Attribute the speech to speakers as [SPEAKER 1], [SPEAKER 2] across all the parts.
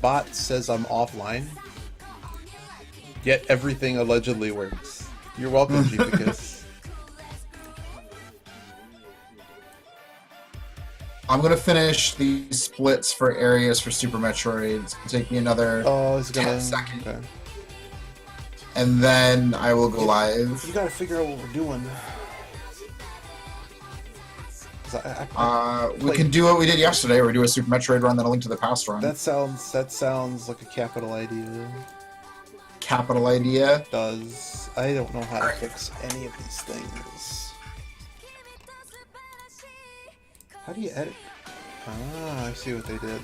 [SPEAKER 1] bot says I'm offline, yet everything allegedly works. You're welcome, Jeepacus.
[SPEAKER 2] I'm gonna finish the splits for areas for Super Metroid. It's gonna take me another
[SPEAKER 1] Oh, it's
[SPEAKER 2] 10
[SPEAKER 1] gonna.
[SPEAKER 2] seconds,
[SPEAKER 1] Okay.
[SPEAKER 2] and then I will go live.
[SPEAKER 1] You gotta figure out what we're doing. 'Cause
[SPEAKER 2] We can do what we did yesterday, where we do a Super Metroid run, then a Link to the Past run.
[SPEAKER 1] That sounds like a capital idea.
[SPEAKER 2] Capital idea.
[SPEAKER 1] Does I don't know how to fix any of these things. How do you edit? Ah, I see what they did.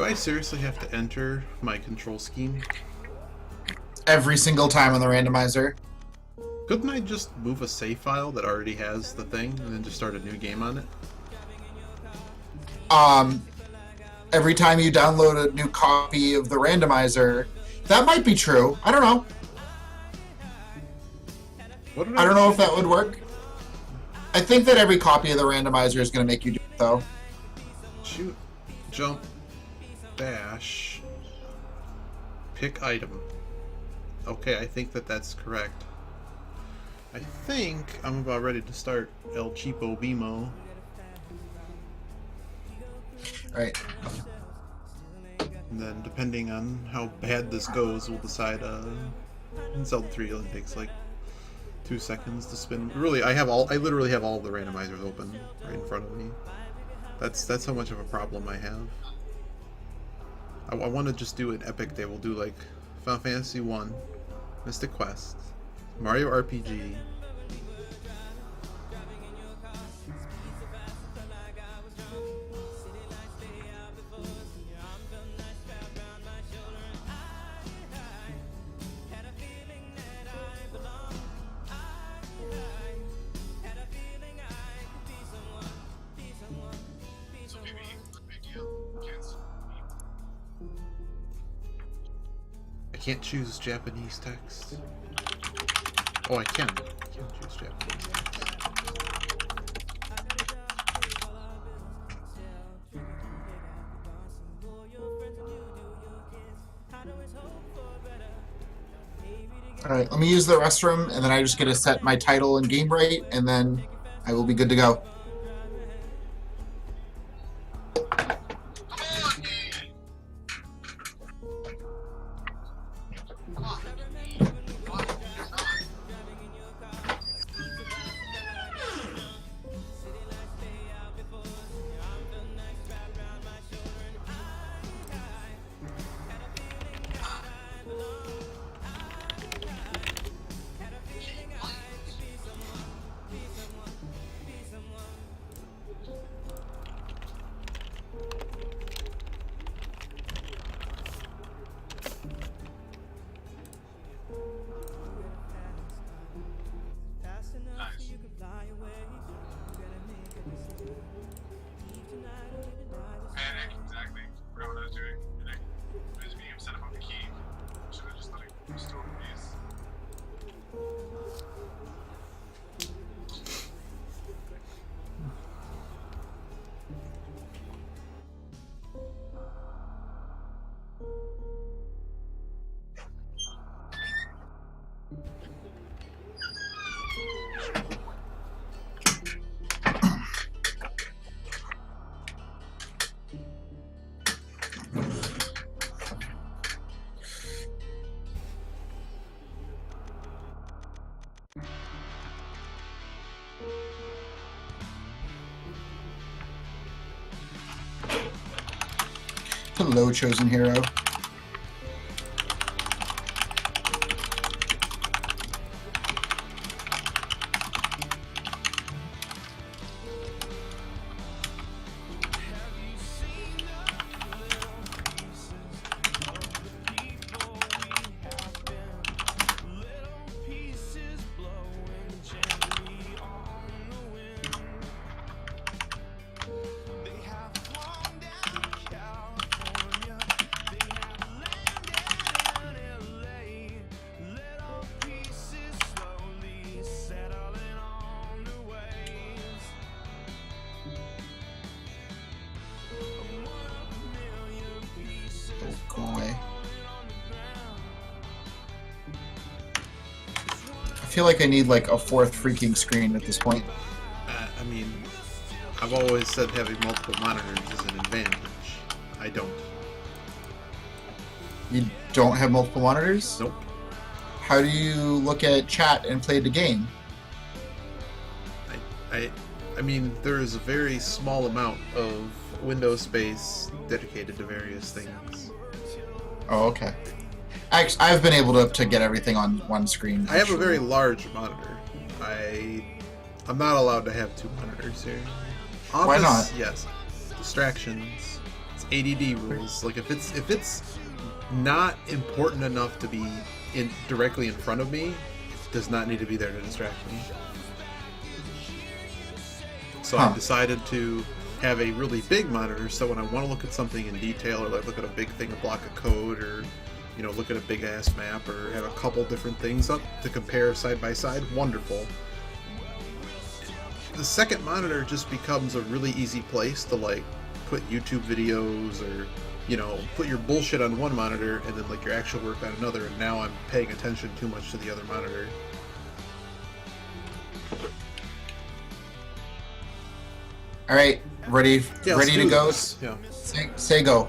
[SPEAKER 1] Do I seriously have to enter my control scheme?
[SPEAKER 2] Every single time on the randomizer.
[SPEAKER 1] Couldn't I just move a save file that already has the thing and then just start a new game on it?
[SPEAKER 2] Every time you download a new copy of the randomizer, that might be true. I don't know. I don't know if that would work. I think that every copy of the randomizer is going to make you do it, though.
[SPEAKER 1] Shoot, jump, dash, pick item. Okay, I think that that's correct. I think I'm about ready to start El Cheapo Bimo.
[SPEAKER 2] Right.
[SPEAKER 1] And then, depending on how bad this goes, we'll decide. In Zelda 3, it only takes like 2 seconds to spin. Really, I literally have all of the randomizers open right in front of me. That's how much of a problem I have. I want to just do an epic day. We'll do like Final Fantasy 1, Mystic Quest, Mario RPG. I can't choose Japanese text. Oh, I can. I can choose Japanese text.
[SPEAKER 2] Alright, let me use the restroom, and then I just get to set my title and game rate, and then I will be good to go. Hello, chosen hero. Go away. I feel like I need like a fourth freaking screen at this point.
[SPEAKER 1] I mean, I've always said having multiple monitors is an advantage. I don't.
[SPEAKER 2] You don't have multiple monitors?
[SPEAKER 1] Nope.
[SPEAKER 2] How do you look at chat and play the game?
[SPEAKER 1] I mean, there is a very small amount of window space dedicated to various things.
[SPEAKER 2] Oh, okay. Actually, I've been able to get everything on one screen.
[SPEAKER 1] I have a very large monitor. I'm not allowed to have two monitors here. Office,
[SPEAKER 2] Why not?
[SPEAKER 1] Yes. Distractions. It's ADD rules. Like if it's not important enough to be directly in front of me, it does not need to be there to distract me. So I decided to have a really big monitor, so when I want to look at something in detail, or like look at a big thing, a block of code, or look at a big ass map, or have a couple different things up to compare side by side, wonderful. The second monitor just becomes a really easy place to like put YouTube videos, or put your bullshit on one monitor and then like your actual work on another, and now I'm paying attention too much to the other monitor.
[SPEAKER 2] All right, ready to go.
[SPEAKER 1] Yeah.
[SPEAKER 2] Say go.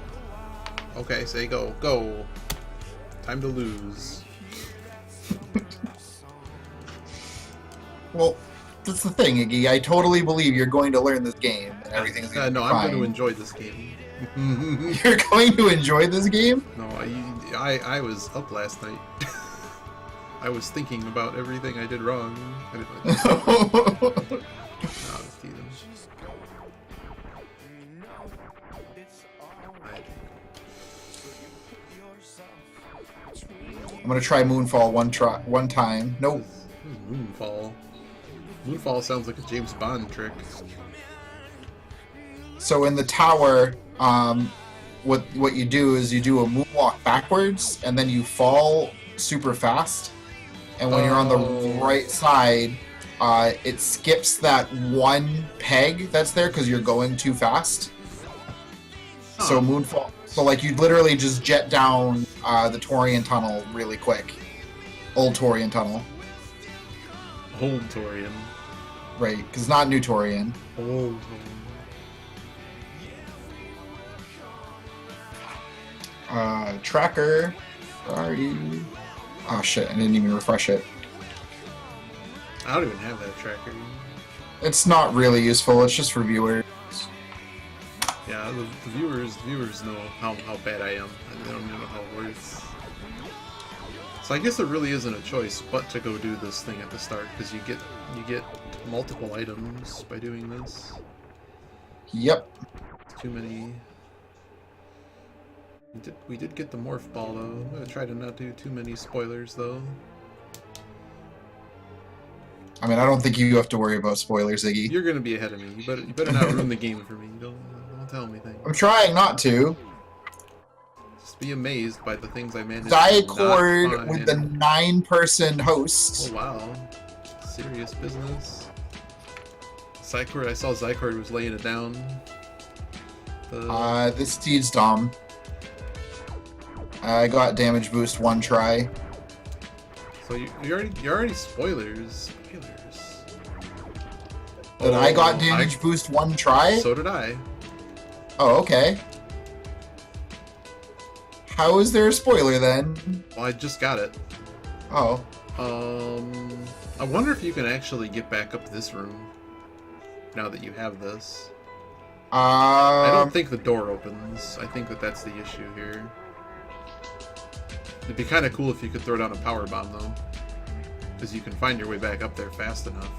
[SPEAKER 1] Okay, say go. Go. Time to lose.
[SPEAKER 2] Well, that's the thing, Iggy. I totally believe you're going to learn this game and everything's going to be
[SPEAKER 1] No,
[SPEAKER 2] fine.
[SPEAKER 1] I'm going to enjoy this game.
[SPEAKER 2] You're going to enjoy this game?
[SPEAKER 1] No, I was up last night. I was thinking about everything I did wrong. I didn't
[SPEAKER 2] I'm gonna try Moonfall one time. Nope.
[SPEAKER 1] Moonfall. Moonfall sounds like a James Bond trick.
[SPEAKER 2] So in the tower, what you do is you do a moonwalk backwards, and then you fall super fast. And when you're on the right side, it skips that one peg that's there because you're going too fast. Huh. So Moonfall. So like you literally just jet down the Torian tunnel really quick. Old Torian tunnel.
[SPEAKER 1] Old Torian.
[SPEAKER 2] Right, because not new Torian.
[SPEAKER 1] Old
[SPEAKER 2] Torian. Tracker. Where are you? Oh shit, I didn't even refresh it.
[SPEAKER 1] I don't even have that tracker.
[SPEAKER 2] It's not really useful, it's just for viewers.
[SPEAKER 1] Yeah, the viewers know how bad I am. They don't even know how it works. So I guess there really isn't a choice but to go do this thing at the start, because you get multiple items by doing this.
[SPEAKER 2] Yep.
[SPEAKER 1] Too many. We did get the morph ball though. I'm gonna try to not do too many spoilers though.
[SPEAKER 2] I mean, I don't think you have to worry about spoilers, Iggy.
[SPEAKER 1] You're gonna be ahead of me. You better not ruin the game for me. Don't tell me things.
[SPEAKER 2] I'm trying not to.
[SPEAKER 1] Just be amazed by the things I managed.
[SPEAKER 2] Diacord with the 9-person host.
[SPEAKER 1] Oh wow, serious business. Zycord, I saw Zycord was laying it down.
[SPEAKER 2] This dude's dumb. I got damage boost one try.
[SPEAKER 1] So you're already spoilers.
[SPEAKER 2] But I got damage boost one try?
[SPEAKER 1] So did I.
[SPEAKER 2] Oh, okay. How is there a spoiler then?
[SPEAKER 1] Well, I just got it.
[SPEAKER 2] Oh.
[SPEAKER 1] I wonder if you can actually get back up this room now that you have this. I don't think the door opens. I think that's the issue here. It'd be kind of cool if you could throw down a power bomb, though. Because you can find your way back up there fast enough.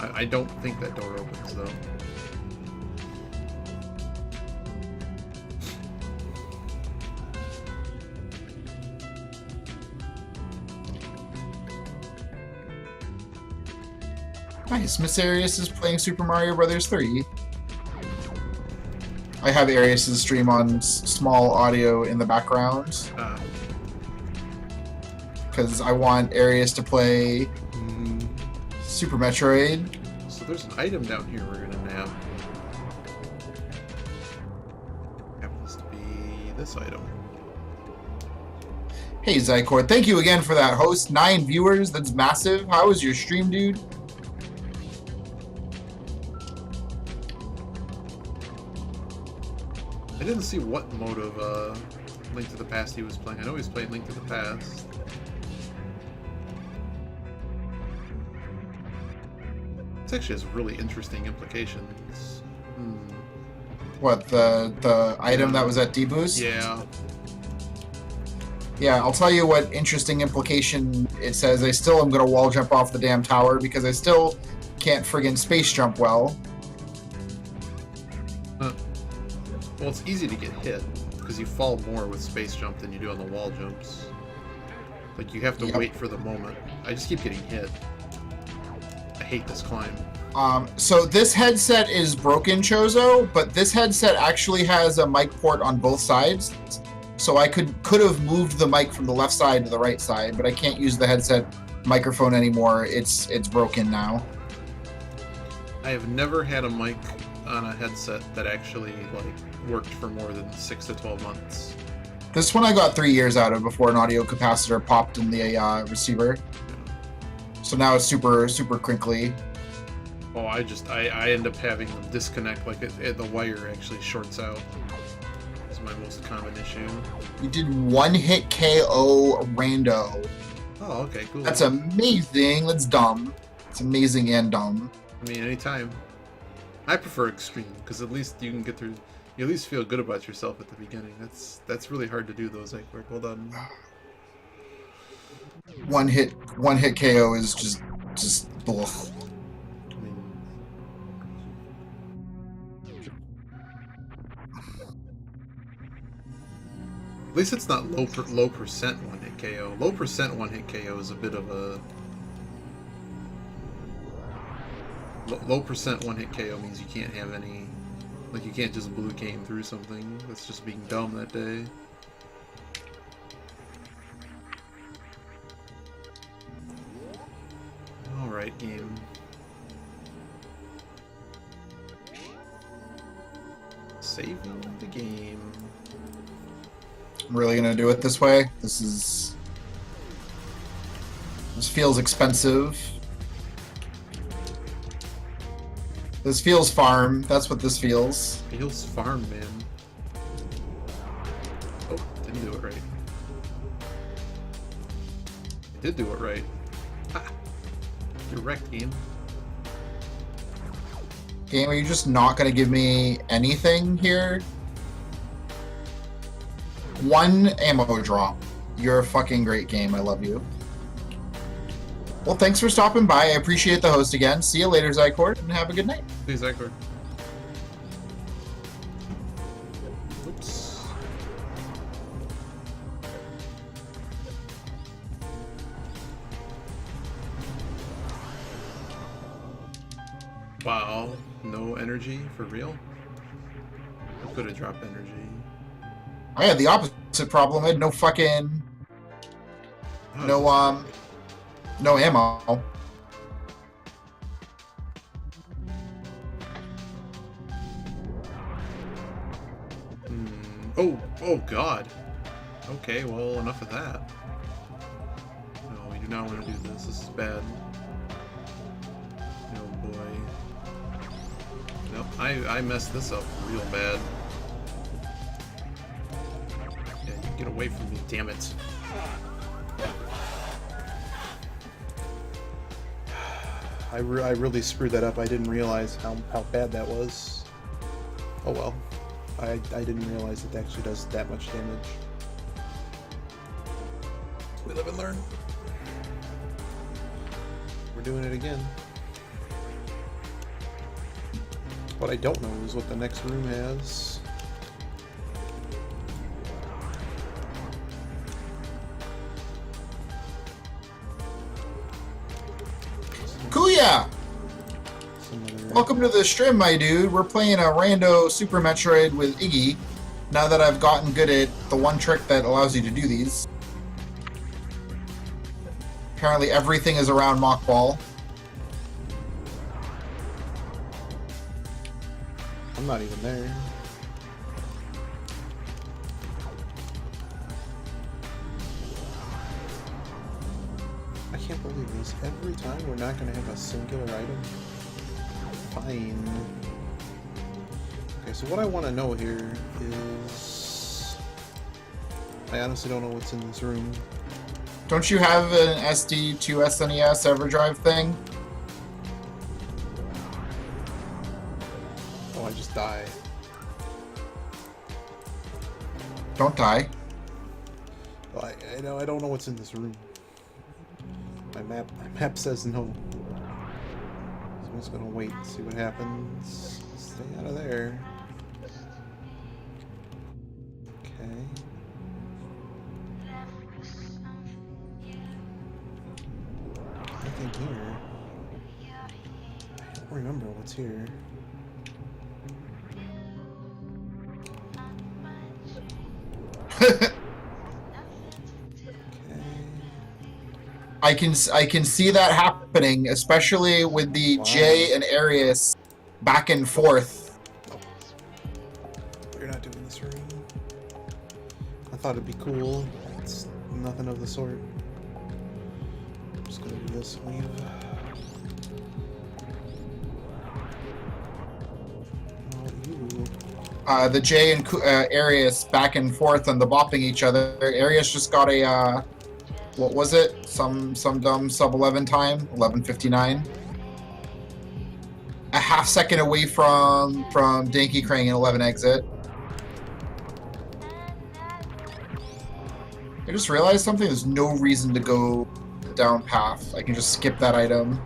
[SPEAKER 1] I don't think that door opens, though.
[SPEAKER 2] Nice. Miss Arias is playing Super Mario Brothers 3. I have Arias' stream on small audio in the background. Because I want Arias to play Super Metroid.
[SPEAKER 1] So there's an item down here we're gonna nab. Happens to be this item.
[SPEAKER 2] Hey Zycord, thank you again for that host. 9 viewers, that's massive. How was your stream, dude?
[SPEAKER 1] I didn't see what mode of Link to the Past he was playing. I know he was playing Link to the Past. This actually has really interesting implications.
[SPEAKER 2] What, the item that was at D-Boost?
[SPEAKER 1] Yeah.
[SPEAKER 2] Yeah, I'll tell you what interesting implication it says. I still am going to wall jump off the damn tower because I still can't friggin' space jump well.
[SPEAKER 1] Well, it's easy to get hit because you fall more with space jump than you do on the wall jumps. Like, you have to wait for the moment. I just keep getting hit. I hate this climb.
[SPEAKER 2] So this headset is broken, Chozo, but this headset actually has a mic port on both sides. So I could have moved the mic from the left side to the right side, but I can't use the headset microphone anymore. It's broken now.
[SPEAKER 1] I have never had a mic on a headset that actually worked for more than 6 to 12 months.
[SPEAKER 2] This one I got 3 years out of before an audio capacitor popped in the receiver. So now it's super crinkly.
[SPEAKER 1] Oh, I end up having them disconnect, the wire actually shorts out. It's my most common issue.
[SPEAKER 2] You did 1-hit KO rando.
[SPEAKER 1] Oh, okay, cool.
[SPEAKER 2] That's amazing. That's dumb. It's amazing and dumb.
[SPEAKER 1] I mean, anytime. I prefer extreme because at least you can get through. You at least feel good about yourself at the beginning. That's really hard to do. Those hold on.
[SPEAKER 2] One hit KO is just ugh.
[SPEAKER 1] I mean, at least it's not low percent 1-hit KO. Low percent 1-hit KO is a bit of a low percent 1-hit KO means you can't have any, you can't just blue cane through something. That's just being dumb that day. Alright, game. Saving the game.
[SPEAKER 2] I'm really gonna do it this way. This feels expensive. This feels farm. That's what this feels.
[SPEAKER 1] Feels farm, man. Oh, didn't do it right. I did do it right. Ha! You're wrecked, game.
[SPEAKER 2] Game, are you just not gonna give me anything here? 1 ammo drop. You're a fucking great game. I love you. Well, thanks for stopping by. I appreciate the host again. See you later, Zycord, and have a good night.
[SPEAKER 1] See you, Zycord. Oops. Wow, no energy for real? I could have dropped energy.
[SPEAKER 2] I had the opposite problem. I had no fucking...
[SPEAKER 1] Oh,
[SPEAKER 2] no ammo.
[SPEAKER 1] Oh god. Okay, well, enough of that. No, we do not want to do this. This is bad. Oh boy. Nope, I messed this up real bad. Yeah, you get away from me, damn it. I really screwed that up. I didn't realize how bad that was. Oh well. I didn't realize it actually does that much damage. We live and learn. We're doing it again. What I don't know is what the next room has.
[SPEAKER 2] Kuya! Welcome to the stream, my dude. We're playing a rando Super Metroid with Iggy. Now that I've gotten good at the one trick that allows you to do these. Apparently everything is around Mach Ball.
[SPEAKER 1] I'm not even there. I can't believe this. Every time we're not going to have a singular item. Fine. Okay, so what I want to know here is... I honestly don't know what's in this room.
[SPEAKER 2] Don't you have an SD to SNES EverDrive thing?
[SPEAKER 1] Oh, I just die.
[SPEAKER 2] Don't die.
[SPEAKER 1] Oh, I know, I don't know what's in this room. My map says no. So I'm just gonna wait and see what happens. Stay out of there. Okay. Nothing here. I don't remember what's here.
[SPEAKER 2] I can see that happening, especially with the J and Arius back and forth.
[SPEAKER 1] Oh. You're not doing this room. I thought it'd be cool. It's nothing of the sort. I'm just gonna do this weave.
[SPEAKER 2] The J and Arius back and forth and the bopping each other. Arius just got a what was it? Some dumb sub 11 time, 11:59. A half second away from Dinky Krang and 11 exit. I just realized something. There's no reason to go down path. I can just skip that item.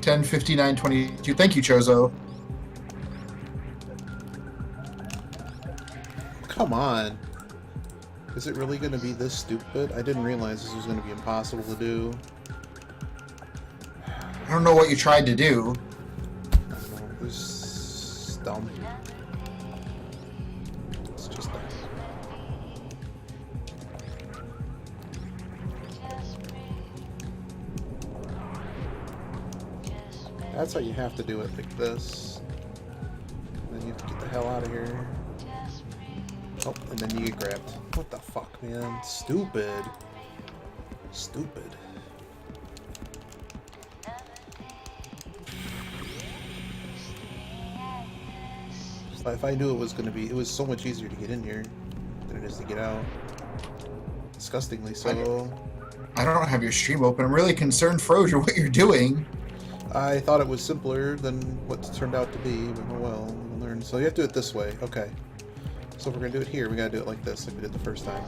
[SPEAKER 2] $10.59.22. Thank you, Chozo.
[SPEAKER 1] Come on. Is it really going to be this stupid? I didn't realize this was going to be impossible to do.
[SPEAKER 2] I don't know what you tried to do.
[SPEAKER 1] I don't know. This is dumb. It's just dumb. That's how you have to do it, like this. And then you have to get the hell out of here. Oh, and then you get grabbed. What the fuck, man? Stupid. Stupid. If I knew it was gonna be, it was so much easier to get in here than it is to get out. Disgustingly so.
[SPEAKER 2] I don't have your stream open. I'm really concerned, Frozier, what you're doing.
[SPEAKER 1] I thought it was simpler than what it turned out to be, but oh well, we'll learn. So you have to do it this way. Okay. So if we're gonna do it here, we gotta do it like this, like we did the first time.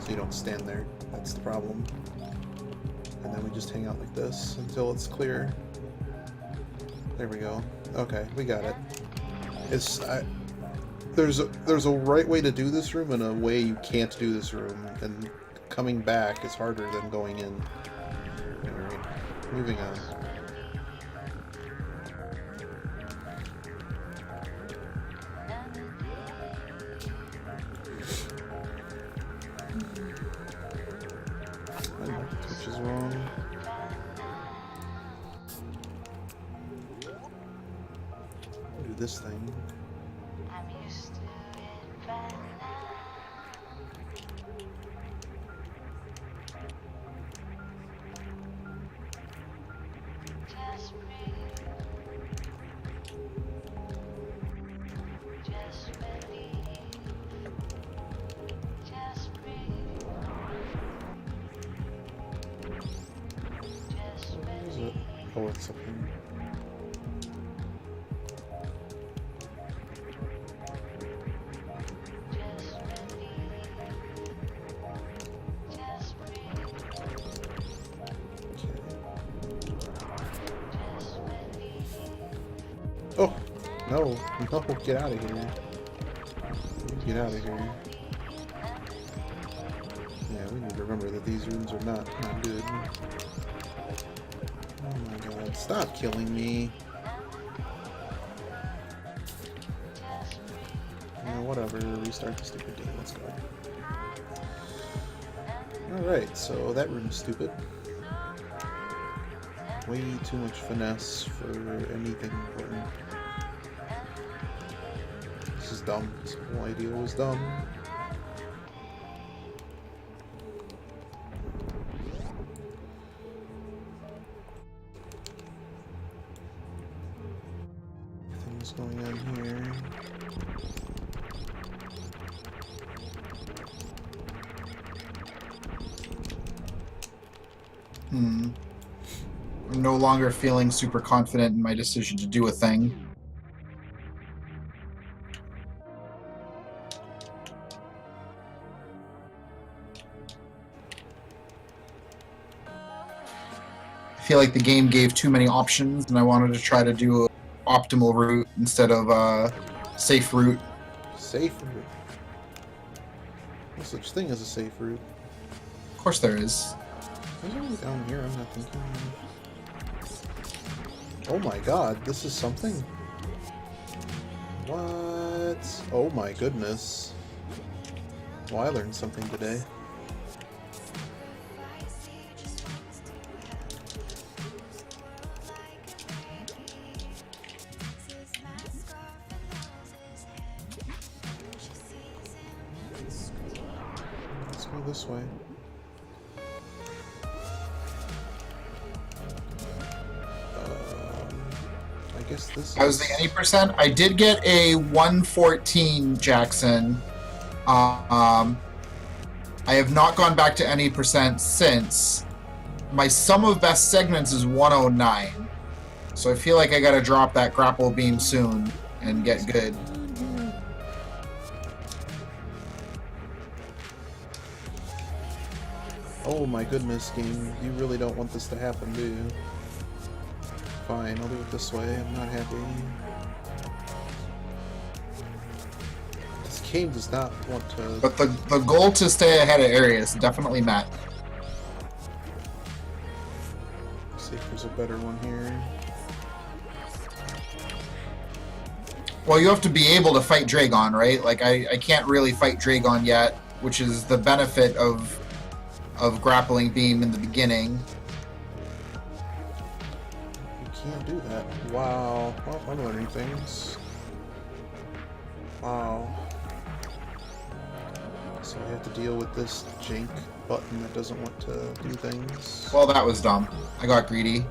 [SPEAKER 1] So you don't stand there. That's the problem. And then we just hang out like this until it's clear. There we go. Okay, we got it. There's a right way to do this room and a way you can't do this room, and coming back is harder than going in. Alright, moving on. Which is wrong. Do this thing. Oh, it's something. Oh, no, no, get out of here. Get out of here. Yeah, we need to remember that these rooms are not good. Oh my god, stop killing me. Yeah, whatever, restart the stupid game, let's go. Alright, so that room's stupid. Way too much finesse for anything important. This is dumb. This whole idea was dumb. Nothing's going on here.
[SPEAKER 2] I'm no longer feeling super confident in my decision to do a thing. I feel like the game gave too many options, and I wanted to try to do an optimal route instead of a safe route.
[SPEAKER 1] Safe route? No such thing as a safe route.
[SPEAKER 2] Of course there is.
[SPEAKER 1] There's only down here, I'm not thinking of. Oh my god, this is something? What? Oh my goodness. Well, I learned something today. Let's go this way. I guess this
[SPEAKER 2] I was the any percent. I did get a 114 Jackson. I have not gone back to any percent since. My sum of best segments is 109. So I feel like I gotta drop that grapple beam soon and get good.
[SPEAKER 1] Oh my goodness, game. You really don't want this to happen, do you? Fine, I'll do it this way. I'm not happy. This game does not want to...
[SPEAKER 2] But the goal to stay ahead of area is definitely met.
[SPEAKER 1] See if there's a better one here.
[SPEAKER 2] Well, you have to be able to fight Dragon, right? Like, I can't really fight Dragon yet, which is the benefit of grappling beam in the beginning.
[SPEAKER 1] Can't do that. Wow. Well, I'm learning things. Wow. So I have to deal with this jank button that doesn't want to do things.
[SPEAKER 2] Well, that was dumb. I got greedy.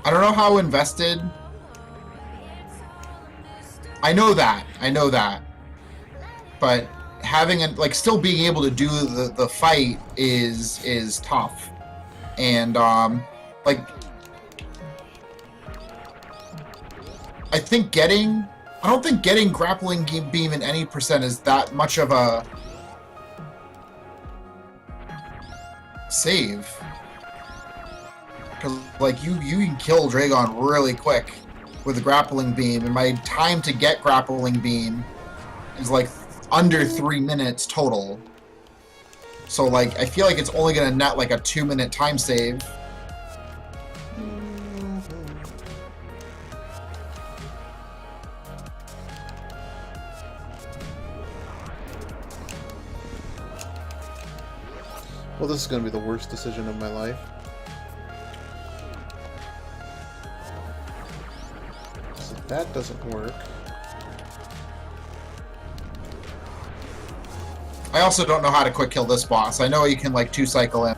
[SPEAKER 2] I don't know how invested. I know that. But having like still being able to do the fight is tough. And like I don't think getting grappling beam in any percent is that much of a save. Because, like, you can kill Dragon really quick with a grappling beam, and my time to get grappling beam is, like, under 3 minutes total. So, like, I feel like it's only going to net, like, a 2-minute time save.
[SPEAKER 1] Well, this is going to be the worst decision of my life. So that doesn't work.
[SPEAKER 2] I also don't know how to quick kill this boss. I know you can like 2-cycle in.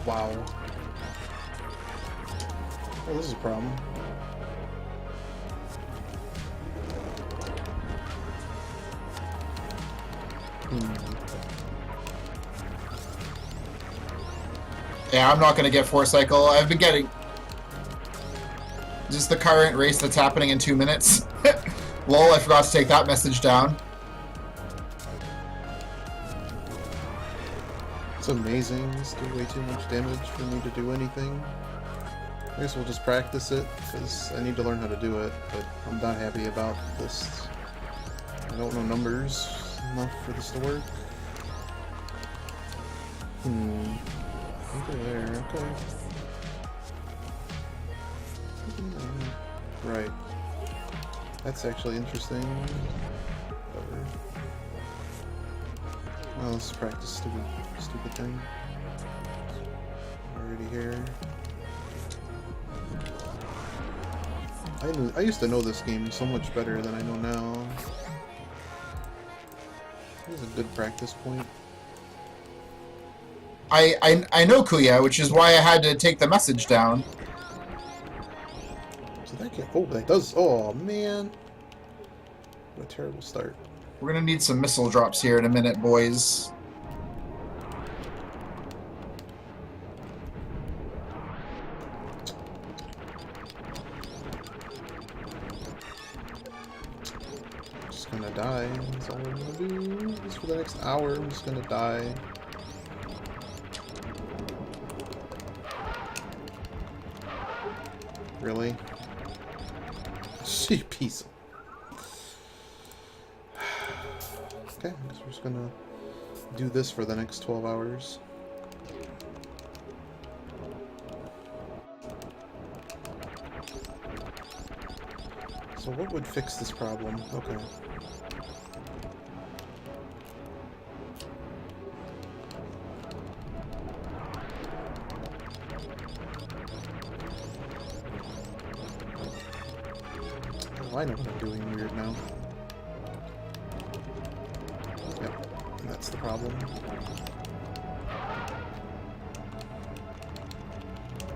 [SPEAKER 1] Wow. Oh, this is a problem.
[SPEAKER 2] Yeah, I'm not gonna get 4-cycle. I've been getting just the current race that's happening in 2 minutes. Lol, I forgot to take that message down.
[SPEAKER 1] It's amazing. This did way too much damage for me to do anything. I guess we'll just practice it, because I need to learn how to do it, but I'm not happy about this. I don't know numbers enough for this to work. Over there, okay. Right. That's actually interesting. Whatever. Well, let's practice stupid thing. Already here. I used to know this game so much better than I know now. This is a good practice point.
[SPEAKER 2] I know Kuya, which is why I had to take the message down.
[SPEAKER 1] So that can that does. Oh man, what a terrible start.
[SPEAKER 2] We're gonna need some missile drops here in a minute, boys.
[SPEAKER 1] Just gonna die. That's all I'm gonna do. Just for the next hour, I'm just gonna die. Really? She piece. Okay, I guess we're just gonna do this for the next 12 hours. So what would fix this problem? Okay. Oh, I know what I'm doing weird now. Yep, and that's the problem.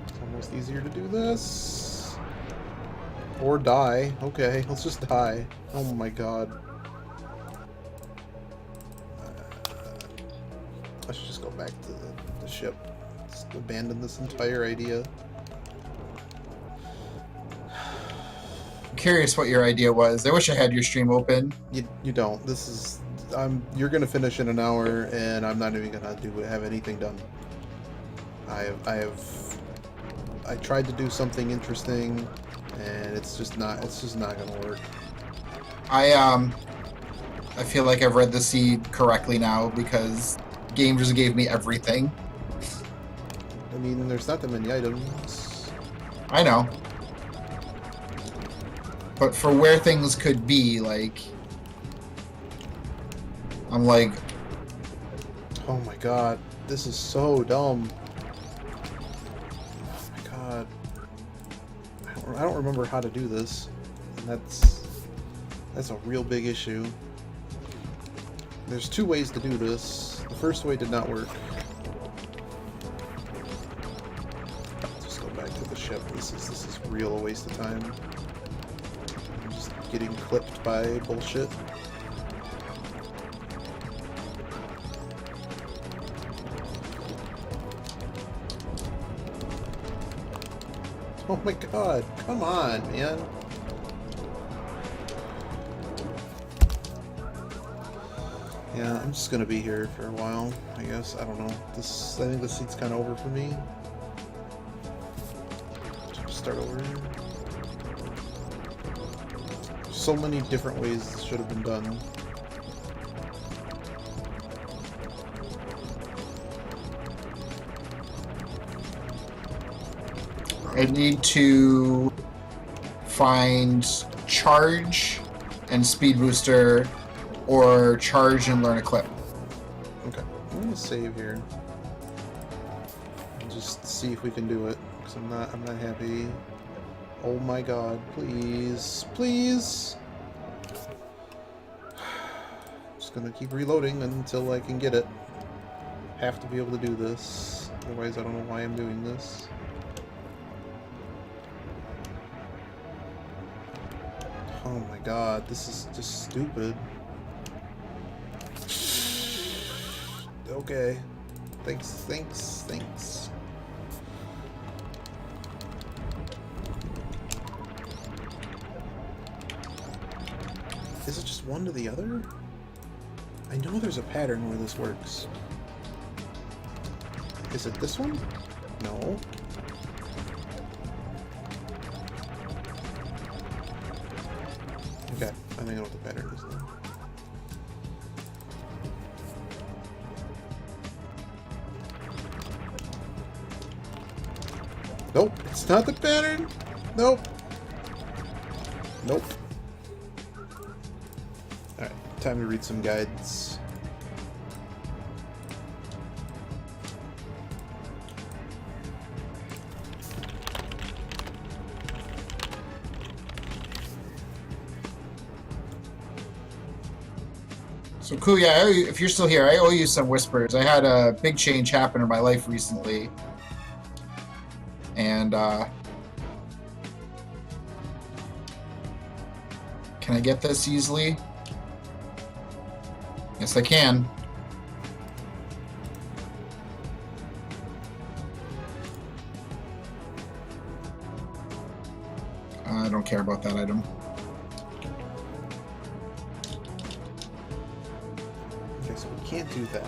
[SPEAKER 1] It's almost easier to do this. Or die. Okay, let's just die. Oh my god. I should just go back to the ship. Just abandon this entire idea.
[SPEAKER 2] Curious what your idea was. I wish I had your stream open.
[SPEAKER 1] You don't. This is you're gonna finish in an hour, and I'm not even gonna have anything done. I tried to do something interesting, and it's just not gonna work.
[SPEAKER 2] I feel like I've read the seed correctly now because game just gave me everything.
[SPEAKER 1] I mean, there's not that many items.
[SPEAKER 2] I know. But for where things could be, like, I'm like,
[SPEAKER 1] oh my god, this is so dumb. Oh my god, I don't remember how to do this, and that's a real big issue. There's two ways to do this. The first way did not work. Let's just go back to the ship. This is real a waste of time. I'm just getting clipped by bullshit. Oh my god, come on, man. Yeah, I'm just gonna be here for a while, I guess. I don't know. I think this seat's kind of over for me. Just start over. So many different ways this should have been done.
[SPEAKER 2] I need to find charge and speed booster, or charge and learn a clip.
[SPEAKER 1] Okay, I'm gonna save here. And just see if we can do it, because I'm not happy. Oh my god, please. Please! Just gonna keep reloading until I can get it. Have to be able to do this. Otherwise, I don't know why I'm doing this. Oh my god, this is just stupid. Okay. Thanks, thanks, thanks. Is it just one to the other? I know there's a pattern where this works. Is it this one? No. Okay, I think I know what the pattern is now. Nope, it's not the pattern. Nope. Nope. Alright, time to read some guides.
[SPEAKER 2] So cool, yeah. If you're still here, I owe you some whispers. I had a big change happen in my life recently, and can I get this easily? Yes, I can. I don't care about that item.
[SPEAKER 1] Okay, so we can't do that.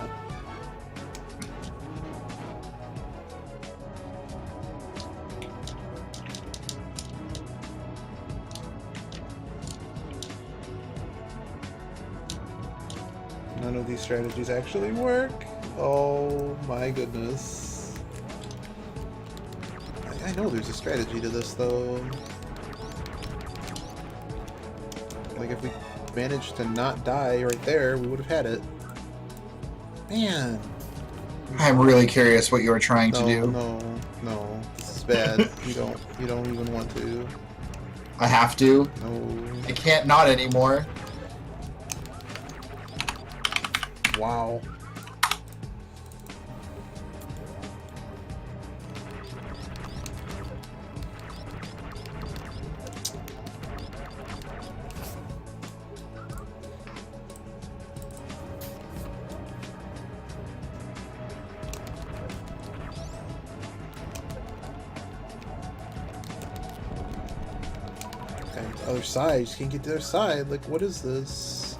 [SPEAKER 1] None of these strategies actually work. Oh my goodness. I know there's a strategy to this though. Like if we managed to not die right there, we would have had it. Man.
[SPEAKER 2] I'm really curious what you are trying to do.
[SPEAKER 1] No. This is bad. you don't even want to.
[SPEAKER 2] I have to.
[SPEAKER 1] No.
[SPEAKER 2] I can't not anymore.
[SPEAKER 1] Wow. Okay, the other side. You can't get to the other side. Like, what is this?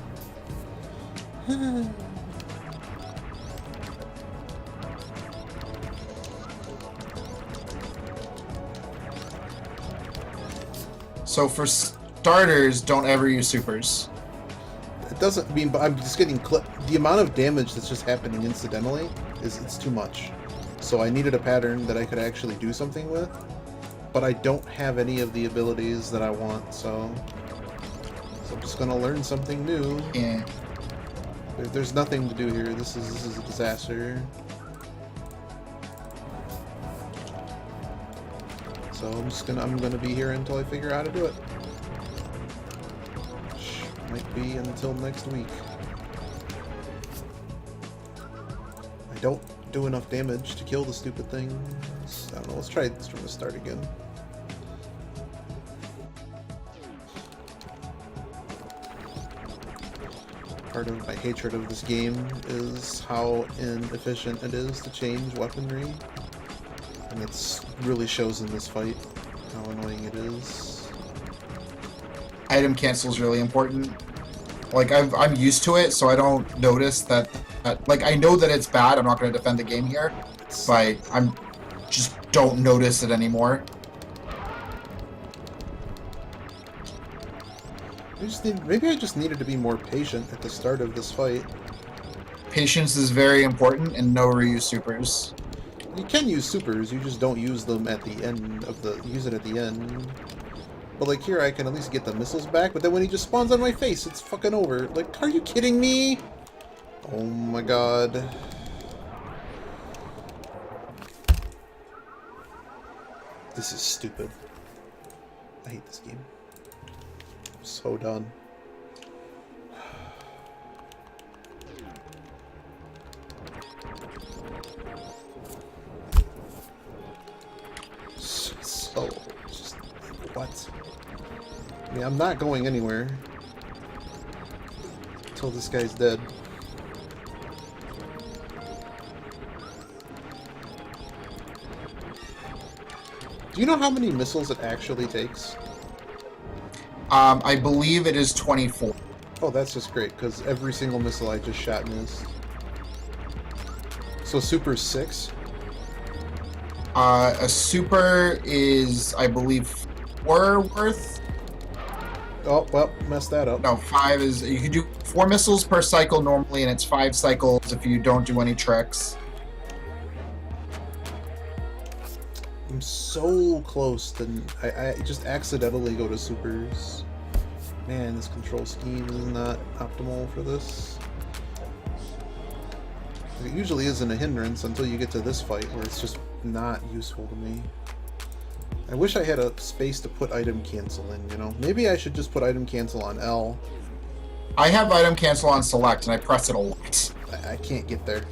[SPEAKER 2] So for starters, don't ever use supers.
[SPEAKER 1] It doesn't mean, but I'm just getting clipped. The amount of damage that's just happening incidentally it's too much. So I needed a pattern that I could actually do something with, but I don't have any of the abilities that I want, so I'm just gonna learn something new.
[SPEAKER 2] Yeah.
[SPEAKER 1] There's nothing to do here. This is a disaster. So I'm gonna be here until I figure out how to do it. Which might be until next week. I don't do enough damage to kill the stupid things. I don't know, let's try this from the start again. Part of my hatred of this game is how inefficient it is to change weaponry. And it really shows in this fight how annoying it is.
[SPEAKER 2] Item cancel is really important. Like I'm used to it, so I don't notice that. Like I know that it's bad. I'm not going to defend the game here, but I'm just don't notice it anymore.
[SPEAKER 1] Maybe I just needed to be more patient at the start of this fight.
[SPEAKER 2] Patience is very important, and no reuse supers.
[SPEAKER 1] You can use supers, you just don't use them at the end of the... use it at the end. But like here I can at least get the missiles back, but then when he just spawns on my face, it's fucking over. Like, are you kidding me? Oh my god. This is stupid. I hate this game. I'm so done. So, just, what? I mean, I'm not going anywhere until this guy's dead. Do you know how many missiles it actually takes?
[SPEAKER 2] I believe it is 24.
[SPEAKER 1] Oh, that's just great, because every single missile I just shot missed. So Super 6?
[SPEAKER 2] A super is, I believe, 4 worth.
[SPEAKER 1] Oh, well, messed that up.
[SPEAKER 2] No, 5 is... You can do 4 missiles per cycle normally, and it's 5 cycles if you don't do any tricks.
[SPEAKER 1] I'm so close to... I just accidentally go to supers. Man, this control scheme is not optimal for this. It usually isn't a hindrance until you get to this fight, where it's just not useful to me. I wish I had a space to put item cancel in, you know? Maybe I should just put item cancel on L.
[SPEAKER 2] I have item cancel on select, and I press it a lot.
[SPEAKER 1] I can't get there.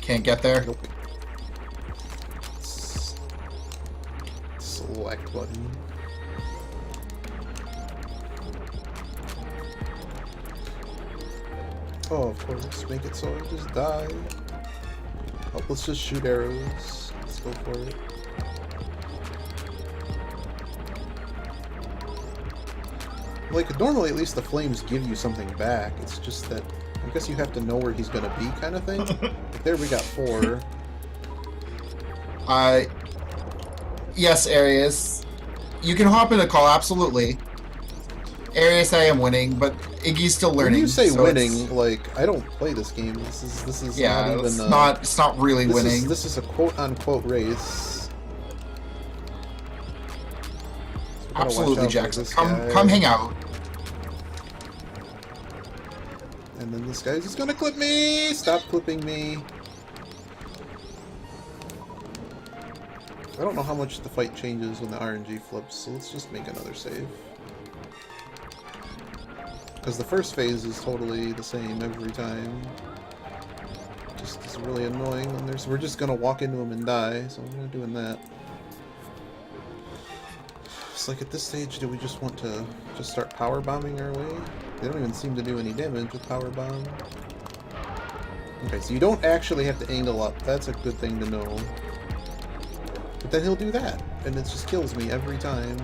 [SPEAKER 2] Can't get there?
[SPEAKER 1] Nope. Select button. Oh, of course. Make it so I just die. Oh, let's just shoot arrows. Let's go for it. Like, normally at least the flames give you something back. It's just that I guess you have to know where he's going to be kind of thing. Like, there we got 4.
[SPEAKER 2] Yes, Arius. You can hop in the call, absolutely. Arius, I am winning, but Iggy's still learning.
[SPEAKER 1] When you say
[SPEAKER 2] so
[SPEAKER 1] winning, like, I don't play this game. This is
[SPEAKER 2] yeah,
[SPEAKER 1] not even
[SPEAKER 2] it's not really winning.
[SPEAKER 1] This is a quote-unquote race. So
[SPEAKER 2] Absolutely, Jackson. Come hang out.
[SPEAKER 1] And then this guy's just gonna clip me! Stop clipping me! I don't know how much the fight changes when the RNG flips, so let's just make another save. Because the first phase is totally the same every time. Just is really annoying. And we're just gonna walk into him and die, so I'm not doing that. It's like at this stage, do we just want to just start power bombing our way? They don't even seem to do any damage with power bomb. Okay, so you don't actually have to angle up. That's a good thing to know. But then he'll do that, and it just kills me every time.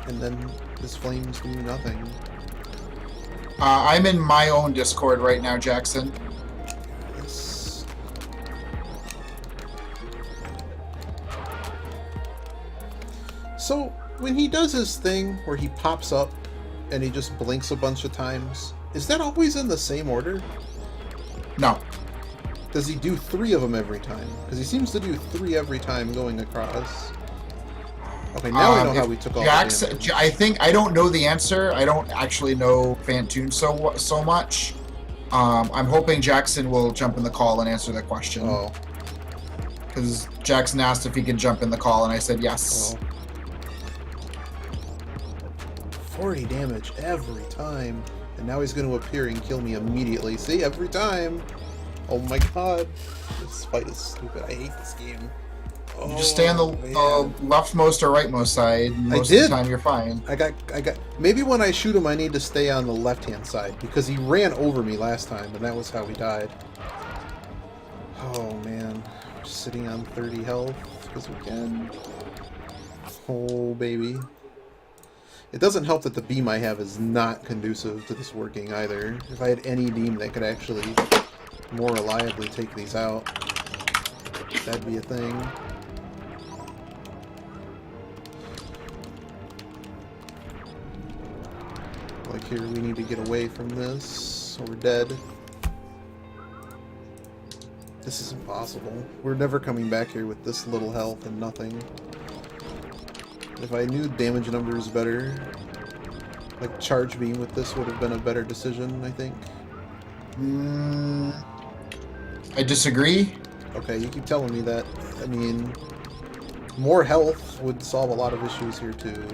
[SPEAKER 1] And then his flames do nothing.
[SPEAKER 2] I'm in my own Discord right now, Jackson.
[SPEAKER 1] Yes. So, when he does his thing where he pops up and he just blinks a bunch of times, is that always in the same order?
[SPEAKER 2] No.
[SPEAKER 1] Does he do 3 of them every time? Because he seems to do 3 every time going across. Okay, now we know how we took all the damage.
[SPEAKER 2] I don't know the answer. I don't actually know Fantoon so much. I'm hoping Jackson will jump in the call and answer that question.
[SPEAKER 1] Oh.
[SPEAKER 2] Because Jackson asked if he could jump in the call, and I said yes.
[SPEAKER 1] Oh. 40 damage every time. And now he's going to appear and kill me immediately. See? Every time. Oh my god. This fight is stupid. I hate this game. Oh,
[SPEAKER 2] you just stay on the leftmost or rightmost side. Most of the time you're fine.
[SPEAKER 1] I got. Maybe when I shoot him, I need to stay on the left-hand side because he ran over me last time, and that was how he died. Oh man, we're just sitting on 30 health because we can. Oh baby. It doesn't help that the beam I have is not conducive to this working either. If I had any beam that could actually more reliably take these out, that'd be a thing. Like here, we need to get away from this, or we're dead. This is impossible. We're never coming back here with this little health and nothing. If I knew damage numbers better, like charge beam with this would have been a better decision, I think.
[SPEAKER 2] I disagree.
[SPEAKER 1] Okay, you keep telling me that. I mean... More health would solve a lot of issues here too.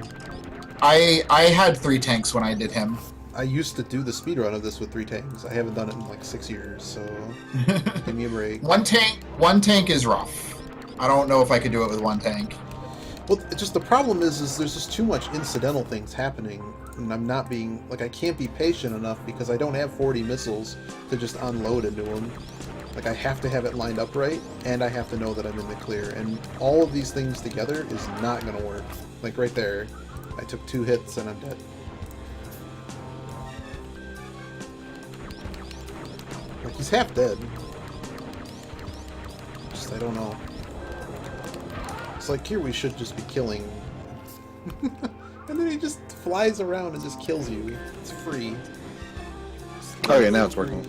[SPEAKER 2] I had 3 tanks when I did him.
[SPEAKER 1] I used to do the speedrun of this with 3 tanks. I haven't done it in like 6 years, so give me a break.
[SPEAKER 2] One tank is rough. I don't know if I could do it with 1 tank.
[SPEAKER 1] Well, just the problem is there's just too much incidental things happening, and I'm not being like I can't be patient enough because I don't have 40 missiles to just unload into them. Like I have to have it lined up right, and I have to know that I'm in the clear, and all of these things together is not gonna work. Like right there, I took 2 hits and I'm dead. Like he's half dead. Just I don't know. It's like here we should just be killing. And then he just flies around and just kills you. It's free.
[SPEAKER 3] Oh yeah, now it's working.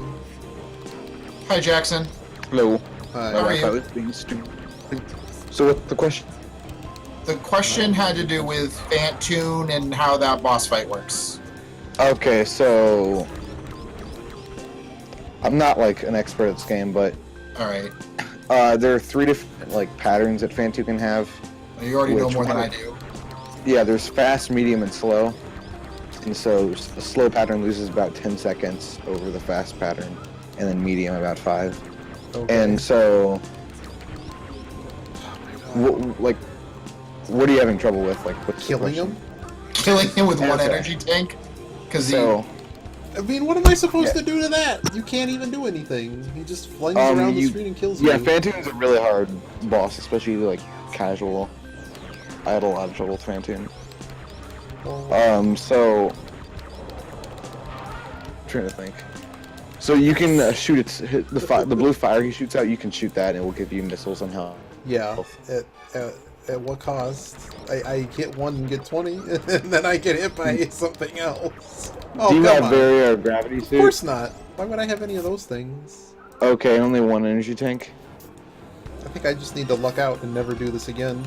[SPEAKER 2] Hi, Jackson.
[SPEAKER 3] Hello.
[SPEAKER 1] Hi.
[SPEAKER 2] How are you?
[SPEAKER 3] Being stupid. So what's the question?
[SPEAKER 2] The question had to do with Fantune and how that boss fight works.
[SPEAKER 3] Okay, so I'm not like an expert at this game, but
[SPEAKER 2] Alright.
[SPEAKER 3] there are 3 different like patterns that Fantu can have.
[SPEAKER 2] You already know
[SPEAKER 3] Which
[SPEAKER 2] more than
[SPEAKER 3] one?
[SPEAKER 2] I do.
[SPEAKER 3] Yeah, there's fast, medium, and slow. And so the slow pattern loses about 10 seconds over the fast pattern, and then medium about 5.
[SPEAKER 1] Okay.
[SPEAKER 3] And so, what are you having trouble with? Like, what's the
[SPEAKER 1] Killing
[SPEAKER 3] question?
[SPEAKER 1] him?
[SPEAKER 2] Killing him with 1
[SPEAKER 3] Okay.
[SPEAKER 2] energy tank? Because
[SPEAKER 3] So,
[SPEAKER 1] I mean, what am I supposed
[SPEAKER 3] Yeah.
[SPEAKER 1] to do to that? You can't even do anything. He just flings
[SPEAKER 3] Um,
[SPEAKER 1] around the
[SPEAKER 3] you-
[SPEAKER 1] screen and kills
[SPEAKER 3] yeah,
[SPEAKER 1] you.
[SPEAKER 3] Fantoon's a really hard boss, especially like casual. I had a lot of trouble with Fantoon. So I'm trying to think. So you can shoot the blue fire he shoots out. You can shoot that, and it will give you missiles and health.
[SPEAKER 1] Yeah. At what cost? I hit 1 and get 20, and then I get hit by something else. Oh,
[SPEAKER 3] Do you
[SPEAKER 1] come
[SPEAKER 3] have
[SPEAKER 1] on.
[SPEAKER 3] very rare gravity suit?
[SPEAKER 1] Of course not. Why would I have any of those things?
[SPEAKER 3] Okay, only 1 energy tank.
[SPEAKER 1] I think I just need to luck out and never do this again.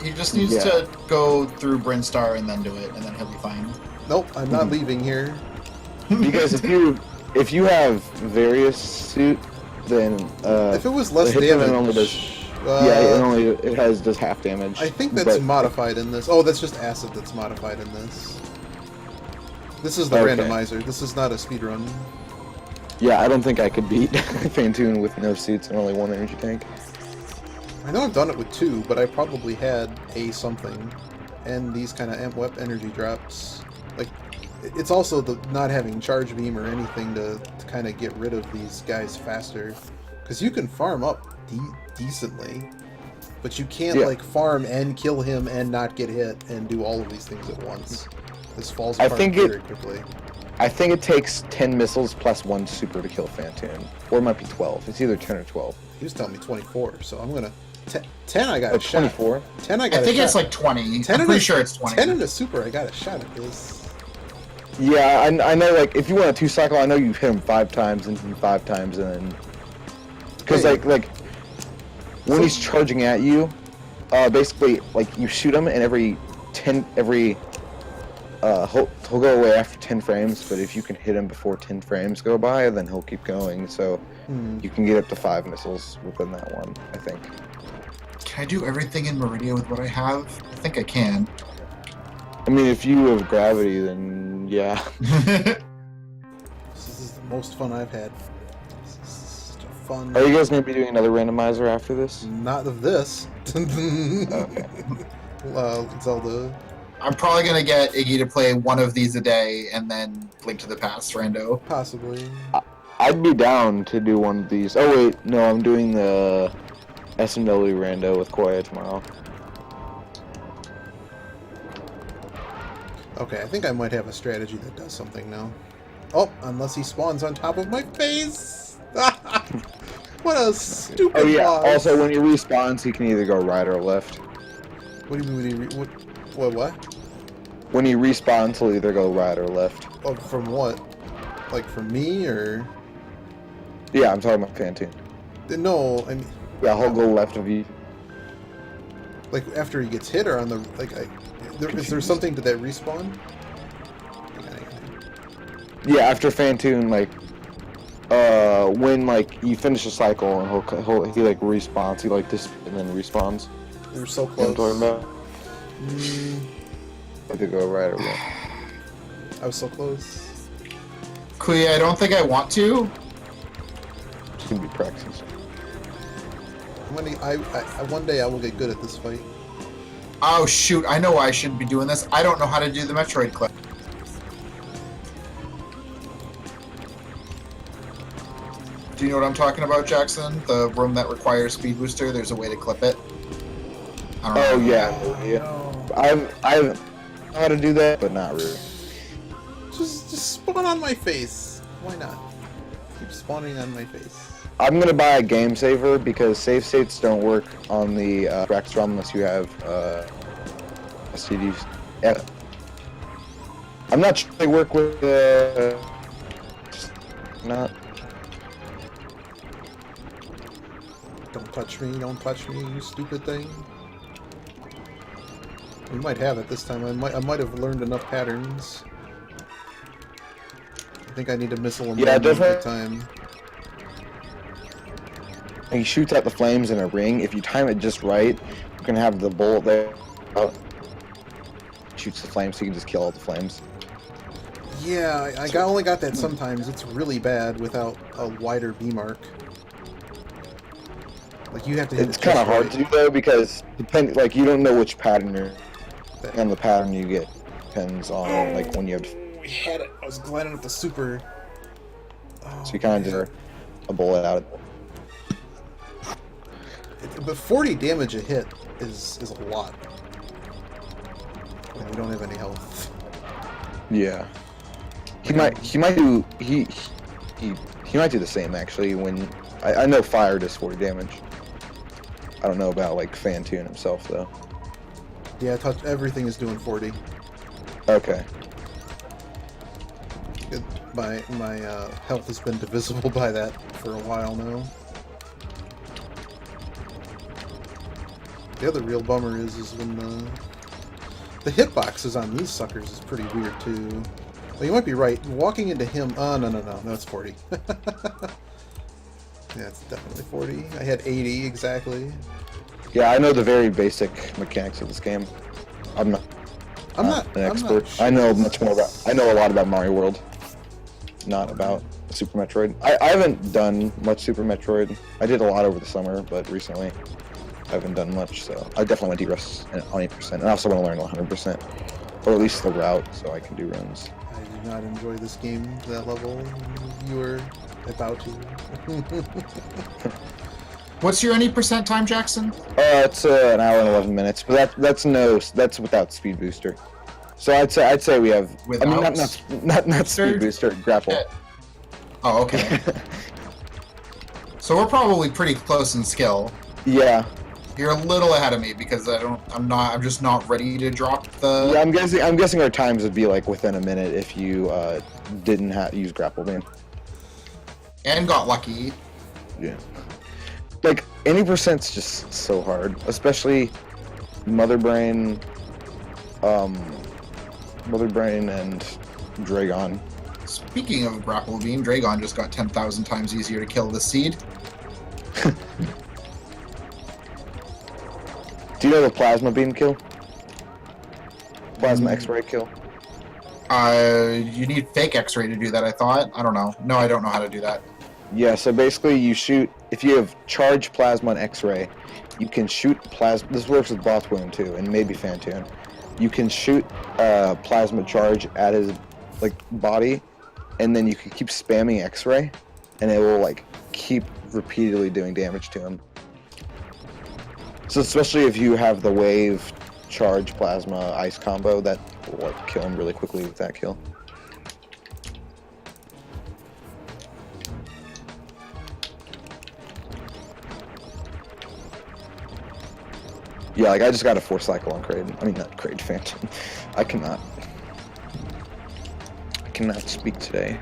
[SPEAKER 2] he just needs
[SPEAKER 3] Yeah.
[SPEAKER 2] to go through Brinstar and then do it, and then he'll be fine.
[SPEAKER 1] Nope, I'm not leaving here.
[SPEAKER 3] Because if you have various suit, then
[SPEAKER 1] If it was less
[SPEAKER 3] the hit
[SPEAKER 1] damage...
[SPEAKER 3] only does, does half damage.
[SPEAKER 1] I think that's
[SPEAKER 3] but-
[SPEAKER 1] modified in this. Oh, that's just acid that's modified in this. This is the
[SPEAKER 3] Okay.
[SPEAKER 1] randomizer. This is not a speedrun.
[SPEAKER 3] Yeah, I don't think I could beat Fantoon with no suits and only 1 energy tank.
[SPEAKER 1] I know I've done it with 2, but I probably had a something. And these kind of amp energy drops. Like, it's also the not having charge beam or anything to kind of get rid of these guys faster. Because you can farm up decently. But you can't,
[SPEAKER 3] Yeah.
[SPEAKER 1] like, farm and kill him and not get hit and do all of these things at once. This falls
[SPEAKER 3] I
[SPEAKER 1] apart
[SPEAKER 3] think
[SPEAKER 1] very quickly.
[SPEAKER 3] I think it takes 10 missiles plus 1 super to kill Fantoon. Or it might be 12. It's either 10 or 12.
[SPEAKER 1] He was telling me 24, so I'm gonna... 10 I got a shot.
[SPEAKER 3] 24?
[SPEAKER 1] 10 I got
[SPEAKER 2] I
[SPEAKER 1] a
[SPEAKER 2] think
[SPEAKER 1] shot.
[SPEAKER 2] it's like 20.
[SPEAKER 1] 10
[SPEAKER 2] I'm
[SPEAKER 1] and
[SPEAKER 2] pretty
[SPEAKER 1] a-
[SPEAKER 2] sure it's 20.
[SPEAKER 1] 10 and a super, I got a shot at this.
[SPEAKER 3] Yeah, I know, like, if you want a 2 cycle, I know you hit him 5 times and then 5 times and then... Because,
[SPEAKER 1] Hey.
[SPEAKER 3] like, when
[SPEAKER 1] So-
[SPEAKER 3] he's charging at you, basically, like, you shoot him and he'll go away after 10 frames, but if you can hit him before 10 frames go by, then he'll keep going, so you can get up to 5 missiles within that one, I think.
[SPEAKER 2] Can I do everything in Meridia with what I have? I think I can.
[SPEAKER 3] I mean, if you have gravity, then yeah.
[SPEAKER 1] This is the most fun I've had. This is such a fun...
[SPEAKER 3] Are you guys going to be doing another randomizer after this?
[SPEAKER 1] Not of this.
[SPEAKER 3] Okay.
[SPEAKER 1] Zelda.
[SPEAKER 2] I'm probably gonna get Iggy to play one of these a day and then Link to the Past rando.
[SPEAKER 1] Possibly.
[SPEAKER 3] I'd be down to do one of these. Oh wait, no, I'm doing the SMW rando with Koya tomorrow.
[SPEAKER 1] Okay, I think I might have a strategy that does something now. Oh, unless he spawns on top of my face! What a stupid
[SPEAKER 3] Oh yeah,
[SPEAKER 1] boss.
[SPEAKER 3] also when he respawns, he can either go right or left.
[SPEAKER 1] What do you mean when he what?
[SPEAKER 3] When he respawns, he'll either go right or left.
[SPEAKER 1] Oh, from what? Like from me, or...
[SPEAKER 3] Yeah, I'm talking about Fantoon.
[SPEAKER 1] No, I mean...
[SPEAKER 3] Yeah, he'll go left of you.
[SPEAKER 1] Like, after he gets hit, or on the... Like, is there
[SPEAKER 3] Confused.
[SPEAKER 1] something to that respawn?
[SPEAKER 3] Yeah, after Fantoon, like, when like you finish a cycle and he like respawns, he like this and then respawns.
[SPEAKER 1] We were so
[SPEAKER 3] You know what
[SPEAKER 1] close.
[SPEAKER 3] I'm talking about? I could go right or left.
[SPEAKER 1] I was so close.
[SPEAKER 2] Kui, I don't think I want to.
[SPEAKER 3] Just gonna be practicing.
[SPEAKER 1] One day I will get good at this fight.
[SPEAKER 2] Oh shoot, I know why I shouldn't be doing this. I don't know how to do the Metroid clip. Do you know what I'm talking about, Jackson? The room that requires speed booster, there's a way to clip it. I don't
[SPEAKER 3] Oh
[SPEAKER 2] know.
[SPEAKER 3] yeah.
[SPEAKER 1] No.
[SPEAKER 3] I know how to do that, but not really.
[SPEAKER 1] Just spawn on my face. Why not? Keep spawning on my face.
[SPEAKER 3] I'm gonna buy a game saver because save states don't work on the bracket ROM unless you have STDs. Yeah. I'm not sure they work with not.
[SPEAKER 1] Don't touch me, you stupid thing. We might have it this time. I might have learned enough patterns. I think I need to missile him
[SPEAKER 3] Yeah,
[SPEAKER 1] one more
[SPEAKER 3] definitely.
[SPEAKER 1] time.
[SPEAKER 3] And he shoots out the flames in a ring. If you time it just right, you can have the bullet there. Shoots the flames, so you can just kill all the flames.
[SPEAKER 1] Yeah, only got that sometimes. It's really bad without a wider beam arc. Like you have to hit
[SPEAKER 3] It's
[SPEAKER 1] it
[SPEAKER 3] kind of
[SPEAKER 1] just
[SPEAKER 3] hard
[SPEAKER 1] right.
[SPEAKER 3] to do though because like you don't know which pattern you're. And the pattern you get depends on like when you have.
[SPEAKER 1] We had it. I was gliding up the super. Oh,
[SPEAKER 3] So you kind of
[SPEAKER 1] man.
[SPEAKER 3] just a bullet out.
[SPEAKER 1] But 40 damage a hit is a lot. And we don't have any health.
[SPEAKER 3] Yeah. He might do he might do the same actually when I know fire does 40 damage. I don't know about like Fantoon himself though.
[SPEAKER 1] Yeah, everything is doing 40.
[SPEAKER 3] Okay.
[SPEAKER 1] Good. My health has been divisible by that for a while now. The other real bummer is when the hitboxes on these suckers is pretty weird too. Well, you might be right. Walking into him. Oh no, that's 40. Yeah, it's definitely 40. I had 80 exactly.
[SPEAKER 3] Yeah, I know the very basic mechanics of this game. I'm not
[SPEAKER 1] I'm not
[SPEAKER 3] an expert.
[SPEAKER 1] I'm not sure
[SPEAKER 3] I know
[SPEAKER 1] this
[SPEAKER 3] much more about.
[SPEAKER 1] is-
[SPEAKER 3] I know a lot about Mario World, not about Super Metroid. I haven't done much Super Metroid. I did a lot over the summer, but recently I haven't done much. So I definitely want to rest on 80%, and I also want to learn 100%, or at least the route, so I can do runs.
[SPEAKER 1] I do not enjoy this game to that level. You were about to.
[SPEAKER 2] What's your any percent time, Jackson?
[SPEAKER 3] It's an hour and 11 minutes, but that's without speed booster. So I'd say we have. I mean, not speed booster, grapple.
[SPEAKER 2] Yeah. Oh, okay. So we're probably pretty close in skill.
[SPEAKER 3] Yeah.
[SPEAKER 2] You're a little ahead of me because I'm just not ready to drop the.
[SPEAKER 3] Yeah, I'm guessing our times would be like within a minute if you didn't use grapple beam.
[SPEAKER 2] And got lucky.
[SPEAKER 3] Yeah. Like any percent's just so hard, especially Mother Brain and Dragon.
[SPEAKER 2] Speaking of grapple beam, Dragon just got 10,000 times easier to kill this seed.
[SPEAKER 3] Do you know the plasma beam kill? Plasma X-ray kill?
[SPEAKER 2] You need fake X-ray to do that, I thought. I don't know. No, I don't know how to do that.
[SPEAKER 3] Yeah, so basically you shoot, if you have charged plasma and X-ray, you can shoot plasma, this works with Bothwound too, and maybe Fantoon. You can shoot plasma charge at his body, and then you can keep spamming X-ray, and it will keep repeatedly doing damage to him. So especially if you have the wave charge plasma ice combo, that will kill him really quickly with that kill. Yeah, I just got a 4-cycle on Kraid. I mean, not Kraid, Phantom. I cannot speak today.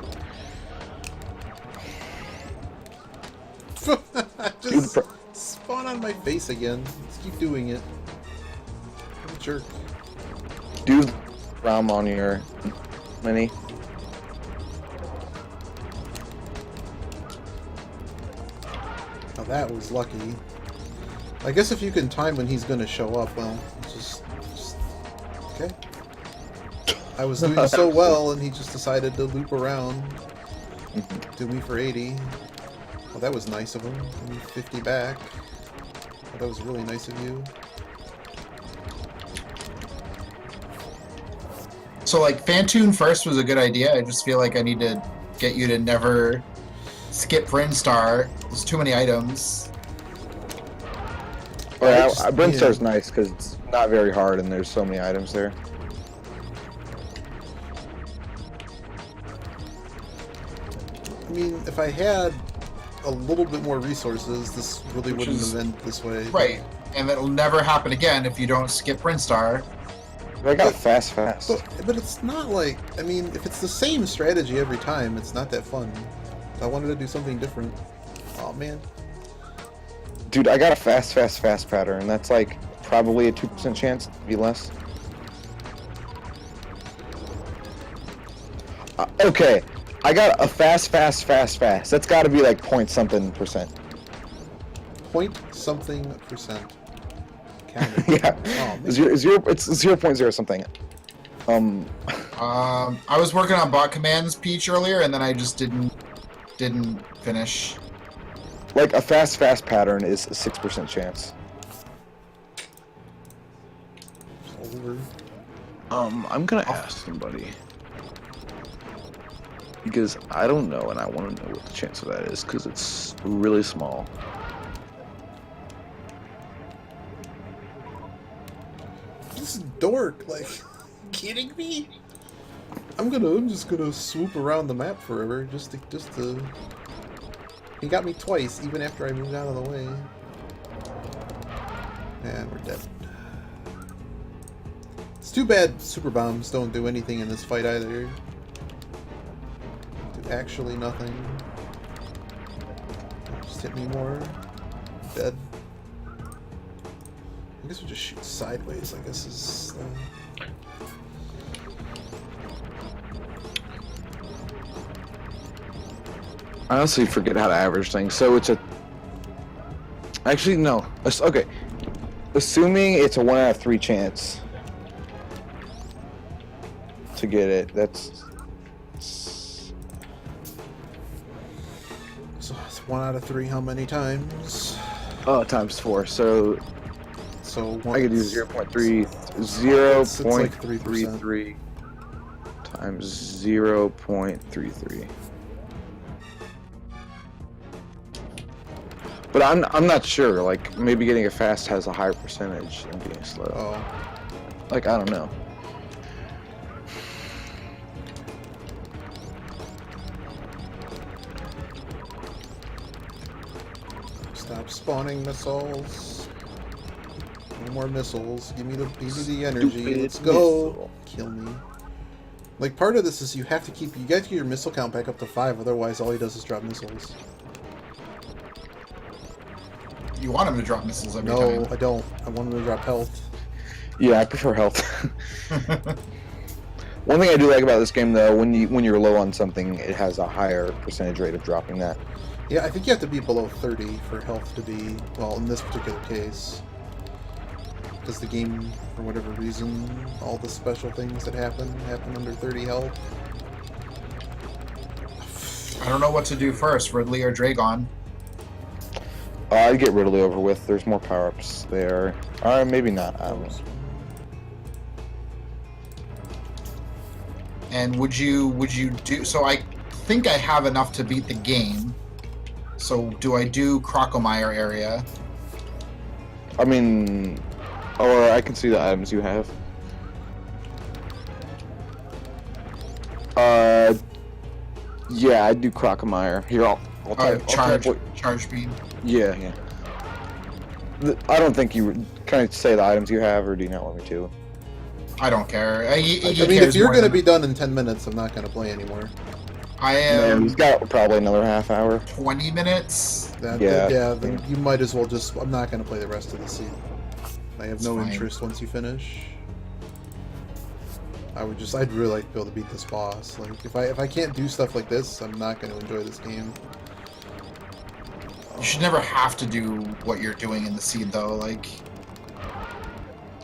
[SPEAKER 1] Just spawn on my face again. Let's keep doing it. What a jerk.
[SPEAKER 3] Do realm on your mini.
[SPEAKER 1] Oh, that was lucky. I guess if you can time when he's gonna show up, well, just okay. I was doing so well, and he just decided to loop around. Do me for 80. Well, that was nice of him. Give me 50 back. Well, that was really nice of you.
[SPEAKER 2] So, like, Fantoon first was a good idea. I just feel like I need to get you to never skip Brinstar. There's too many items.
[SPEAKER 3] Well, Brinstar's nice because it's not very hard and there's so many items there.
[SPEAKER 1] I mean, if I had a little bit more resources, this really wouldn't have ended this way.
[SPEAKER 2] Right. And it'll never happen again if you don't skip Brinstar.
[SPEAKER 3] I got fast.
[SPEAKER 1] But it's not like, I mean, if it's the same strategy every time, it's not that fun. I wanted to do something different. Oh man.
[SPEAKER 3] Dude, I got a fast pattern. That's like probably a 2% chance, maybe less. Okay, I got a fast. That's got to be like point something percent.
[SPEAKER 1] Point something percent. Count it.
[SPEAKER 3] Yeah,
[SPEAKER 1] Oh,
[SPEAKER 3] it's 0.0 something.
[SPEAKER 2] I was working on bot commands, Peach, earlier, and then I just didn't finish.
[SPEAKER 3] Like a fast pattern is a 6% chance.
[SPEAKER 1] Over.
[SPEAKER 3] I'm gonna ask somebody because I don't know, and I want to know what the chance of that is because it's really small.
[SPEAKER 1] This is dork. Like, kidding me? I'm just gonna swoop around the map forever just to. He got me twice, even after I moved out of the way. And we're dead. It's too bad super bombs don't do anything in this fight either. Do actually nothing. Just hit me more. Dead. I guess we just shoot sideways, I guess is...
[SPEAKER 3] I honestly forget how to average things. So it's a... Actually, no. Okay. Assuming it's a 1 out of 3 chance to get it, that's...
[SPEAKER 1] So it's 1 out of 3 how many times?
[SPEAKER 3] Times 4. So I could do 0.3...
[SPEAKER 1] It's like
[SPEAKER 3] 0.33 times 0.33. But I'm not sure. Like maybe getting it fast has a higher percentage than being slow.
[SPEAKER 1] Oh.
[SPEAKER 3] Like I don't know.
[SPEAKER 1] Stop spawning missiles. No more missiles. Give me the energy.
[SPEAKER 3] Stupid
[SPEAKER 1] Let's go.
[SPEAKER 3] missile.
[SPEAKER 1] Kill me. Like part of this is you have to get your missile count back up to 5, otherwise all he does is drop missiles.
[SPEAKER 2] You want him to drop missiles every time.
[SPEAKER 1] No, I don't. I want him to drop health.
[SPEAKER 3] Yeah, I prefer health. One thing I do like about this game though, when you're low on something, it has a higher percentage rate of dropping that.
[SPEAKER 1] Yeah, I think you have to be below 30 for health to be, well, in this particular case. Because the game, for whatever reason, all the special things that happen under 30 health.
[SPEAKER 2] I don't know what to do first, Ridley or Dragon.
[SPEAKER 3] I'd get Ridley over with. There's more power-ups there. Or maybe not. I don't know.
[SPEAKER 2] And would you do... So I think I have enough to beat the game. So do I do Crocomire area?
[SPEAKER 3] I mean... Or I can see the items you have. Yeah, I'd do Crocomire. Here, I'll
[SPEAKER 2] Charge beam.
[SPEAKER 3] Yeah. I don't think you would... Can I say the items you have, or do you not want me to?
[SPEAKER 2] I don't care.
[SPEAKER 1] I mean, if you're going to be done in 10 minutes, I'm not going to play anymore.
[SPEAKER 2] I am...
[SPEAKER 3] He's got probably another half hour.
[SPEAKER 2] 20 minutes?
[SPEAKER 1] Then you might as well just... I'm not going to play the rest of the scene. I have no interest once you finish. I'd really like to be able to beat this boss. Like, if I can't do stuff like this, I'm not going to enjoy this game.
[SPEAKER 2] You should never have to do what you're doing in the seed, though. Like,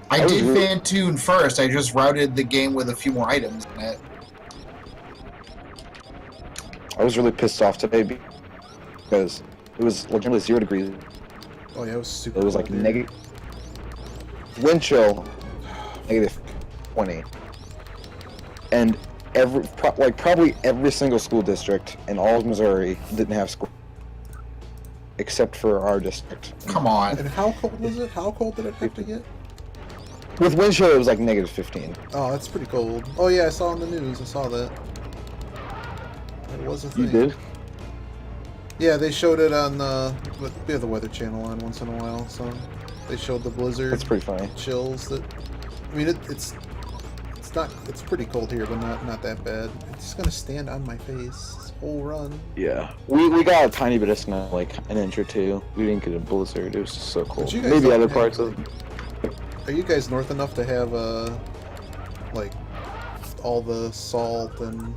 [SPEAKER 2] I
[SPEAKER 3] I was
[SPEAKER 2] did
[SPEAKER 3] really-
[SPEAKER 2] Fantune first. I just routed the game with a few more items in it.
[SPEAKER 3] I was really pissed off today because it was legitimately 0 degrees.
[SPEAKER 1] Oh yeah, it was super.
[SPEAKER 3] It was
[SPEAKER 1] cold
[SPEAKER 3] like
[SPEAKER 1] here.
[SPEAKER 3] negative wind chill, negative 20, and probably every single school district in all of Missouri didn't have school, except for our district.
[SPEAKER 2] Come on.
[SPEAKER 1] And how cold was it? How cold did it have to get?
[SPEAKER 3] With wind chill, it was like negative 15.
[SPEAKER 1] Oh, that's pretty cold. Oh yeah, I saw on the news. I saw that. That was a thing.
[SPEAKER 3] You did?
[SPEAKER 1] Yeah, they showed it on we have the Weather Channel on once in a while, so they showed the blizzard.
[SPEAKER 3] That's pretty funny.
[SPEAKER 1] Chills that. I mean, it's pretty cold here, but not that bad. It's just gonna stand on my face this whole run.
[SPEAKER 3] Yeah. We got a tiny bit of snow, like an inch or two. We didn't get a blizzard. It was just so cold.
[SPEAKER 1] you guys
[SPEAKER 3] Maybe
[SPEAKER 1] don't
[SPEAKER 3] other
[SPEAKER 1] have,
[SPEAKER 3] parts of.
[SPEAKER 1] Are you guys north enough to have like all the salt and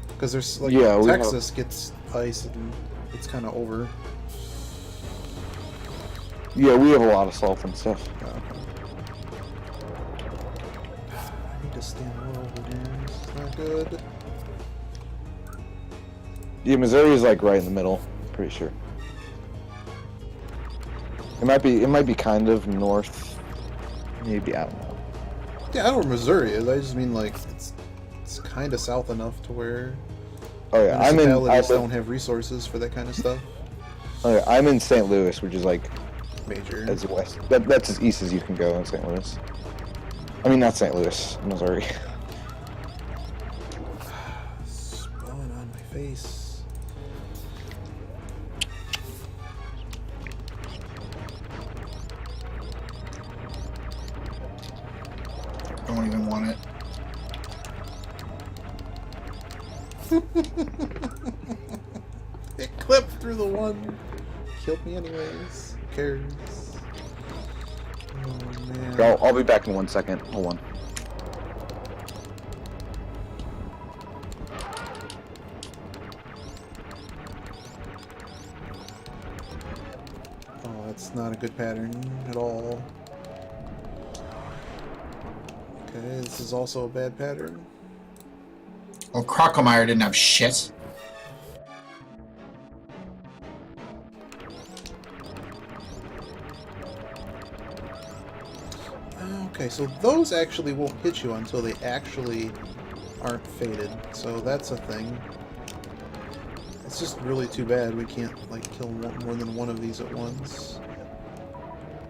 [SPEAKER 1] because there's like
[SPEAKER 3] Yeah, we
[SPEAKER 1] Texas gets ice and it's kind of over.
[SPEAKER 3] Yeah, we have a lot of salt and stuff.
[SPEAKER 1] Oh, okay. I need to stand more over here. This is not good.
[SPEAKER 3] Yeah, Missouri is like right in the middle. Pretty sure. It might be kind of north. Maybe, I don't know.
[SPEAKER 1] Yeah, I know where Missouri is. I just mean like it's kind of south enough to where
[SPEAKER 3] Oh yeah,
[SPEAKER 1] municipalities don't have resources for that kind of stuff.
[SPEAKER 3] Oh yeah, I'm in St. Louis, which is like
[SPEAKER 1] Major.
[SPEAKER 3] as west. That's as east as you can go in St. Louis. I mean, not St. Louis, Missouri.
[SPEAKER 1] Spawning on my face.
[SPEAKER 2] Don't even want it.
[SPEAKER 1] It clipped through the one. Killed me anyways. Who cares? Oh man.
[SPEAKER 3] I'll be back in 1 second. Hold on.
[SPEAKER 1] Oh, that's not a good pattern at all. Okay, this is also a bad pattern.
[SPEAKER 2] Well, Crockemeyer didn't have shit.
[SPEAKER 1] Okay, so those actually won't hit you until they actually aren't faded. So that's a thing. It's just really too bad we can't like kill more than one of these at once.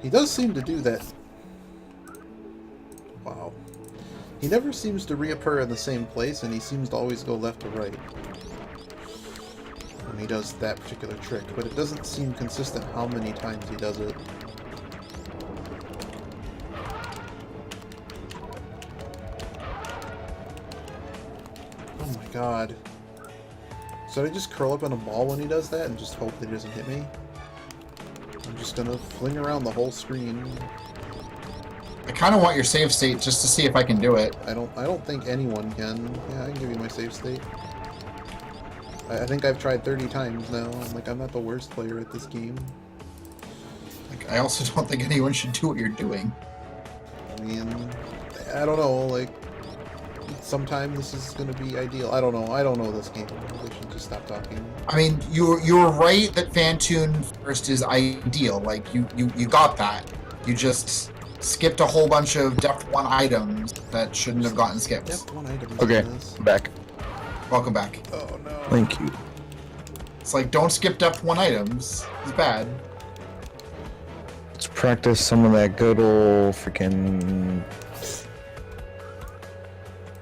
[SPEAKER 1] He does seem to do that. Wow. He never seems to reappear in the same place, and he seems to always go left to right when he does that particular trick, but it doesn't seem consistent how many times he does it. Oh my god. Should I just curl up in a ball when he does that and just hope that he doesn't hit me? I'm just gonna fling around the whole screen.
[SPEAKER 2] I kind of want your save state just to see if I can do it.
[SPEAKER 1] I don't think anyone can. Yeah, I can give you my save state. I think I've tried 30 times now. I'm not the worst player at this game.
[SPEAKER 2] Like, I also don't think anyone should do what you're doing.
[SPEAKER 1] I mean, I don't know, like, sometime this is gonna be ideal. I don't know this game. I should just stop talking.
[SPEAKER 2] I mean, you're right that Fantune first is ideal. Like, you got that. You just skipped a whole bunch of depth 1 items that shouldn't have gotten skipped.
[SPEAKER 1] Yep, one item.
[SPEAKER 3] Okay,
[SPEAKER 1] in this.
[SPEAKER 3] I'm back.
[SPEAKER 2] Welcome back.
[SPEAKER 1] Oh no.
[SPEAKER 3] Thank you.
[SPEAKER 2] It's like, don't skip depth 1 items. It's bad.
[SPEAKER 3] Let's practice some of that good old freaking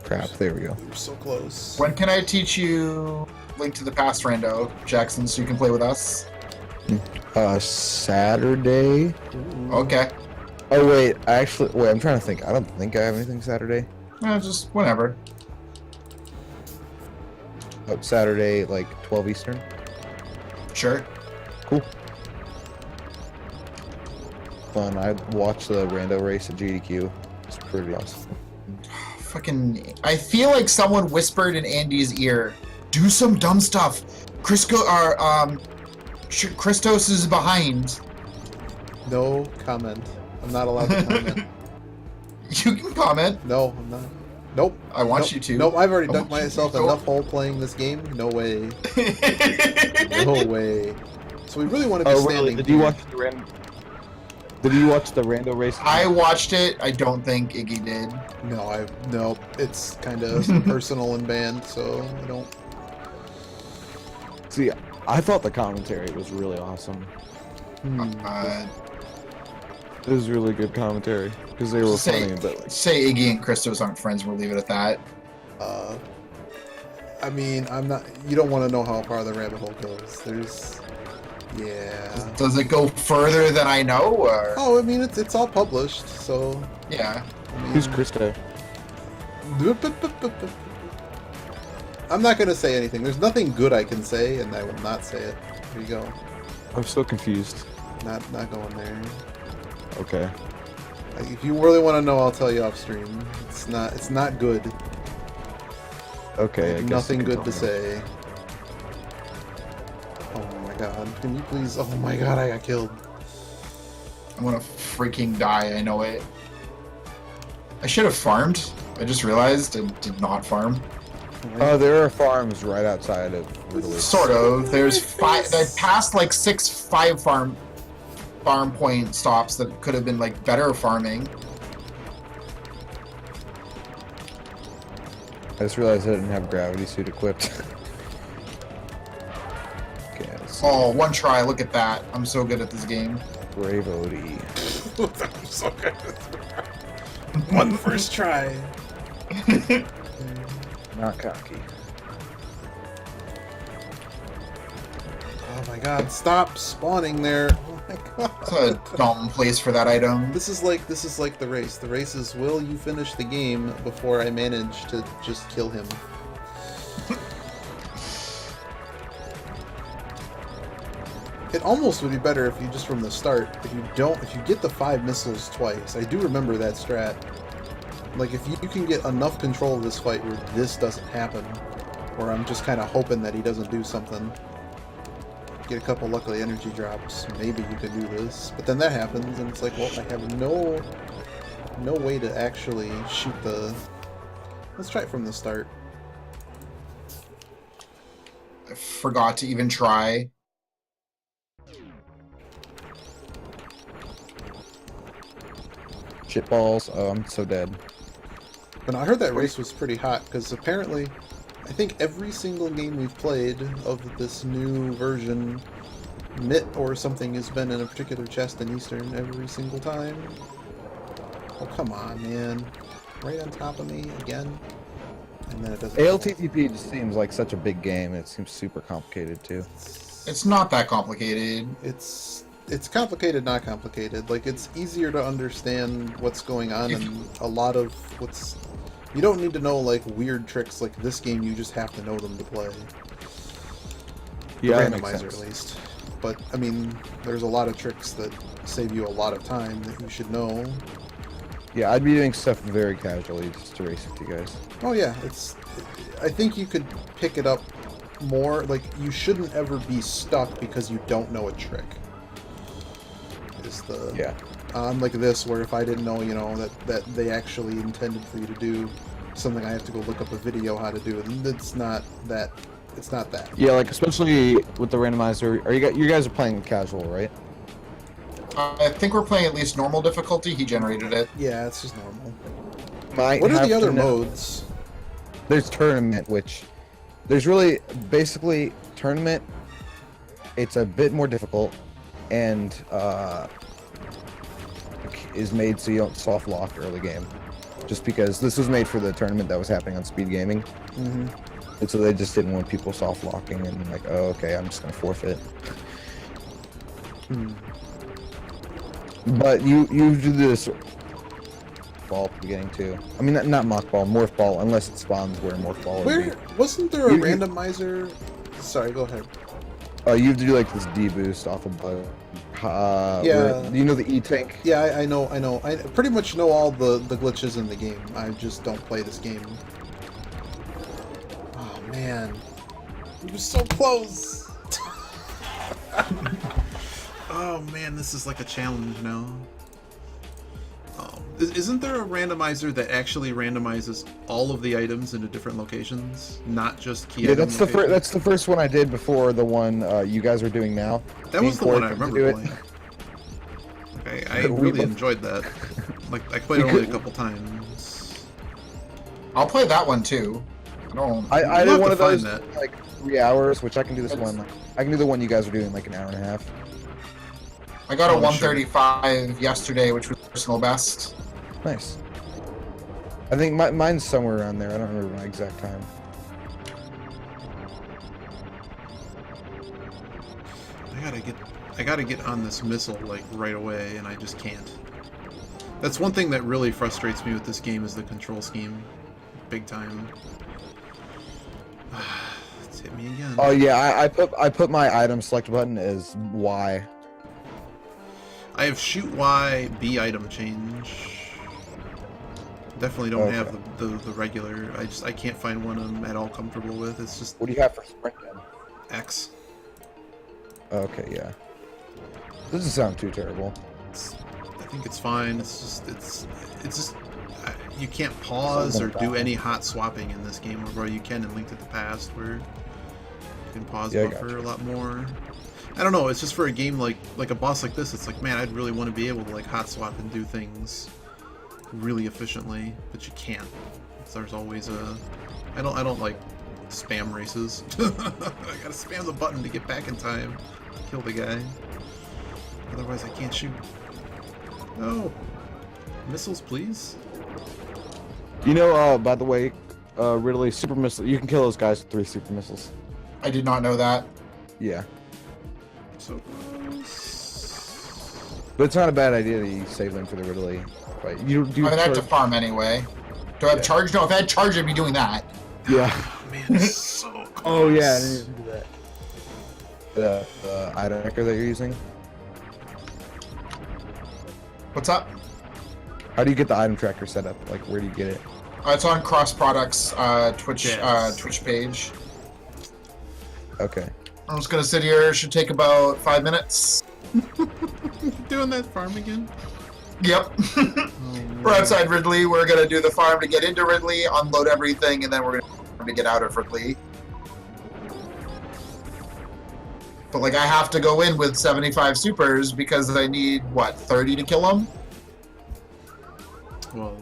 [SPEAKER 3] crap. There we go.
[SPEAKER 1] We were so close.
[SPEAKER 2] When can I teach you Link to the Past, Rando, Jackson, so you can play with us?
[SPEAKER 3] Saturday.
[SPEAKER 1] Ooh.
[SPEAKER 2] Okay.
[SPEAKER 3] Oh wait, I'm trying to think. I don't think I have anything Saturday.
[SPEAKER 2] Just whenever.
[SPEAKER 3] Oh, Saturday, like 12 Eastern.
[SPEAKER 2] Sure.
[SPEAKER 3] Cool. Fun. I watched the rando race at GDQ. It's pretty awesome.
[SPEAKER 2] Fucking. I feel like someone whispered in Andy's ear, "Do some dumb stuff." Christos is behind.
[SPEAKER 1] No comment. I'm not allowed to comment.
[SPEAKER 2] You can comment.
[SPEAKER 1] No, I'm not. Nope.
[SPEAKER 2] I want
[SPEAKER 1] Nope.
[SPEAKER 2] you to.
[SPEAKER 1] Nope, I've already
[SPEAKER 2] I
[SPEAKER 1] dug
[SPEAKER 2] want you
[SPEAKER 1] myself
[SPEAKER 2] to.
[SPEAKER 1] enough hole playing this game. No way. No way. So we really want to be
[SPEAKER 3] Oh,
[SPEAKER 1] standing
[SPEAKER 3] really? Did
[SPEAKER 1] here.
[SPEAKER 3] you watch the rando race?
[SPEAKER 2] I watched it. I don't think Iggy did.
[SPEAKER 1] No, it's kind of personal and banned, so I don't.
[SPEAKER 3] See, I thought the commentary was really awesome. It was really good commentary because they were funny, but like,
[SPEAKER 2] Say Iggy and Christos aren't friends. We'll leave it at that.
[SPEAKER 1] I mean, I'm not. You don't want to know how far the rabbit hole goes. Yeah.
[SPEAKER 2] Does it go further than I know? Or
[SPEAKER 1] Oh, I mean, it's all published, so.
[SPEAKER 2] yeah.
[SPEAKER 1] I mean,
[SPEAKER 3] who's Christo?
[SPEAKER 1] I'm not gonna say anything. There's nothing good I can say, and I will not say it. There you go.
[SPEAKER 3] I'm so confused.
[SPEAKER 1] Not going there.
[SPEAKER 3] Okay.
[SPEAKER 1] Like, if you really want to know, I'll tell you off stream. It's not good.
[SPEAKER 3] Okay. I guess
[SPEAKER 1] Nothing
[SPEAKER 3] you can
[SPEAKER 1] good to
[SPEAKER 3] tell me.
[SPEAKER 1] say. Oh my god. Can you please? Oh my god, I got killed.
[SPEAKER 2] I'm gonna freaking die. I know it. I should have farmed. I just realized I did not farm.
[SPEAKER 3] Oh, there are farms right outside of Italy.
[SPEAKER 2] Sort of. There's five. I passed like 5 farm point stops that could have been like better farming.
[SPEAKER 3] I just realized I didn't have gravity suit equipped. Okay. Let's see.
[SPEAKER 2] Oh, one try. Look at that. I'm so good at this game.
[SPEAKER 3] Brave Odie.
[SPEAKER 1] I'm so good. One first try.
[SPEAKER 3] Not cocky.
[SPEAKER 1] Oh my god, stop spawning there. Oh my
[SPEAKER 2] It's
[SPEAKER 1] god.
[SPEAKER 2] a dumb place for that item.
[SPEAKER 1] This is like the race. The race is, will you finish the game before I manage to just kill him? It almost would be better if you just from the start, if you get the 5 missiles twice. I do remember that strat. Like, if you can get enough control of this fight where this doesn't happen, or I'm just kind of hoping that he doesn't do something, get a couple luckily energy drops, maybe you can do this. But then that happens, and it's like, well, I have no way to actually shoot the... Let's try it from the start.
[SPEAKER 2] I forgot to even try.
[SPEAKER 3] Shitballs. Oh, I'm so dead.
[SPEAKER 1] But I heard that race was pretty hot, because apparently, I think every single game we've played of this new version, Mitt or something has been in a particular chest in Eastern every single time. Oh, come on, man. Right on top of me again. And then it doesn't...
[SPEAKER 3] ALTTP just seems like such a big game. It seems super complicated too.
[SPEAKER 2] It's not that complicated.
[SPEAKER 1] It's complicated, not complicated. Like, it's easier to understand what's going on, and a lot of what's... You don't need to know, like, weird tricks like this game, you just have to know them to play.
[SPEAKER 3] Yeah,
[SPEAKER 1] The
[SPEAKER 3] that makes
[SPEAKER 1] randomizer,
[SPEAKER 3] sense.
[SPEAKER 1] at least. But, I mean, there's a lot of tricks that save you a lot of time that you should know.
[SPEAKER 3] Yeah, I'd be doing stuff very casually just to race with you guys.
[SPEAKER 1] Oh yeah, I think you could pick it up more, like, you shouldn't ever be stuck because you don't know a trick. Is the...
[SPEAKER 3] Yeah.
[SPEAKER 1] Unlike this, where if I didn't know, you know, that they actually intended for you to do something, I have to go look up a video how to do it. And it's not that. It's not that.
[SPEAKER 3] Yeah, like especially with the randomizer. You guys are playing casual, right?
[SPEAKER 2] I think we're playing at least normal difficulty. He generated it.
[SPEAKER 1] Yeah, it's just normal.
[SPEAKER 3] Might
[SPEAKER 1] What are
[SPEAKER 3] have
[SPEAKER 1] the other
[SPEAKER 3] to know-
[SPEAKER 1] modes?
[SPEAKER 3] There's tournament, which there's really basically tournament. It's a bit more difficult, and is made so you don't soft lock early game, just because this was made for the tournament that was happening on Speed Gaming, and so they just didn't want people soft locking and like, oh, okay, I'm just gonna forfeit. But you do this ball at the beginning too. I mean, not mock ball, morph ball, unless it spawns where morph ball would
[SPEAKER 1] Where
[SPEAKER 3] be.
[SPEAKER 1] wasn't there a
[SPEAKER 3] You-
[SPEAKER 1] randomizer? Sorry, go ahead.
[SPEAKER 3] You have to do like this D boost off of bug.
[SPEAKER 1] Yeah.
[SPEAKER 3] You know the E tank.
[SPEAKER 1] Yeah, I know. I pretty much know all the glitches in the game. I just don't play this game. Oh man, you were so close. Oh man, this is like a challenge now. Isn't there a randomizer that actually randomizes all of the items into different locations, not just key
[SPEAKER 3] Yeah,
[SPEAKER 1] item
[SPEAKER 3] that's the
[SPEAKER 1] locations?
[SPEAKER 3] that's the first one I did before the one you guys are doing now.
[SPEAKER 1] That
[SPEAKER 3] Me
[SPEAKER 1] was
[SPEAKER 3] and
[SPEAKER 1] the
[SPEAKER 3] Corey
[SPEAKER 1] one I
[SPEAKER 3] couldn't
[SPEAKER 1] remember
[SPEAKER 3] do it.
[SPEAKER 1] playing. I
[SPEAKER 3] We
[SPEAKER 1] really
[SPEAKER 3] both-
[SPEAKER 1] enjoyed that. Like I played it
[SPEAKER 3] We
[SPEAKER 1] only a
[SPEAKER 3] could-
[SPEAKER 1] couple times.
[SPEAKER 2] I'll play that one too. I don't.
[SPEAKER 3] I
[SPEAKER 1] We'll
[SPEAKER 3] did
[SPEAKER 1] have
[SPEAKER 3] one
[SPEAKER 1] to
[SPEAKER 3] of those
[SPEAKER 1] find
[SPEAKER 3] in,
[SPEAKER 1] that.
[SPEAKER 3] like 3 hours, which I can do this one. I can do the one you guys are doing in like an hour and a half.
[SPEAKER 2] I got a
[SPEAKER 1] Oh, sure.
[SPEAKER 2] 135 yesterday, which was personal best.
[SPEAKER 3] Nice. I think mine's somewhere around there. I don't remember my exact time.
[SPEAKER 1] I gotta get on this missile like right away, and I just can't. That's one thing that really frustrates me with this game is the control scheme, big time. It's hit me again.
[SPEAKER 3] Oh yeah, I put my item select button as Y.
[SPEAKER 1] I have shoot Y, B item change. Definitely don't
[SPEAKER 3] Okay.
[SPEAKER 1] have the regular. I can't find one I'm at all comfortable with. It's just
[SPEAKER 3] What do you have for sprint then?
[SPEAKER 1] X.
[SPEAKER 3] Okay, yeah. Doesn't sound too terrible.
[SPEAKER 1] I think it's fine. It's just you can't pause or do any hot swapping in this game, where you can in Link to the Past, where you can pause
[SPEAKER 3] Yeah, I
[SPEAKER 1] buffer
[SPEAKER 3] gotcha.
[SPEAKER 1] a lot more. I don't know. It's just for a game like a boss like this. It's like, man, I'd really want to be able to like hot swap and do things really efficiently, but you can't. There's always a. I don't like spam races. I gotta spam the button to get back in time to kill the guy. Otherwise, I can't shoot. No. Missiles, please.
[SPEAKER 3] You know, by the way, Ridley, super missile. You can kill those guys with 3 super missiles.
[SPEAKER 2] I did not know that.
[SPEAKER 3] Yeah,
[SPEAKER 1] So close.
[SPEAKER 3] but it's not a bad idea that you save them for the Ridley fight. You do.
[SPEAKER 2] I mean, I have to
[SPEAKER 3] charge-
[SPEAKER 2] farm anyway. Do I have charge? No, if I had charge, I'd be doing that.
[SPEAKER 3] Yeah.
[SPEAKER 1] Oh, man, it's so close.
[SPEAKER 3] Oh yeah, I didn't even do that. The item tracker that you're using.
[SPEAKER 2] What's up?
[SPEAKER 3] How do you get the item tracker set up? Like, where do you get it?
[SPEAKER 2] It's on Cross Products Twitch
[SPEAKER 1] Yes.
[SPEAKER 2] Twitch page.
[SPEAKER 3] Okay.
[SPEAKER 2] I'm just gonna sit here. Should take about 5 minutes.
[SPEAKER 1] Doing that farm again?
[SPEAKER 2] Yep.
[SPEAKER 1] Oh,
[SPEAKER 2] We're
[SPEAKER 1] man.
[SPEAKER 2] outside Ridley. We're gonna do the farm to get into Ridley, unload everything, and then we're gonna get out of Ridley. But like, I have to go in with 75 supers because I need what 30 to kill them.
[SPEAKER 1] Well,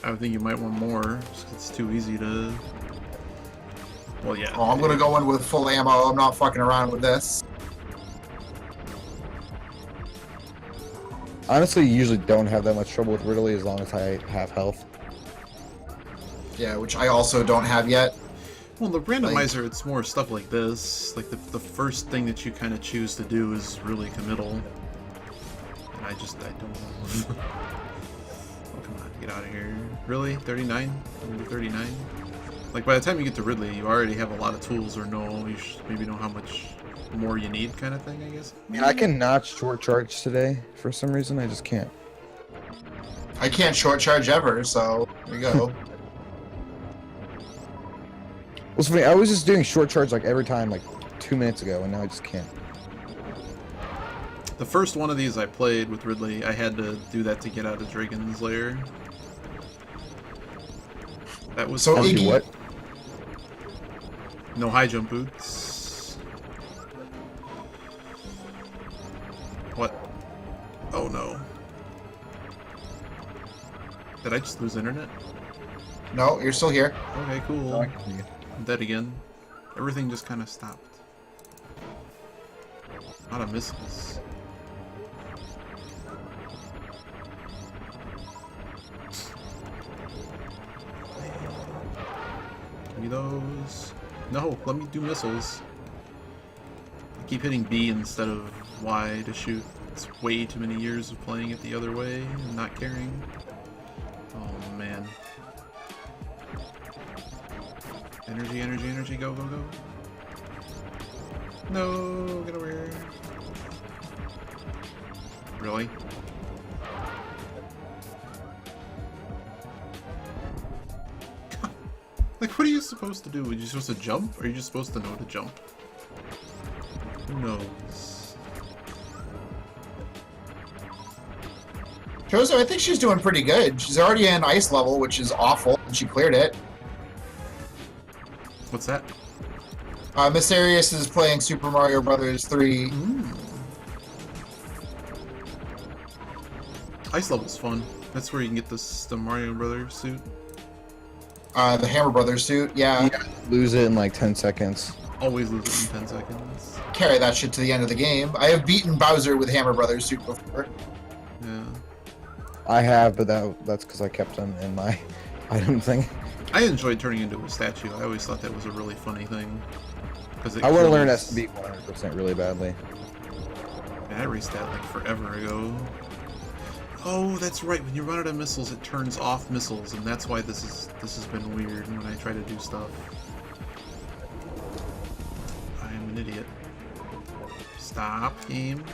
[SPEAKER 1] I would think you might want more. Just 'cause it's too easy to. Well, yeah.
[SPEAKER 2] Oh, I'm gonna go in with full ammo. I'm not fucking around with this.
[SPEAKER 3] Honestly, you usually don't have that much trouble with Ridley as long as I have health.
[SPEAKER 2] Yeah, which I also don't have yet.
[SPEAKER 1] Well, the randomizer, it's more stuff like this. Like, the first thing that you kind of choose to do is really committal. And I don't know. Oh, come on, get out of here. Really? 39? Number 39? Like, by the time you get to Ridley, you already have a lot of tools, or you should maybe know how much more you need, kind of thing, I guess.
[SPEAKER 3] I mean, I can not short charge today for some reason. I just can't.
[SPEAKER 2] I can't short charge ever, so there you go.
[SPEAKER 3] Well, funny. I was just doing short charge like every time, like 2 minutes ago, and now I just can't.
[SPEAKER 1] The first one of these I played with Ridley, I had to do that to get out of Dragon's Lair. That was
[SPEAKER 2] So
[SPEAKER 3] How do you
[SPEAKER 2] Iggy-
[SPEAKER 3] what?
[SPEAKER 1] no high jump boots. What? Oh no. Did I just lose internet?
[SPEAKER 2] No, you're still here.
[SPEAKER 1] Okay, cool.
[SPEAKER 3] No, I can hear you.
[SPEAKER 1] I'm dead again. Everything just kind of stopped. A lot of missiles. Give me those. No, let me do missiles. I keep hitting B instead of Y to shoot. It's way too many years of playing it the other way and not caring. Oh man. Energy, energy, energy, go, go, go. No, get over here. Really? Like, what are you supposed to do? Are you supposed to jump? Or are you just supposed to know to jump? Who knows?
[SPEAKER 2] Chozo, I think she's doing pretty good. She's already in ice level, which is awful, and she cleared it.
[SPEAKER 1] What's that?
[SPEAKER 2] Miss Arias is playing Super Mario Brothers 3.
[SPEAKER 1] Ice level's fun. That's where you can get the Mario Brothers suit.
[SPEAKER 2] The Hammer Brothers suit, yeah.
[SPEAKER 3] You lose it in like 10 seconds.
[SPEAKER 1] Always lose it in 10 seconds.
[SPEAKER 2] Carry that shit to the end of the game. I have beaten Bowser with Hammer Brothers suit before.
[SPEAKER 1] Yeah.
[SPEAKER 3] I have, but that's because I kept them in my item thing.
[SPEAKER 1] I enjoyed turning into a statue. I always thought that was a really funny thing.
[SPEAKER 3] I want to learn SB 100% really badly.
[SPEAKER 1] Man, I raced that like forever ago. Oh, that's right. When you run out of missiles, it turns off missiles, and that's why this has been weird when I try to do stuff. I am an idiot. Stop, game.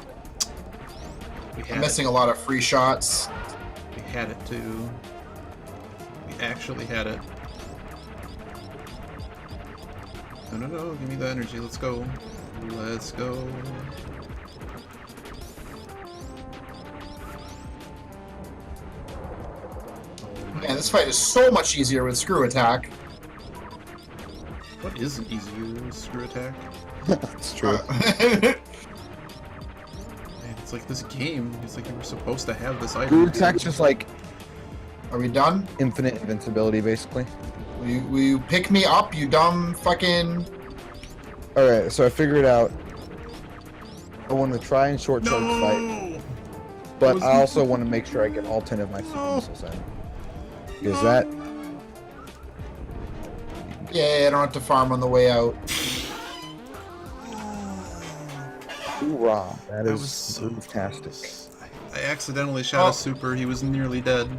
[SPEAKER 2] I'm missing a lot of free shots.
[SPEAKER 1] We had it too. We actually had it. No, give me the energy. Let's go. Let's go.
[SPEAKER 2] Man, this fight is so much easier with Screw Attack.
[SPEAKER 1] What is an easier screw attack?
[SPEAKER 3] It's true.
[SPEAKER 1] Man, it's like this game. It's like you were supposed to have this item.
[SPEAKER 3] Screw attack's just like
[SPEAKER 2] Are we done?
[SPEAKER 3] infinite invincibility, basically.
[SPEAKER 2] Will you pick me up, you dumb fucking...
[SPEAKER 3] Alright, so I figured out I want to try and short charge the fight,
[SPEAKER 1] No!
[SPEAKER 3] but I also want to make sure I get all 10 of my super missiles in. Because that...
[SPEAKER 2] Yeah, I don't have to farm on the way out.
[SPEAKER 3] Hoorah. That
[SPEAKER 1] That was
[SPEAKER 3] is
[SPEAKER 1] so
[SPEAKER 3] fantastic.
[SPEAKER 1] close. I accidentally shot a super. He was nearly dead.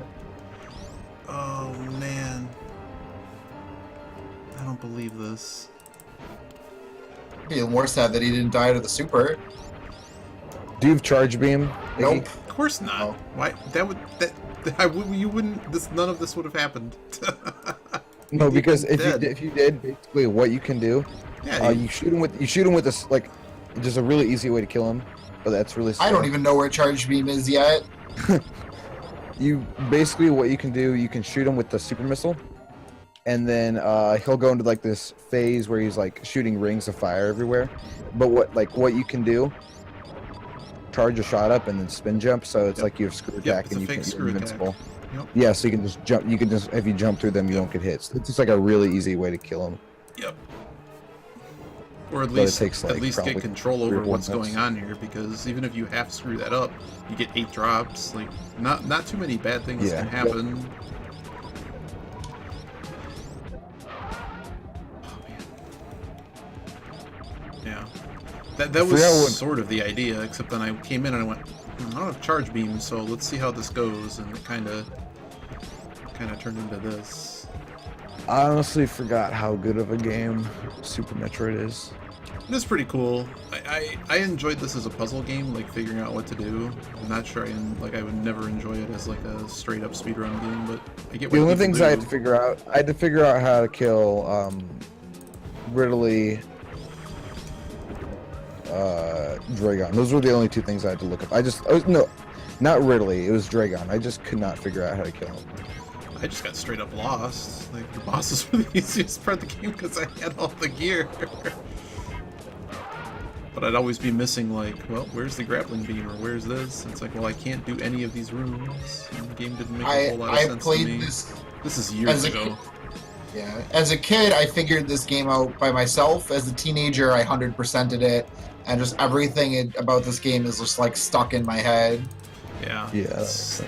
[SPEAKER 1] Oh man. I don't believe this.
[SPEAKER 2] Feel more sad that he didn't die to the super.
[SPEAKER 3] Do you have charge beam?
[SPEAKER 2] Nope.
[SPEAKER 1] Of course not.
[SPEAKER 2] No.
[SPEAKER 1] Why? You wouldn't. None of this would have happened.
[SPEAKER 3] No, because
[SPEAKER 1] Dead.
[SPEAKER 3] if you did, basically what you can do,
[SPEAKER 1] Yeah.
[SPEAKER 3] you shoot him with this like just a really easy way to kill him, but that's really slow.
[SPEAKER 2] I don't even know where Charge Beam is yet.
[SPEAKER 3] You basically what you can do, you can shoot him with the super missile, and then he'll go into like this phase where he's like shooting rings of fire everywhere. But what you can do, charge a shot up and then spin jump, so it's like you have screw attack
[SPEAKER 1] it's a
[SPEAKER 3] and
[SPEAKER 1] fake
[SPEAKER 3] you're
[SPEAKER 1] screw attack.
[SPEAKER 3] invincible.
[SPEAKER 1] Yep.
[SPEAKER 3] Yeah, so you can just jump. You can just if you jump through them, you don't get hit. So it's just like a really easy way to kill him.
[SPEAKER 1] Yep. Or at
[SPEAKER 3] But it
[SPEAKER 1] least
[SPEAKER 3] takes, like,
[SPEAKER 1] get
[SPEAKER 3] probably
[SPEAKER 1] control
[SPEAKER 3] 3 or
[SPEAKER 1] over
[SPEAKER 3] 4
[SPEAKER 1] what's
[SPEAKER 3] minutes.
[SPEAKER 1] going on here, because even if you half screw that up, you get 8 drops. Like not too many bad things
[SPEAKER 3] Yeah.
[SPEAKER 1] can happen. Oh man. Yeah. That
[SPEAKER 3] forgot
[SPEAKER 1] was
[SPEAKER 3] what-
[SPEAKER 1] sort of the idea, except then I came in and I went, I don't have charge beam, so let's see how this goes, and it kind of turned into this.
[SPEAKER 3] I honestly forgot how good of a game Super Metroid is.
[SPEAKER 1] It is pretty cool. I enjoyed this as a puzzle game, like figuring out what to do. I'm not sure I would never enjoy it as like a straight up speedrun game, but I get what
[SPEAKER 3] The only
[SPEAKER 1] people
[SPEAKER 3] things
[SPEAKER 1] do.
[SPEAKER 3] I had to figure out, how to kill Ridley, Dragon. Those were the only 2 things I had to look up. No, not Ridley. It was Dragon. I just could not figure out how to kill him.
[SPEAKER 1] I just got straight up lost. Like the bosses were the easiest part of the game because I had all the gear. But I'd always be missing, like, well, where's the grappling beam or where's this? And it's like, well, I can't do any of these rooms. And the game didn't make a whole lot of
[SPEAKER 2] I
[SPEAKER 1] sense to
[SPEAKER 2] played
[SPEAKER 1] me.
[SPEAKER 2] this.
[SPEAKER 1] This is years ago.
[SPEAKER 2] Yeah, as a kid, I figured this game out by myself. As a teenager, I 100%ed it, and just everything about this game is just like stuck in my head.
[SPEAKER 1] Yeah.
[SPEAKER 3] Yeah,
[SPEAKER 1] It's-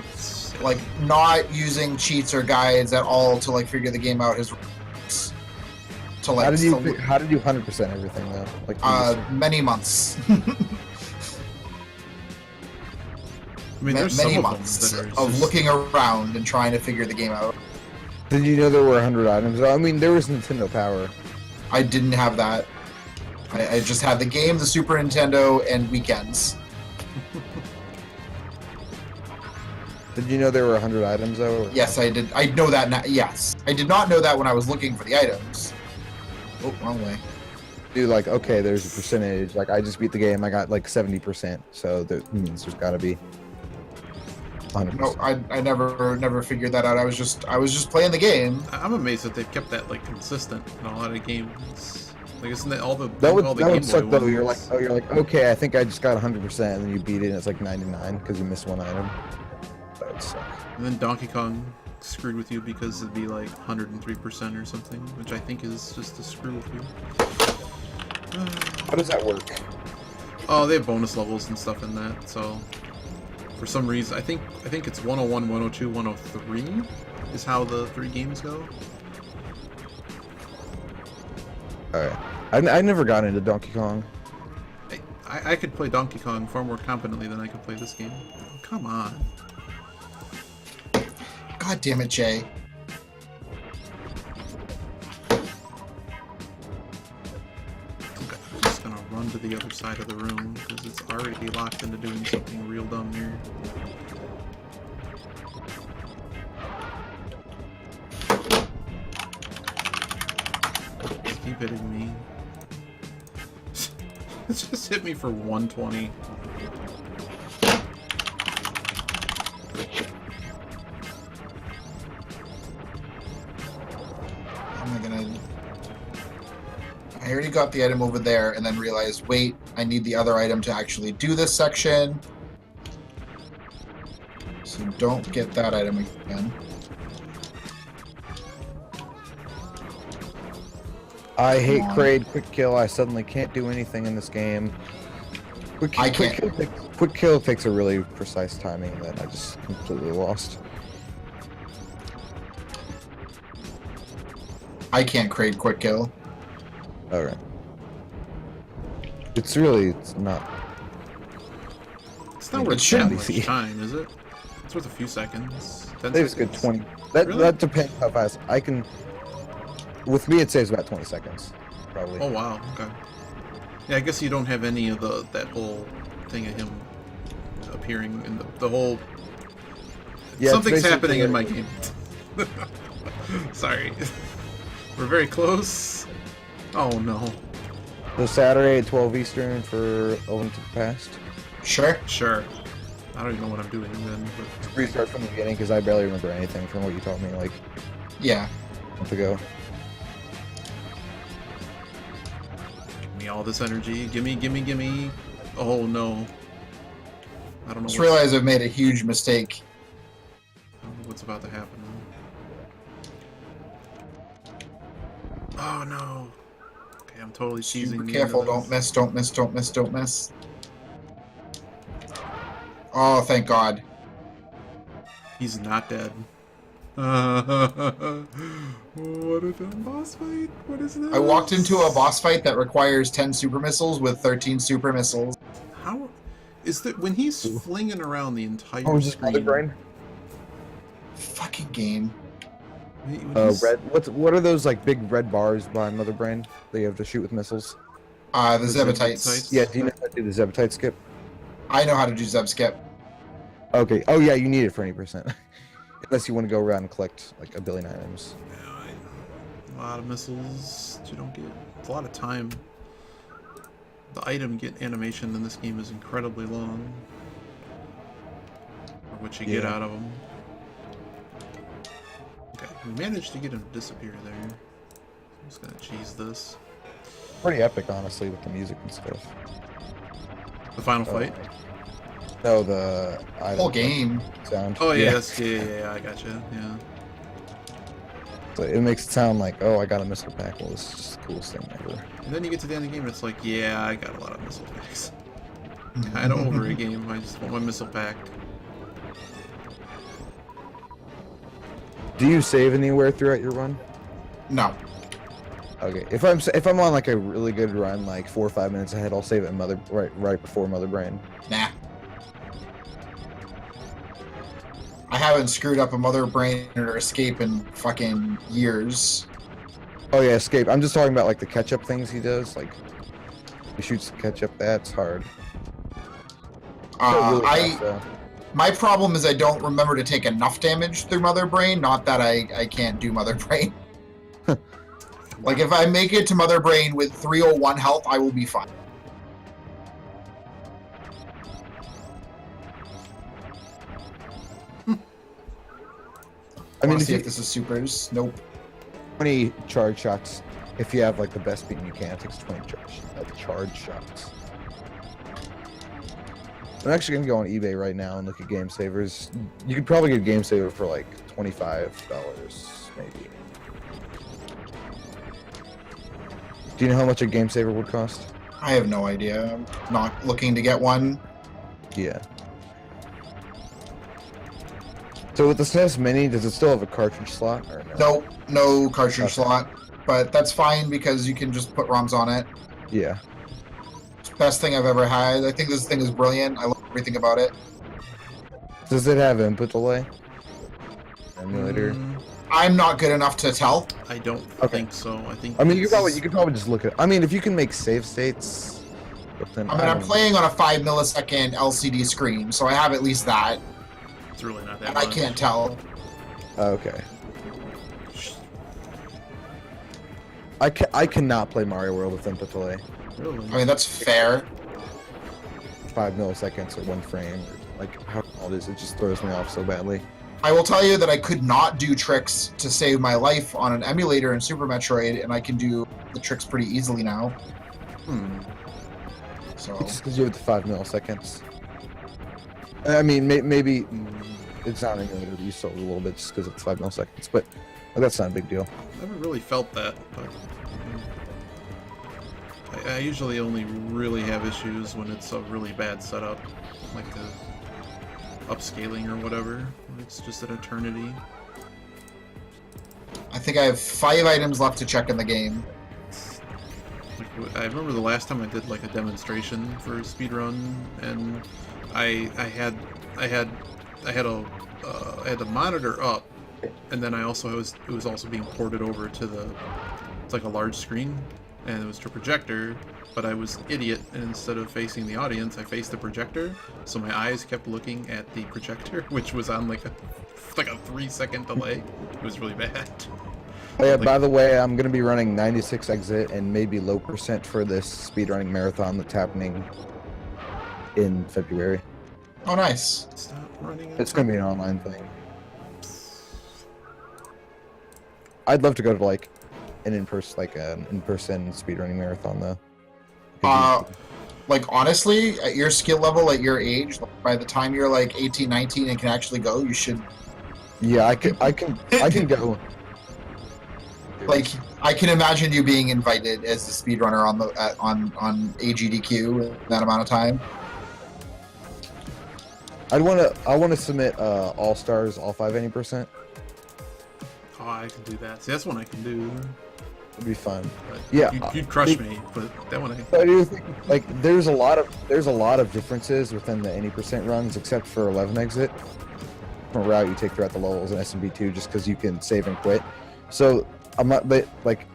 [SPEAKER 2] Like not using cheats or guides at all to like figure the game out is to like
[SPEAKER 3] How did you 100% everything though? Like you just-
[SPEAKER 2] many months.
[SPEAKER 1] I mean, there's
[SPEAKER 2] Many
[SPEAKER 1] some
[SPEAKER 2] months
[SPEAKER 1] of them that are
[SPEAKER 2] of
[SPEAKER 1] just-
[SPEAKER 2] looking around and trying to figure the game out.
[SPEAKER 3] did you know there were 100 items? I mean, there was Nintendo Power.
[SPEAKER 2] I didn't have that. I just had the game, the Super Nintendo, and weekends.
[SPEAKER 3] Did you know there were 100 items though?
[SPEAKER 2] Yes, I did. I know that now. Yes. I did not know that when I was looking for the items. Oh, wrong way.
[SPEAKER 3] Dude, like, okay, there's a percentage. Like, I just beat the game. I got like 70%. So that means there's got to be.
[SPEAKER 2] No,
[SPEAKER 3] 100%.
[SPEAKER 2] I never figured that out. I was just playing the game.
[SPEAKER 1] I'm amazed that they've kept that like consistent in a lot of games. Like, isn't that all the
[SPEAKER 3] That would
[SPEAKER 1] all the
[SPEAKER 3] that
[SPEAKER 1] Game
[SPEAKER 3] would
[SPEAKER 1] Boy
[SPEAKER 3] suck though.
[SPEAKER 1] ones?
[SPEAKER 3] You're like, okay, I think I just got 100%, and then you beat it, and it's like 99 because you missed one item. That would suck.
[SPEAKER 1] And then Donkey Kong screwed with you because it'd be like 103% or something, which I think is just to screw with you.
[SPEAKER 3] How does that work?
[SPEAKER 1] Oh, they have bonus levels and stuff in that, so for some reason I think it's 101, 102, 103 is how the 3 games go.
[SPEAKER 3] Alright. I never got into Donkey Kong.
[SPEAKER 1] I could play Donkey Kong far more competently than I could play this game. Oh, come on.
[SPEAKER 2] God damn it, Jay.
[SPEAKER 1] Okay, I'm just gonna run to the other side of the room because it's already locked into doing something real dumb here. Keep hitting me. It just hit me for 120.
[SPEAKER 2] How am I gonna... I already got the item over there and then realized, wait, I need the other item to actually do this section. So don't get that item again.
[SPEAKER 3] I hate
[SPEAKER 2] Come on.
[SPEAKER 3] Kraid quick kill. I suddenly can't do anything in this game.
[SPEAKER 2] I can't.
[SPEAKER 3] Quick kill takes a really precise timing that I just completely lost.
[SPEAKER 2] I can't crave quick kill.
[SPEAKER 3] Alright. It's not.
[SPEAKER 1] It's not
[SPEAKER 3] It
[SPEAKER 1] worth
[SPEAKER 3] should
[SPEAKER 1] that
[SPEAKER 3] be.
[SPEAKER 1] much time, is it? It's worth a few seconds. 10
[SPEAKER 3] Saves good
[SPEAKER 1] seconds.
[SPEAKER 3] 20.
[SPEAKER 1] Really?
[SPEAKER 3] That depends how fast I can. With me, it saves about 20 seconds, probably.
[SPEAKER 1] Oh wow, okay. Yeah, I guess you don't have any of that whole thing of him appearing in the whole...
[SPEAKER 3] Yeah, it's
[SPEAKER 1] Something's
[SPEAKER 3] basically
[SPEAKER 1] happening in my
[SPEAKER 3] like-
[SPEAKER 1] game. Sorry. We're very close. Oh no.
[SPEAKER 3] So Saturday at 12 Eastern for A Link to the Past.
[SPEAKER 2] Sure.
[SPEAKER 1] Sure. I don't even know what I'm doing then, but...
[SPEAKER 3] Restart from the beginning because I barely remember anything from what you told me like
[SPEAKER 2] Yeah.
[SPEAKER 3] a month ago.
[SPEAKER 1] Give me all this energy. Gimme, gimme, gimme. Oh no. I don't know
[SPEAKER 2] Just realized I've made a huge mistake.
[SPEAKER 1] I don't know what's about to happen. Oh no. Okay, I'm totally cheesing.
[SPEAKER 2] Super
[SPEAKER 1] the
[SPEAKER 2] careful,
[SPEAKER 1] end of
[SPEAKER 2] don't
[SPEAKER 1] this.
[SPEAKER 2] miss, don't miss, don't miss, don't miss. Oh, thank God.
[SPEAKER 1] He's not dead. What a dumb boss fight. What is this?
[SPEAKER 2] I walked into a boss fight that requires 10 super missiles with 13 super missiles.
[SPEAKER 1] How is that when he's flinging around the entire
[SPEAKER 3] Oh, is this
[SPEAKER 1] screen?
[SPEAKER 3] Mother Brain?
[SPEAKER 2] Fucking game.
[SPEAKER 1] when he's-
[SPEAKER 3] Red. What are those like big red bars by Mother Brain that you have to shoot with missiles?
[SPEAKER 2] The
[SPEAKER 1] The
[SPEAKER 2] Zebatites.
[SPEAKER 1] Zebatites?
[SPEAKER 3] Yeah, do you know how to do the Zebetite skip?
[SPEAKER 2] I know how to do Zeb skip.
[SPEAKER 3] Okay. Oh yeah, you need it for any percent. Unless you want to go around and collect like a billion items.
[SPEAKER 1] A lot of missiles that you don't get. It's a lot of time. The item get animation in this game is incredibly long. Or what you get
[SPEAKER 3] Yeah.
[SPEAKER 1] out of them. Okay, we managed to get him to disappear there. I'm just gonna cheese this.
[SPEAKER 3] Pretty epic, honestly, with the music and stuff.
[SPEAKER 1] The final fight?
[SPEAKER 3] No, the item
[SPEAKER 2] Whole game.
[SPEAKER 3] sound.
[SPEAKER 1] Oh yeah, yeah, I gotcha. Yeah.
[SPEAKER 3] So it makes it sound like, oh, I got a missile pack. Well, this is just the coolest thing ever.
[SPEAKER 1] And then you get to the end of the game and it's like, yeah, I got a lot of missile packs. Kinda over a game, I just want my missile pack.
[SPEAKER 3] Do you save anywhere throughout your run?
[SPEAKER 2] No.
[SPEAKER 3] Okay. If I'm on like a really good run, like 4 or 5 minutes ahead, I'll save it in right before Mother Brain.
[SPEAKER 2] Nah. I haven't screwed up a Mother Brain or Escape in fucking years.
[SPEAKER 3] Oh yeah, escape. I'm just talking about like the catch-up things he does. Like he shoots the catch-up. That's hard. Really fast, though.
[SPEAKER 2] My problem is I don't remember to take enough damage through Mother Brain, not that I can't do Mother Brain. Like, if I make it to Mother Brain with 301 health, I will be fine. want to
[SPEAKER 3] if
[SPEAKER 2] see
[SPEAKER 3] you-
[SPEAKER 2] if this is supers. Nope.
[SPEAKER 3] 20 charge shots. If you have like the best beat you can, it takes 20 charge shots. I'm actually gonna go on eBay right now and look at game savers. You could probably get game saver for like $25, maybe. Do you know how much a game saver would cost?
[SPEAKER 2] I have no idea. I'm not looking to get one.
[SPEAKER 3] Yeah. So with the SNES Mini, does it still have a cartridge slot or no?
[SPEAKER 2] Nope, no cartridge
[SPEAKER 3] Okay.
[SPEAKER 2] slot. But that's fine because you can just put ROMs on it.
[SPEAKER 3] Yeah.
[SPEAKER 2] It's the best thing I've ever had. I think this thing is brilliant. I love everything about it.
[SPEAKER 3] Does it have input delay? Emulator.
[SPEAKER 2] I'm not good enough to tell.
[SPEAKER 1] I don't
[SPEAKER 3] Okay.
[SPEAKER 1] think so. I think.
[SPEAKER 3] I mean, you
[SPEAKER 1] it's-
[SPEAKER 3] could probably just look at. I mean, if you can make save states, but then
[SPEAKER 2] I mean, I'm
[SPEAKER 3] don't-
[SPEAKER 2] playing on a 5 millisecond LCD screen, so I have at least that,
[SPEAKER 1] It's really not that
[SPEAKER 2] and
[SPEAKER 1] much.
[SPEAKER 2] I can't tell.
[SPEAKER 3] Okay. I cannot play Mario World with input delay.
[SPEAKER 1] Really?
[SPEAKER 2] I mean, that's fair.
[SPEAKER 3] 5 milliseconds or 1 frame, or like how small it is, it just throws me off so badly.
[SPEAKER 2] I will tell you that I could not do tricks to save my life on an emulator in Super Metroid, and I can do the tricks pretty easily now.
[SPEAKER 1] Hmm.
[SPEAKER 2] So
[SPEAKER 3] It's just because you have the 5 milliseconds. I mean, maybe it's not an emulator to use so a little bit just because it's 5 milliseconds, but that's not a big deal.
[SPEAKER 1] Never really felt that, but I usually only really have issues when it's a really bad setup, like the upscaling or whatever. It's just an eternity.
[SPEAKER 2] I think I have 5 items left to check in the game.
[SPEAKER 1] Like, I remember the last time I did like a demonstration for a speedrun, and I had the monitor up, and then it was also being ported over to it's like a large screen, and it was to a projector, but I was an idiot, and instead of facing the audience, I faced the projector, so my eyes kept looking at the projector, which was on like a 3-second delay. It was really bad.
[SPEAKER 3] Oh, yeah,
[SPEAKER 1] Like-
[SPEAKER 3] by the way, I'm going to be running 96 exit and maybe low percent for this speedrunning marathon that's happening in February.
[SPEAKER 2] Oh, nice.
[SPEAKER 1] Stop running.
[SPEAKER 3] It's going to be an online thing. I'd love to go to like an in-person speedrunning marathon though.
[SPEAKER 2] Like, honestly, at your skill level, at your age, by the time you're like 18, 19 and can actually go, you should.
[SPEAKER 3] Yeah, I can go.
[SPEAKER 2] Like, I can imagine you being invited as the speedrunner on AGDQ in that amount of time.
[SPEAKER 3] I want to submit all stars, all 580%.
[SPEAKER 1] Oh, I can do that. See, that's one I can do.
[SPEAKER 3] It'd be fun.
[SPEAKER 1] But
[SPEAKER 3] Yeah,
[SPEAKER 1] you'd crush me, but that one
[SPEAKER 3] I do think like there's a lot of differences within the 80% runs, except for 11 exit, from a route you take throughout the levels in SMB2, just because you can save and quit. So I'm not, but like,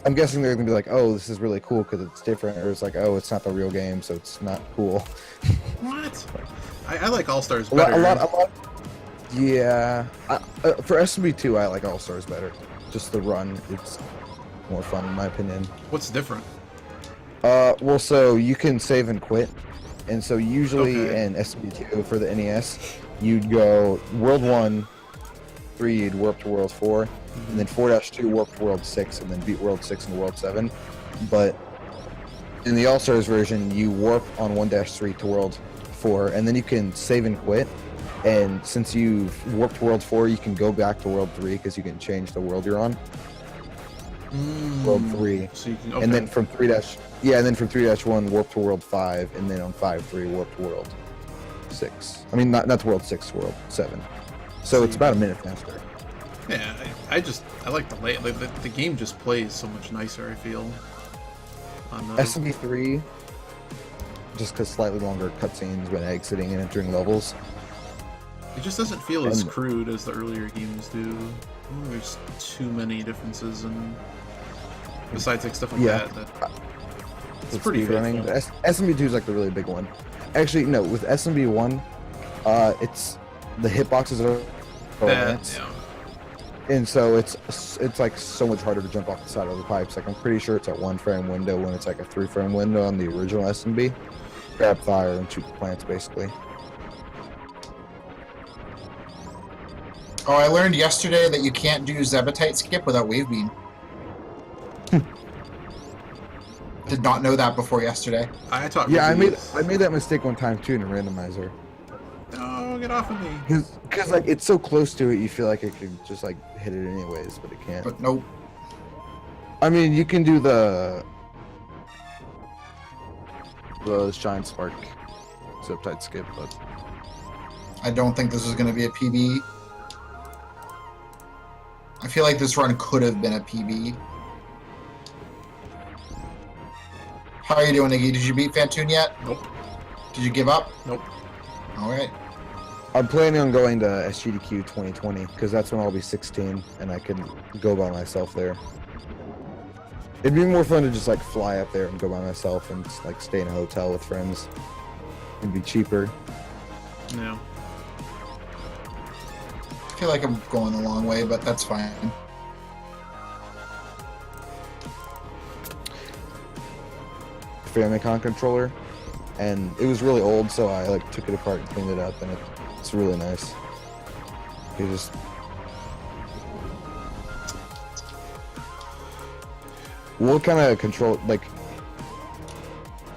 [SPEAKER 3] I'm guessing they're gonna be like, oh, this is really cool because it's different, or it's like, oh, it's not the real game, so it's not cool.
[SPEAKER 1] What? I like All Stars
[SPEAKER 3] A lot.
[SPEAKER 1] better.
[SPEAKER 3] Yeah, for SMB2, I like All Stars better. Just the run, it's more fun in my opinion.
[SPEAKER 1] What's different?
[SPEAKER 3] Well, so you can save and quit, and so usually
[SPEAKER 1] Okay.
[SPEAKER 3] in SMB2 for the NES, you'd go World 1, 3, you'd warp to World 4, and then 4-2 warp to World 6, and then beat World 6 and World 7. But in the All Stars version, you warp on 1-3 to World 4, and then you can save and quit. And since you've warped to World 4, you can go back to World 3 because you can change the world you're on. World 3.
[SPEAKER 1] So you can, okay.
[SPEAKER 3] And then from 3-1 warp to World 5, and then on 5-3 warp to World 6. I mean, not to World 6, World 7. So it's about a minute faster.
[SPEAKER 1] Yeah, I like the game just plays so much nicer, I feel. On the,
[SPEAKER 3] SMB3, just because slightly longer cutscenes when exiting and entering levels.
[SPEAKER 1] it just doesn't feel as
[SPEAKER 3] And-
[SPEAKER 1] crude as the earlier games do. There's too many differences, and besides like stuff like
[SPEAKER 3] Yeah.
[SPEAKER 1] that it's
[SPEAKER 3] With
[SPEAKER 1] pretty
[SPEAKER 3] speedrunning.
[SPEAKER 1] faithful.
[SPEAKER 3] SMB2 is like the really big one. Actually, no, with SMB1, it's the hitboxes are
[SPEAKER 1] That, yeah.
[SPEAKER 3] and so it's like so much harder to jump off the side of the pipes. Like I'm pretty sure it's at 1 frame window when it's like a 3 frame window on the original SMB. Grab fire and shoot the plants basically.
[SPEAKER 2] Oh, I learned yesterday that you can't do Zebetite skip without wave beam. Did not know that before yesterday.
[SPEAKER 1] I thought.
[SPEAKER 3] Yeah, I made
[SPEAKER 1] Ruby
[SPEAKER 3] that mistake one time too in a randomizer.
[SPEAKER 1] No, get off of me.
[SPEAKER 3] Because like it's so close to it, you feel like it could just like hit it anyways, but it can't.
[SPEAKER 2] But nope.
[SPEAKER 3] I mean, you can do the Shine Spark Zeptide skip, but
[SPEAKER 2] I don't think this is going to be a PB. I feel like this run could have been a PB. How are you doing, Iggy? Did you beat Fantoon yet?
[SPEAKER 1] Nope.
[SPEAKER 2] Did you give up?
[SPEAKER 1] Nope.
[SPEAKER 2] Alright.
[SPEAKER 3] I'm planning on going to SGDQ 2020 because that's when I'll be 16 and I can go by myself there. It'd be more fun to just like fly up there and go by myself and just, like stay in a hotel with friends. It'd be cheaper.
[SPEAKER 1] No.
[SPEAKER 2] I feel like I'm going the long way, but that's fine.
[SPEAKER 3] Famicom controller, and it was really old, so I like took it apart and cleaned it up, and it's really nice. You just what kind of control like?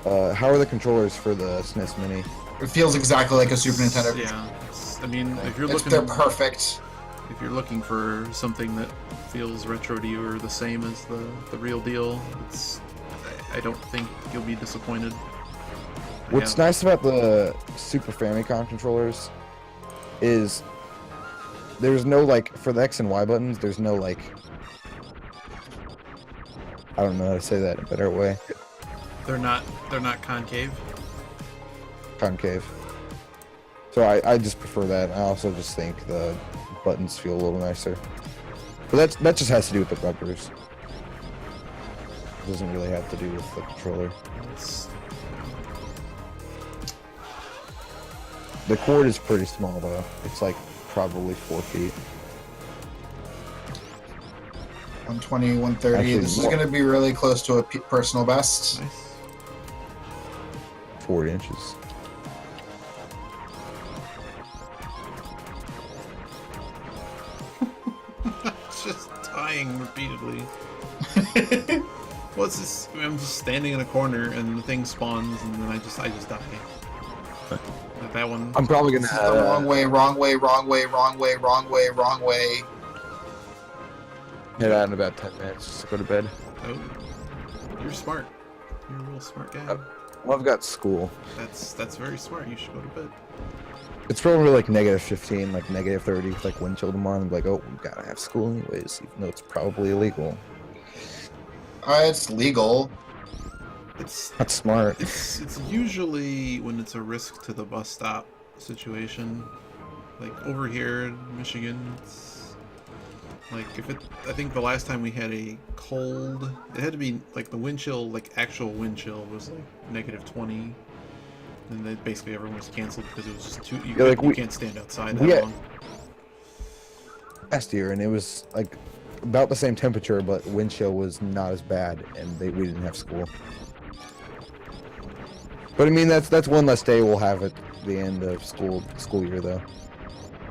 [SPEAKER 3] How are the controllers for the SNES Mini?
[SPEAKER 2] It feels exactly like a Super Nintendo.
[SPEAKER 1] Yeah. I mean, if you're
[SPEAKER 2] They're
[SPEAKER 1] looking,
[SPEAKER 2] perfect.
[SPEAKER 1] if you're looking for something that feels retro to you or the same as the real deal, I don't think you'll be disappointed.
[SPEAKER 3] What's nice about the Super Famicom controllers is there's no like for the X and Y buttons. There's no like I don't know how to say that in a better way.
[SPEAKER 1] They're not concave.
[SPEAKER 3] Concave. So I just prefer that. I also just think the buttons feel a little nicer. But that just has to do with the rubbers. It doesn't really have to do with the controller. The cord is pretty small though. It's like probably 4 feet.
[SPEAKER 2] 120, 130.
[SPEAKER 3] Actually,
[SPEAKER 2] This is
[SPEAKER 3] more.
[SPEAKER 2] going to be really close to a personal best.
[SPEAKER 1] Nice.
[SPEAKER 3] 4 inches.
[SPEAKER 1] Just dying repeatedly. What's this? I'm just standing in a corner and the thing spawns and then I just die. Like that one.
[SPEAKER 3] I'm probably gonna
[SPEAKER 2] This is the wrong way, wrong way, wrong way, wrong way, wrong way, wrong way.
[SPEAKER 3] head out in about 10 minutes just to go to bed.
[SPEAKER 1] Oh, you're smart. You're a real smart guy.
[SPEAKER 3] Well, I've got school.
[SPEAKER 1] That's very smart. You should go to bed.
[SPEAKER 3] It's probably like -15, like -30 with like wind chill tomorrow. And I'm like, oh, we gotta have school anyways, even though it's probably illegal.
[SPEAKER 2] It's legal.
[SPEAKER 1] It's
[SPEAKER 3] That's smart.
[SPEAKER 1] it's usually when it's a risk to the bus stop situation. Like over here in Michigan, it's like I think the last time we had a cold, it had to be like the wind chill, like actual wind chill was like -20. And then basically everyone was canceled because it was just too. You can't stand outside that long.
[SPEAKER 3] Last year, and it was like about the same temperature, but wind chill was not as bad, and we didn't have school. But I mean, that's one less day we'll have at the end of school year, though.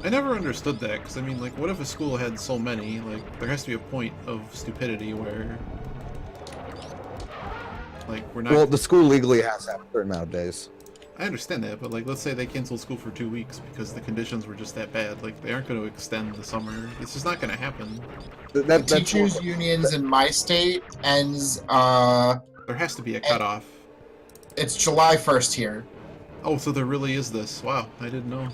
[SPEAKER 1] I never understood that because I mean, like, what if a school had so many? Like, there has to be a point of stupidity where, like, we're not.
[SPEAKER 3] Well, the school legally has to have a certain amount of days.
[SPEAKER 1] I understand that, but like, let's say they canceled school for 2 weeks because the conditions were just that bad. Like, they aren't going to extend the summer. It's just not going to happen.
[SPEAKER 2] The teachers' unions in my state ends.
[SPEAKER 1] There has to be a cutoff.
[SPEAKER 2] It's July 1st here.
[SPEAKER 1] Oh, so there really is this. Wow, I didn't know.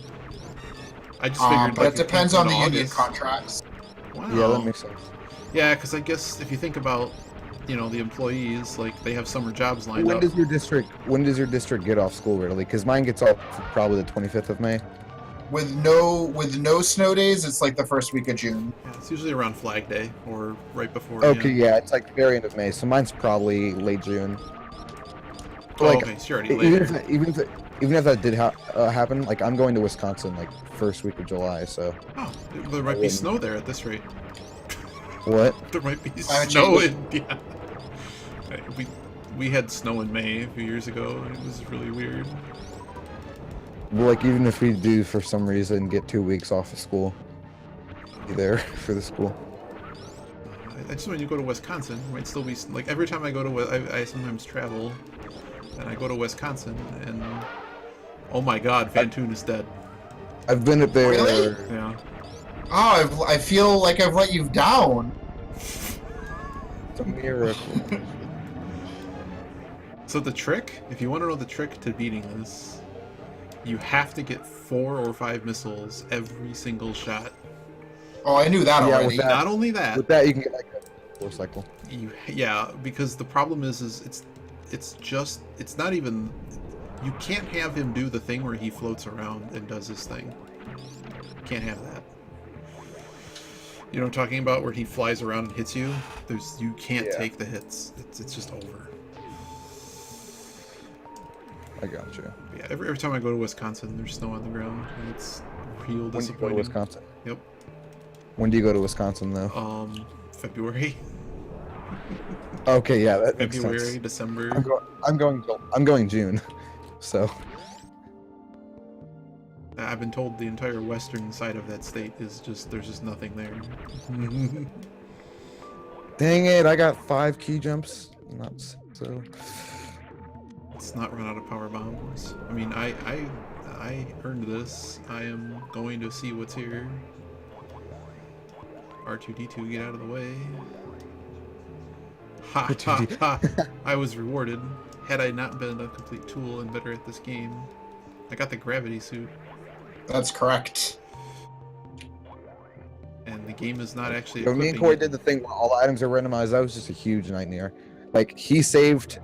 [SPEAKER 1] I just figured.
[SPEAKER 2] But
[SPEAKER 1] like,
[SPEAKER 2] it depends on the union
[SPEAKER 1] August.
[SPEAKER 2] contracts.
[SPEAKER 1] Wow.
[SPEAKER 3] Yeah, that makes sense.
[SPEAKER 1] Yeah, because I guess if you think about, you know, the employees, like they have summer jobs lined
[SPEAKER 3] When
[SPEAKER 1] up.
[SPEAKER 3] does your district get off school early? Because mine gets off probably the 25th of May.
[SPEAKER 2] With no snow days, it's like the first week of June.
[SPEAKER 1] Yeah, it's usually around Flag Day or right before.
[SPEAKER 3] Okay, yeah, it's like very end of May, so mine's probably late June.
[SPEAKER 1] Oh,
[SPEAKER 3] Like,
[SPEAKER 1] okay, so you're already later.
[SPEAKER 3] Even if that did happen, like I'm going to Wisconsin like first week of July, so.
[SPEAKER 1] Oh, there might be snow there at this rate.
[SPEAKER 3] What?
[SPEAKER 1] There might be
[SPEAKER 2] Climate
[SPEAKER 1] snow
[SPEAKER 2] change.
[SPEAKER 1] in. Yeah. We had snow in May a few years ago, and it was really weird.
[SPEAKER 3] Well, like even if we do for some reason get 2 weeks off of school, there for the school.
[SPEAKER 1] I just when you go to Wisconsin, it might still be like every time I go to I sometimes travel, and I go to Wisconsin, and oh my God, Fantoon is dead.
[SPEAKER 3] I've been up there.
[SPEAKER 2] Really?
[SPEAKER 1] Yeah.
[SPEAKER 2] Oh, I feel like I've let you down.
[SPEAKER 3] It's a miracle.
[SPEAKER 1] So the trick, if you want to know the trick to beating this, you have to get 4 or 5 missiles every single shot.
[SPEAKER 2] Oh, I knew that
[SPEAKER 3] Yeah,
[SPEAKER 2] already.
[SPEAKER 3] with that-
[SPEAKER 1] Not only that,
[SPEAKER 3] With that, you can get like a 4 cycle.
[SPEAKER 1] yeah, because the problem is it's not even, you can't have him do the thing where he floats around and does his thing. Can't have that. You know what I'm talking about, where he flies around and hits you? You can't
[SPEAKER 3] Yeah.
[SPEAKER 1] take the hits. It's just over.
[SPEAKER 3] I got you.
[SPEAKER 1] Yeah, every time I go to Wisconsin, there's snow on the ground, and it's real
[SPEAKER 3] When do you go to
[SPEAKER 1] disappointing.
[SPEAKER 3] Wisconsin?
[SPEAKER 1] Yep.
[SPEAKER 3] When do you go to Wisconsin, though?
[SPEAKER 1] February,
[SPEAKER 3] Okay, yeah, that makes
[SPEAKER 1] February,
[SPEAKER 3] sense.
[SPEAKER 1] December.
[SPEAKER 3] I'm going June, so
[SPEAKER 1] I've been told the entire western side of that state is there's just nothing there.
[SPEAKER 3] dang it, I got 5 key jumps. Not so.
[SPEAKER 1] It's not run out of power bombs. I mean, I earned this. I am going to see what's here. R2D2, get out of the way. Ha ha ha! I was rewarded. Had I not been a complete tool and better at this game, I got the gravity suit,
[SPEAKER 2] That's correct.
[SPEAKER 1] and the game is not actually.
[SPEAKER 3] When me and
[SPEAKER 1] equipping
[SPEAKER 3] Corey
[SPEAKER 1] it.
[SPEAKER 3] did the thing where all items are randomized, that was just a huge nightmare. Like he saved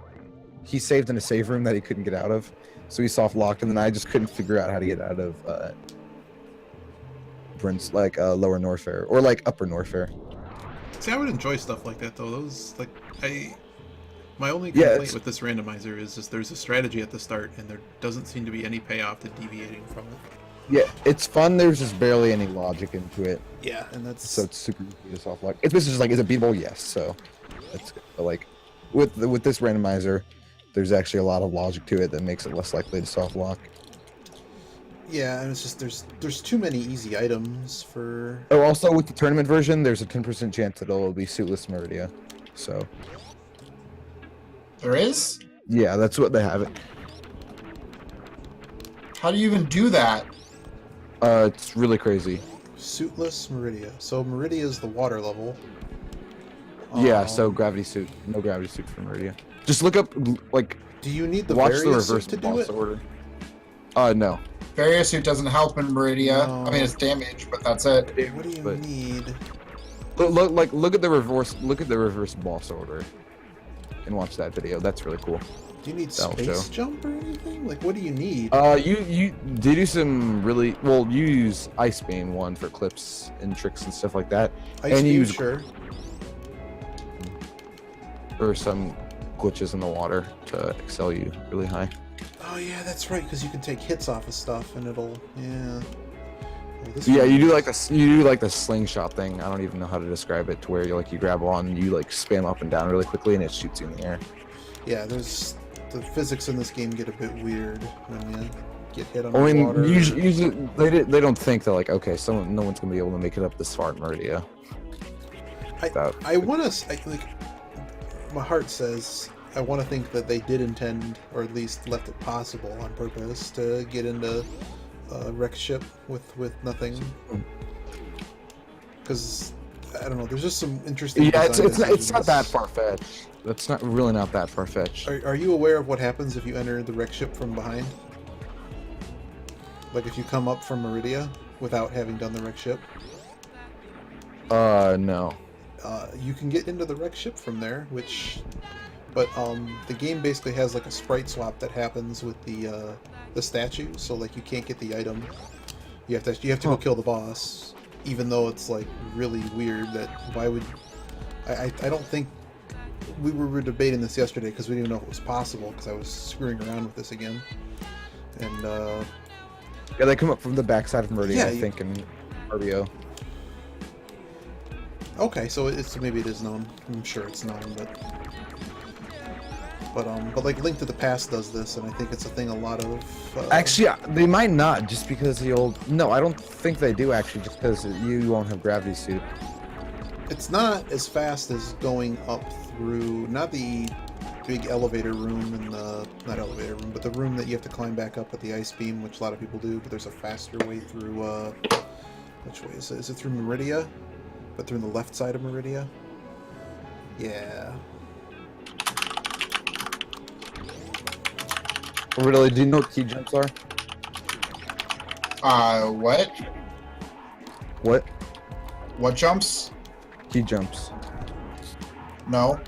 [SPEAKER 3] in a save room that he couldn't get out of, so he soft locked, and then I just couldn't figure out how to get out of Brent's lower Norfair or like upper Norfair.
[SPEAKER 1] See, I would enjoy stuff like that though. Those my only
[SPEAKER 3] Yeah,
[SPEAKER 1] complaint
[SPEAKER 3] it's-
[SPEAKER 1] with this randomizer is just there's a strategy at the start, and there doesn't seem to be any payoff to deviating from it.
[SPEAKER 3] Yeah, it's fun. There's just barely any logic into it,
[SPEAKER 1] Yeah, and that's
[SPEAKER 3] so it's super easy to soft lock. It's basically just like, is it beatable? Yes. So that's good. But like with this randomizer, there's actually a lot of logic to it that makes it less likely to soft lock.
[SPEAKER 1] yeah, and it's just there's too many easy items for.
[SPEAKER 3] Oh, also with the tournament version, there's a 10% chance that it'll be suitless Meridia. So
[SPEAKER 2] There is?
[SPEAKER 3] yeah, that's what they have it.
[SPEAKER 2] How do you even do that?
[SPEAKER 3] It's really crazy.
[SPEAKER 1] Suitless Meridia. So Meridia is the water level.
[SPEAKER 3] Yeah, so gravity suit, no gravity suit for Meridia. Just look up like
[SPEAKER 1] do you need the
[SPEAKER 3] watch the
[SPEAKER 1] various
[SPEAKER 3] reverse
[SPEAKER 1] suit to do
[SPEAKER 3] boss
[SPEAKER 1] it?
[SPEAKER 3] order. No.
[SPEAKER 2] Barrier suit doesn't help in Meridia.
[SPEAKER 1] No.
[SPEAKER 2] I mean, it's damage, but that's it.
[SPEAKER 1] What do you
[SPEAKER 3] But-
[SPEAKER 1] need?
[SPEAKER 3] Look at the reverse boss order, and watch that video. That's really cool.
[SPEAKER 1] Do you need
[SPEAKER 3] That'll
[SPEAKER 1] space
[SPEAKER 3] show.
[SPEAKER 1] jump or anything? Like, what do you need?
[SPEAKER 3] You did do some really well. You use Ice Beam one for clips and tricks and stuff like that,
[SPEAKER 1] Ice
[SPEAKER 3] and you
[SPEAKER 1] Beam,
[SPEAKER 3] use
[SPEAKER 1] sure.
[SPEAKER 3] or some glitches in the water to excel you really high.
[SPEAKER 1] Oh yeah, that's right. Because you can take hits off of stuff, and it'll yeah. Well, this
[SPEAKER 3] Yeah,
[SPEAKER 1] one-
[SPEAKER 3] you do like the slingshot thing. I don't even know how to describe it. To where you grab on, you like spam up and down really quickly, and it shoots you in the air.
[SPEAKER 1] Yeah, there's the physics in this game get a bit weird when you get hit on
[SPEAKER 3] I mean,
[SPEAKER 1] water.
[SPEAKER 3] usually they don't think that like, okay, no one's gonna be able to make it up this far in Meridia.
[SPEAKER 1] I want to like. My heart says I want to think that they did intend, or at least left it possible on purpose, to get into a wreck ship with nothing. Because I don't know, there's just some interesting.
[SPEAKER 3] Yeah, it's
[SPEAKER 1] design
[SPEAKER 3] not that
[SPEAKER 1] decisions.
[SPEAKER 3] far fetched. That's not that far fetched.
[SPEAKER 1] Are you aware of what happens if you enter the wreck ship from behind? Like if you come up from Meridia without having done the wreck ship?
[SPEAKER 3] No.
[SPEAKER 1] You can get into the wreck ship from there, but the game basically has like a sprite swap that happens with the statue, so like you can't get the item. You have to go kill the boss, even though it's like really weird that why would I don't think we were debating this yesterday because we didn't know if it was possible because I was screwing around with this again, and
[SPEAKER 3] Yeah, they come up from the backside of Meridia,
[SPEAKER 1] Yeah,
[SPEAKER 3] I think, in RBO.
[SPEAKER 1] okay, so maybe it is known. I'm sure it's known, but But like Link to the Past does this, and I think it's a thing a lot of.
[SPEAKER 3] Actually, they might not, just because the old. No, I don't think they do actually, just because you won't have gravity suit.
[SPEAKER 1] It's not as fast as going up through, not the big elevator room in the, not elevator room, but the room that you have to climb back up with the ice beam, which a lot of people do, but there's a faster way through, which way is it? Is it through Meridia? But through the left side of Meridia? Yeah.
[SPEAKER 3] Really, do you know what key jumps are?
[SPEAKER 2] What?
[SPEAKER 3] What?
[SPEAKER 2] What jumps?
[SPEAKER 3] Key jumps.
[SPEAKER 2] No.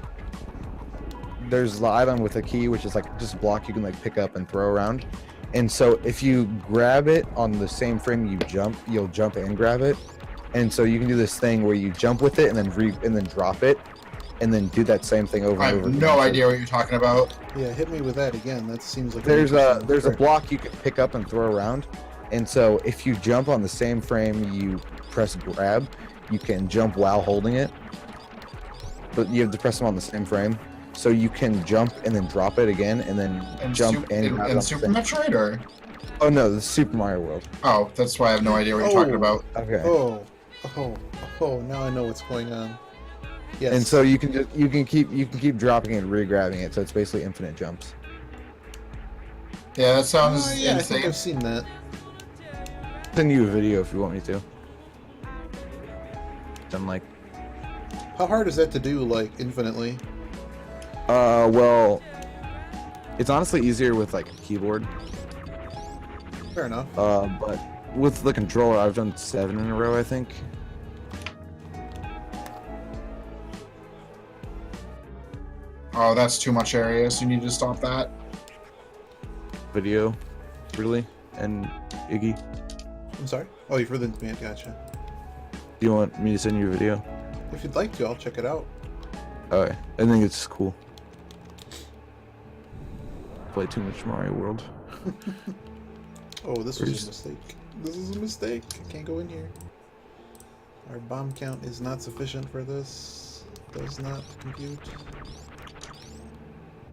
[SPEAKER 3] There's the item with a key, which is like just a block you can like pick up and throw around. And so if you grab it on the same frame you jump, you'll jump and grab it. And so you can do this thing where you jump with it and then drop it, and then do that same thing over
[SPEAKER 2] I
[SPEAKER 3] and
[SPEAKER 2] have
[SPEAKER 3] over.
[SPEAKER 2] no idea what you're talking about.
[SPEAKER 1] Yeah, hit me with that again. That seems like
[SPEAKER 3] There's a block you can pick up and throw around. And so if you jump on the same frame you press grab, you can jump while holding it. But you have to press them on the same frame. So you can jump and then drop it again, and then jump and grab it on
[SPEAKER 2] in
[SPEAKER 3] the
[SPEAKER 2] Super
[SPEAKER 3] same-
[SPEAKER 2] Metroid, or?
[SPEAKER 3] Oh no, the Super Mario World.
[SPEAKER 2] Oh, that's why I have no idea what you're talking about.
[SPEAKER 3] Okay.
[SPEAKER 1] Oh, now I know what's going on. Yes.
[SPEAKER 3] And so you can keep dropping it and re-grabbing it, so it's basically infinite jumps.
[SPEAKER 2] Yeah, that sounds
[SPEAKER 1] yeah, I think
[SPEAKER 2] insane.
[SPEAKER 1] I've seen that.
[SPEAKER 3] Send you a video if you want me to. I'm like,
[SPEAKER 1] How hard is that to do, like, infinitely?
[SPEAKER 3] well, it's honestly easier with like a keyboard.
[SPEAKER 1] Fair enough.
[SPEAKER 3] But with the controller, I've done 7 in a row, I think.
[SPEAKER 2] Oh, that's too much area, so you need to stop that.
[SPEAKER 3] Video, really, and Iggy.
[SPEAKER 1] I'm sorry? Oh, you're further than me. Gotcha.
[SPEAKER 3] Do you want me to send you a video?
[SPEAKER 1] If you'd like to, I'll check it out.
[SPEAKER 3] Okay, I think it's cool. Play too much Mario World.
[SPEAKER 1] Oh, this was a mistake. This is a mistake. I can't go in here. Our bomb count is not sufficient for this. Does not compute.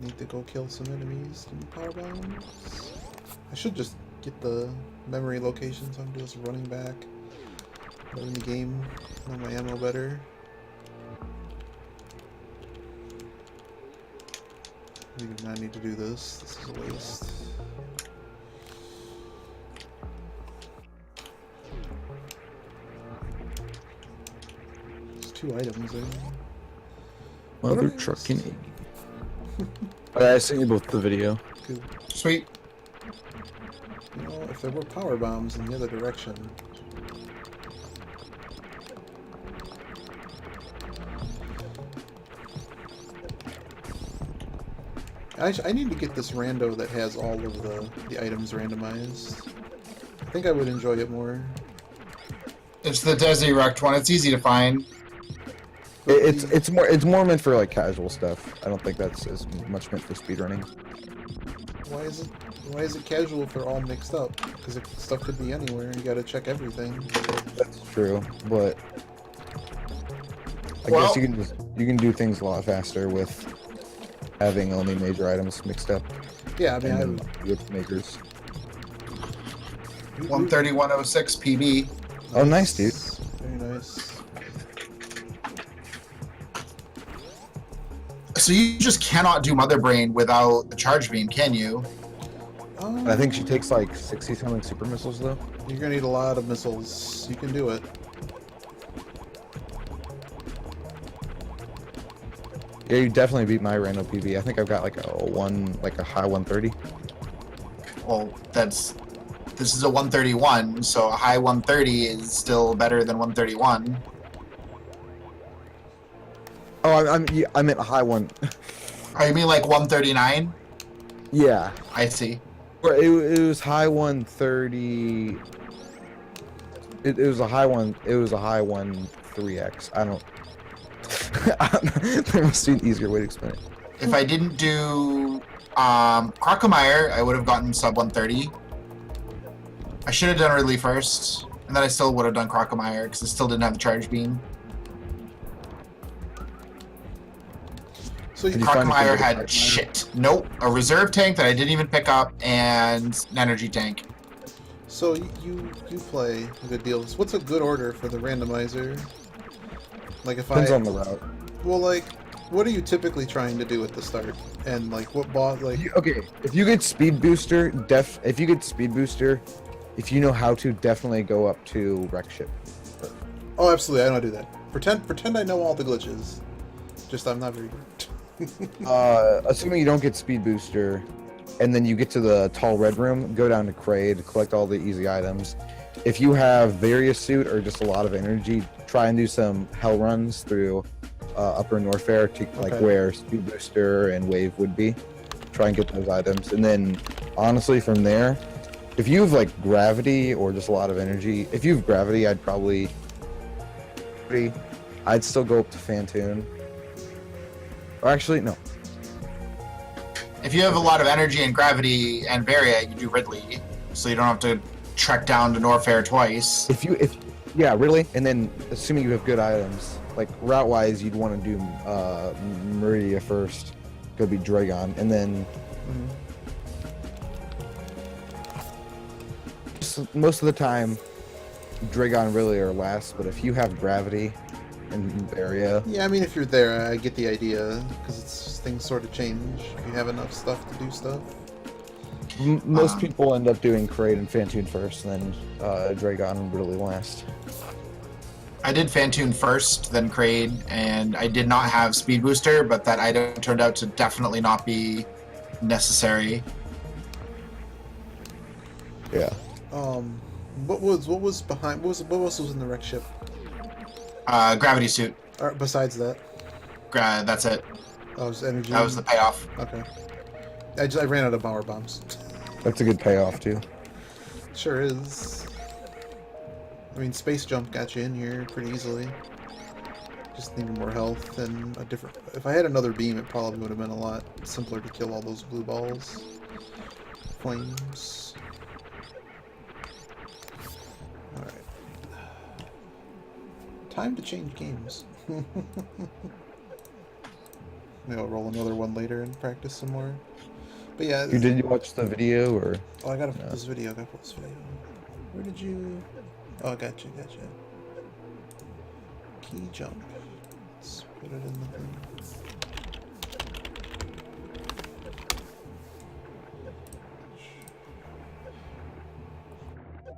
[SPEAKER 1] Need to go kill some enemies and power bombs. I should just get the memory location so I'm just running back. Learn the game, know my ammo better. We do not need to do this. This is a waste. There's 2 items there.
[SPEAKER 3] Mother trucking Iggy. I sent you both the video.
[SPEAKER 1] Good.
[SPEAKER 2] Sweet.
[SPEAKER 1] You know, if there were power bombs in the other direction. I need to get this rando that has all of the items randomized. I think I would enjoy it more.
[SPEAKER 2] It's the Desirect one. It's easy to find.
[SPEAKER 3] It's more meant for like casual stuff. I don't think that's as much meant for speedrunning.
[SPEAKER 1] Why is it casual if they're all mixed up? Because stuff could be anywhere. You gotta check everything.
[SPEAKER 3] That's true, but I
[SPEAKER 2] Well-
[SPEAKER 3] guess you can do things a lot faster with having only major items mixed up.
[SPEAKER 1] Yeah, I mean,
[SPEAKER 3] And with makers.
[SPEAKER 2] 13106 PB.
[SPEAKER 3] Oh, nice, dude.
[SPEAKER 1] Very nice.
[SPEAKER 2] So you just cannot do Mother Brain without the charge beam, can you?
[SPEAKER 3] I think she takes like 60 something super missiles though.
[SPEAKER 1] You're gonna need a lot of missiles. You can do it.
[SPEAKER 3] Yeah, you definitely beat my random PB. I think I've got like a high 130.
[SPEAKER 2] Well, this is a 131, so a high 130 is still better than 131.
[SPEAKER 3] Oh, I meant a high one.
[SPEAKER 2] Oh, you mean like 139?
[SPEAKER 3] Yeah.
[SPEAKER 2] I see.
[SPEAKER 3] It was high 130. It was a high one. It was a high 3x. I don't. There must be an easier way to explain it.
[SPEAKER 2] If I didn't do Crocomire, I would have gotten sub 130. I should have done Ridley first, and then I still would have done Crocomire because I still didn't have the charge beam.
[SPEAKER 1] So
[SPEAKER 3] Did
[SPEAKER 1] you,
[SPEAKER 3] you find
[SPEAKER 2] Krockmeyer
[SPEAKER 3] anything
[SPEAKER 2] had
[SPEAKER 3] good?
[SPEAKER 2] shit. Nope. A reserve tank that I didn't even pick up, and an energy tank.
[SPEAKER 1] so you play a good deal. What's a good order for the randomizer? Like if
[SPEAKER 3] Depends
[SPEAKER 1] I
[SPEAKER 3] on the route.
[SPEAKER 1] well, like, what are you typically trying to do at the start? And like, what boss? Like,
[SPEAKER 3] Okay, if you get speed booster, if you know how to, definitely go up to wreck ship.
[SPEAKER 1] oh, absolutely, I don't do that. Pretend I know all the glitches. Just I'm not very good.
[SPEAKER 3] Assuming you don't get speed booster, and then you get to the tall red room, go down to Kraid, collect all the easy items. If you have various suit or just a lot of energy, try and do some hell runs through Upper Norfair to like
[SPEAKER 1] Okay.
[SPEAKER 3] where speed booster and wave would be. Try and get those items, and then honestly from there, if you have like gravity or just a lot of energy, if you have gravity, I'd still go up to Fantoon. Or actually, no.
[SPEAKER 2] If you have a lot of energy and gravity and Varia, you do Ridley, so you don't have to trek down to Norfair twice.
[SPEAKER 3] Yeah, really. And then assuming you have good items, like route wise, you'd want to do Meridia first. Go be Dragon, and then most of the time, Dragon really are last. But if you have gravity and area,
[SPEAKER 1] Yeah, I mean, if you're there, I get the idea because it's things sort of change. If you have enough stuff to do stuff.
[SPEAKER 3] most people end up doing Kraid and Fantoon first, and then Dragon really last.
[SPEAKER 2] I did Fantoon first, then Kraid, and I did not have Speed Booster, but that item turned out to definitely not be necessary.
[SPEAKER 3] Yeah.
[SPEAKER 1] What was behind? What else was in the wreck ship?
[SPEAKER 2] Gravity Suit.
[SPEAKER 1] Or besides that,
[SPEAKER 2] That's it.
[SPEAKER 1] oh, it was energy.
[SPEAKER 2] That was the payoff.
[SPEAKER 1] Okay. I ran out of power bombs.
[SPEAKER 3] That's a good payoff too.
[SPEAKER 1] Sure is. I mean, space jump got you in here pretty easily. Just needed more health and a different. If I had another beam, it probably would have been a lot simpler to kill all those blue balls. Flames. All right. Time to change games. Maybe I'll roll another one later and practice some more. But yeah.
[SPEAKER 3] Did you watch the video or?
[SPEAKER 1] Oh, I gotta put this video. I gotta put this video. Where did you? Oh, gotcha. Key jump. Let's put it in the thing.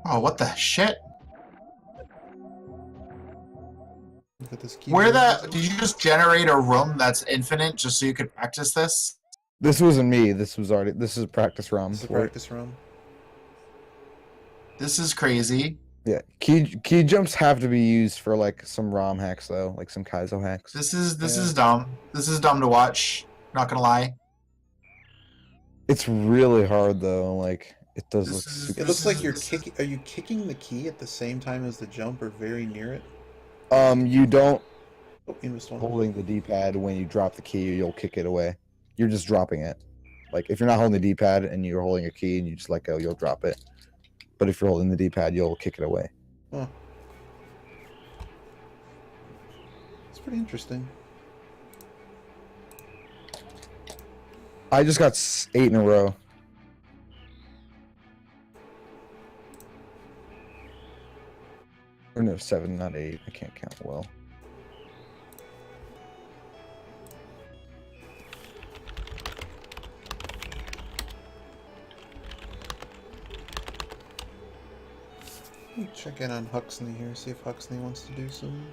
[SPEAKER 2] Oh, what the shit?
[SPEAKER 1] Look at this key.
[SPEAKER 2] Where did you just generate a room that's infinite just so you could practice this?
[SPEAKER 3] This wasn't me. This is a practice ROM.
[SPEAKER 1] This is a practice run.
[SPEAKER 2] This is crazy.
[SPEAKER 3] Yeah, key jumps have to be used for like some ROM hacks though, like some Kaizo hacks.
[SPEAKER 2] This is dumb. This is dumb to watch. Not gonna lie.
[SPEAKER 3] It's really hard though. Like it does look super.
[SPEAKER 1] It looks like you're kicking. Are you kicking the key at the same time as the jump, or very near it?
[SPEAKER 3] You don't
[SPEAKER 1] Oh, you missed one.
[SPEAKER 3] holding the D-pad when you drop the key, you'll kick it away. You're just dropping it. Like if you're not holding the D-pad and you're holding a key and you just let go, you'll drop it. But if you're holding the D-pad, you'll kick it away.
[SPEAKER 1] Huh. It's pretty interesting.
[SPEAKER 3] I just got 8 in a row. Or no, 7, not 8. I can't count well.
[SPEAKER 1] Let me check in on Huxley here, see if Huxley wants to do some.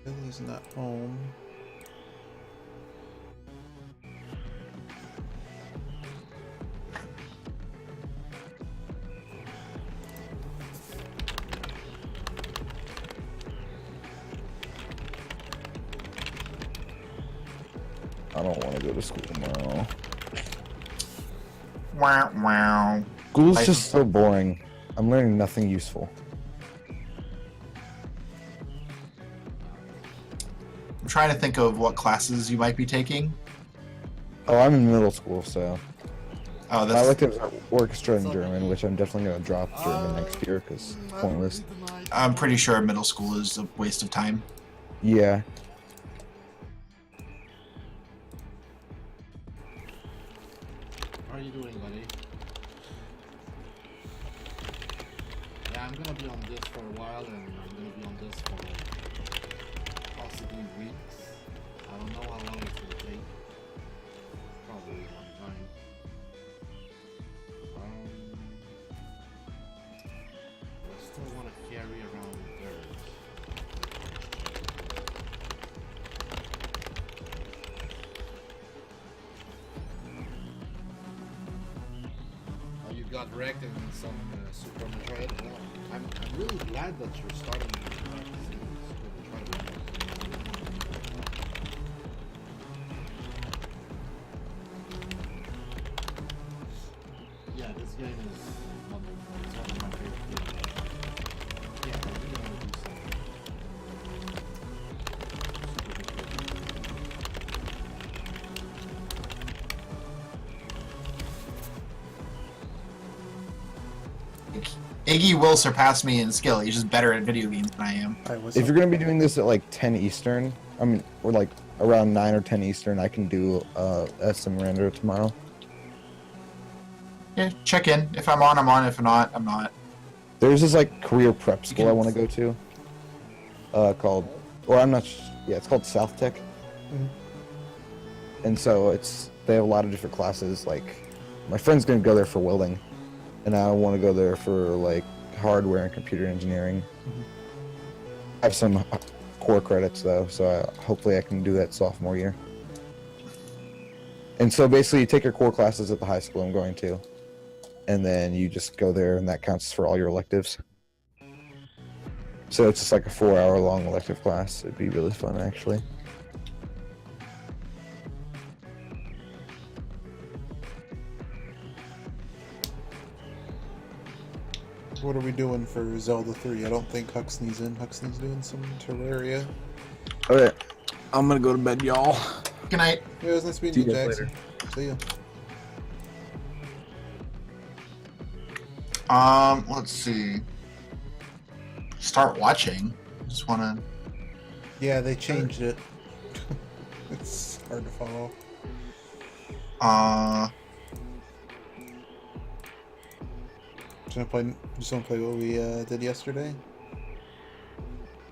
[SPEAKER 1] Billy's not home.
[SPEAKER 3] I don't want to go to school tomorrow.
[SPEAKER 2] Wow, wow.
[SPEAKER 3] School's just so boring. I'm learning nothing useful.
[SPEAKER 2] I'm trying to think of what classes you might be taking.
[SPEAKER 3] Oh, I'm in middle school, so
[SPEAKER 2] Oh,
[SPEAKER 3] I
[SPEAKER 2] that's.
[SPEAKER 3] looked at orchestra in German, which I'm definitely going to drop German next year because it's pointless.
[SPEAKER 2] I'm pretty sure middle school is a waste of time.
[SPEAKER 3] Yeah.
[SPEAKER 4] you doing, buddy? Yeah, I'm gonna be on this for a while, and I'm gonna be on this for possibly weeks. I don't know how long it's gonna take. Probably a long time. I still want to carry around dirt. You got wrecked in some Super Metroid. Well, I'm really glad that you're starting practicing Super Metroid. Yeah, this game is wonderful. It's one of my favorite games. Yeah, I really want to do some
[SPEAKER 2] Iggy will surpass me in skill. He's just better at video games than I am.
[SPEAKER 1] Alright, what's
[SPEAKER 3] If
[SPEAKER 1] up?
[SPEAKER 3] you're gonna be doing this at like 10 Eastern, I mean, or like around 9 or 10 Eastern, I can do SM render tomorrow.
[SPEAKER 2] Yeah, check in. If I'm on, I'm on. If not, I'm not.
[SPEAKER 3] There's this like career prep school
[SPEAKER 2] can-
[SPEAKER 3] I want to go to, called, or I'm not, yeah, it's called South Tech.
[SPEAKER 1] Mhm.
[SPEAKER 3] And so they have a lot of different classes. Like, my friend's gonna go there for welding, and I want to go there for like hardware and computer engineering. I have some core credits though, so hopefully I can do that sophomore year. And so basically, you take your core classes at the high school I'm going to, and then you just go there, and that counts for all your electives. So it's just like a 4-hour long elective class. It'd be really fun, actually.
[SPEAKER 1] What are we doing for Zelda 3? I don't think Huxley's in. Huxley's doing some Terraria.
[SPEAKER 3] Okay, I'm gonna go to bed, y'all.
[SPEAKER 2] Good night.
[SPEAKER 1] Yeah, it was nice meeting
[SPEAKER 3] See
[SPEAKER 1] you,
[SPEAKER 3] you
[SPEAKER 1] Jackson. See ya.
[SPEAKER 2] Let's see. Start watching. Just wanna.
[SPEAKER 1] Yeah, they changed it. It's hard to follow. Just wanna play what we did yesterday?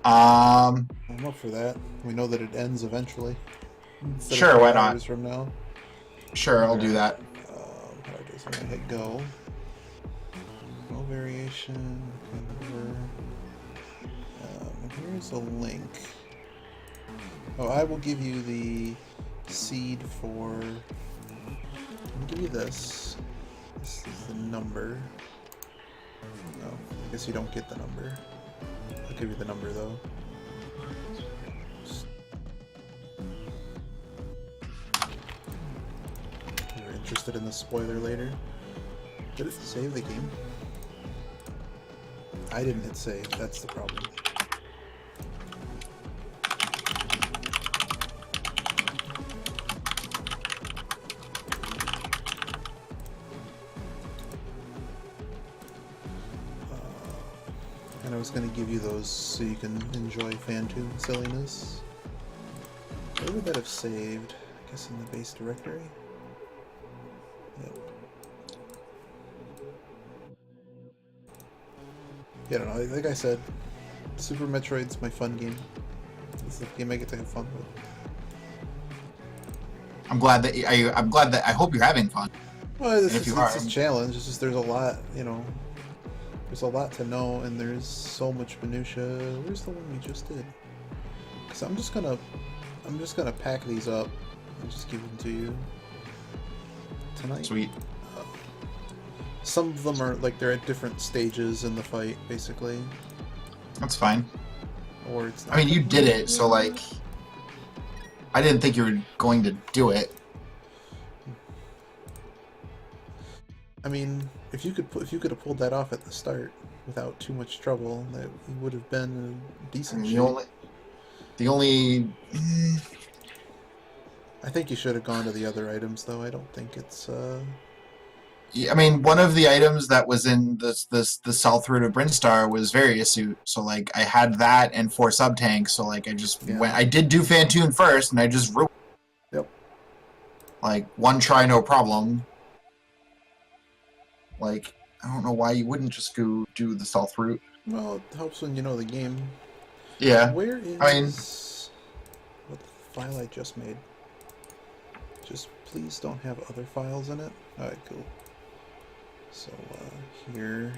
[SPEAKER 1] I'm up for that. We know that it ends eventually. Instead of
[SPEAKER 2] Sure, why
[SPEAKER 1] 4
[SPEAKER 2] not?
[SPEAKER 1] hours from now.
[SPEAKER 2] Sure, I'll do that.
[SPEAKER 1] How do I do this? I'm gonna hit go. No variation. Cover. Here's a link. Oh, I will give you the seed for. I'll give you this. This is the number. No, I guess you don't get the number. I'll give you the number though. You're interested in the spoiler later? Did it save the game? I didn't hit save, that's the problem. And I was going to give you those so you can enjoy Phantom silliness. Where would that have saved? I guess in the base directory? Yep. Yeah, I don't know. Like I said, Super Metroid's my fun game. It's the game I get to have fun with.
[SPEAKER 2] I'm glad that I hope you're having fun.
[SPEAKER 1] Well, this
[SPEAKER 2] And if
[SPEAKER 1] is
[SPEAKER 2] you
[SPEAKER 1] it's
[SPEAKER 2] are-
[SPEAKER 1] a challenge. It's just there's a lot, you know. There's a lot to know, and there's so much minutia. Where's the one we just did? Cause I'm just gonna pack these up and just give them to you tonight.
[SPEAKER 2] Sweet.
[SPEAKER 1] Some of them are like they're at different stages in the fight, basically,
[SPEAKER 2] That's fine.
[SPEAKER 1] or it's.
[SPEAKER 2] I mean, you did it, so like, I didn't think you were going to do it.
[SPEAKER 1] I mean, if you could have pulled that off at the start without too much trouble, that would have been a decent.
[SPEAKER 2] The only.
[SPEAKER 1] I think you should have gone to the other items, though. I don't think it's.
[SPEAKER 2] Yeah, I mean, one of the items that was in the South Route of Brinstar was Various Suit, so like I had that and 4 sub tanks, so like I just went. I did do Fantoon first, and I just ruined.
[SPEAKER 1] Yep.
[SPEAKER 2] Like one try, no problem. Like, I don't know why you wouldn't just go do the stealth route.
[SPEAKER 1] Well, it helps when you know the game.
[SPEAKER 2] Yeah.
[SPEAKER 1] Where is
[SPEAKER 2] I mean,
[SPEAKER 1] what file I just made? Just please don't have other files in it. Alright, cool. So, here.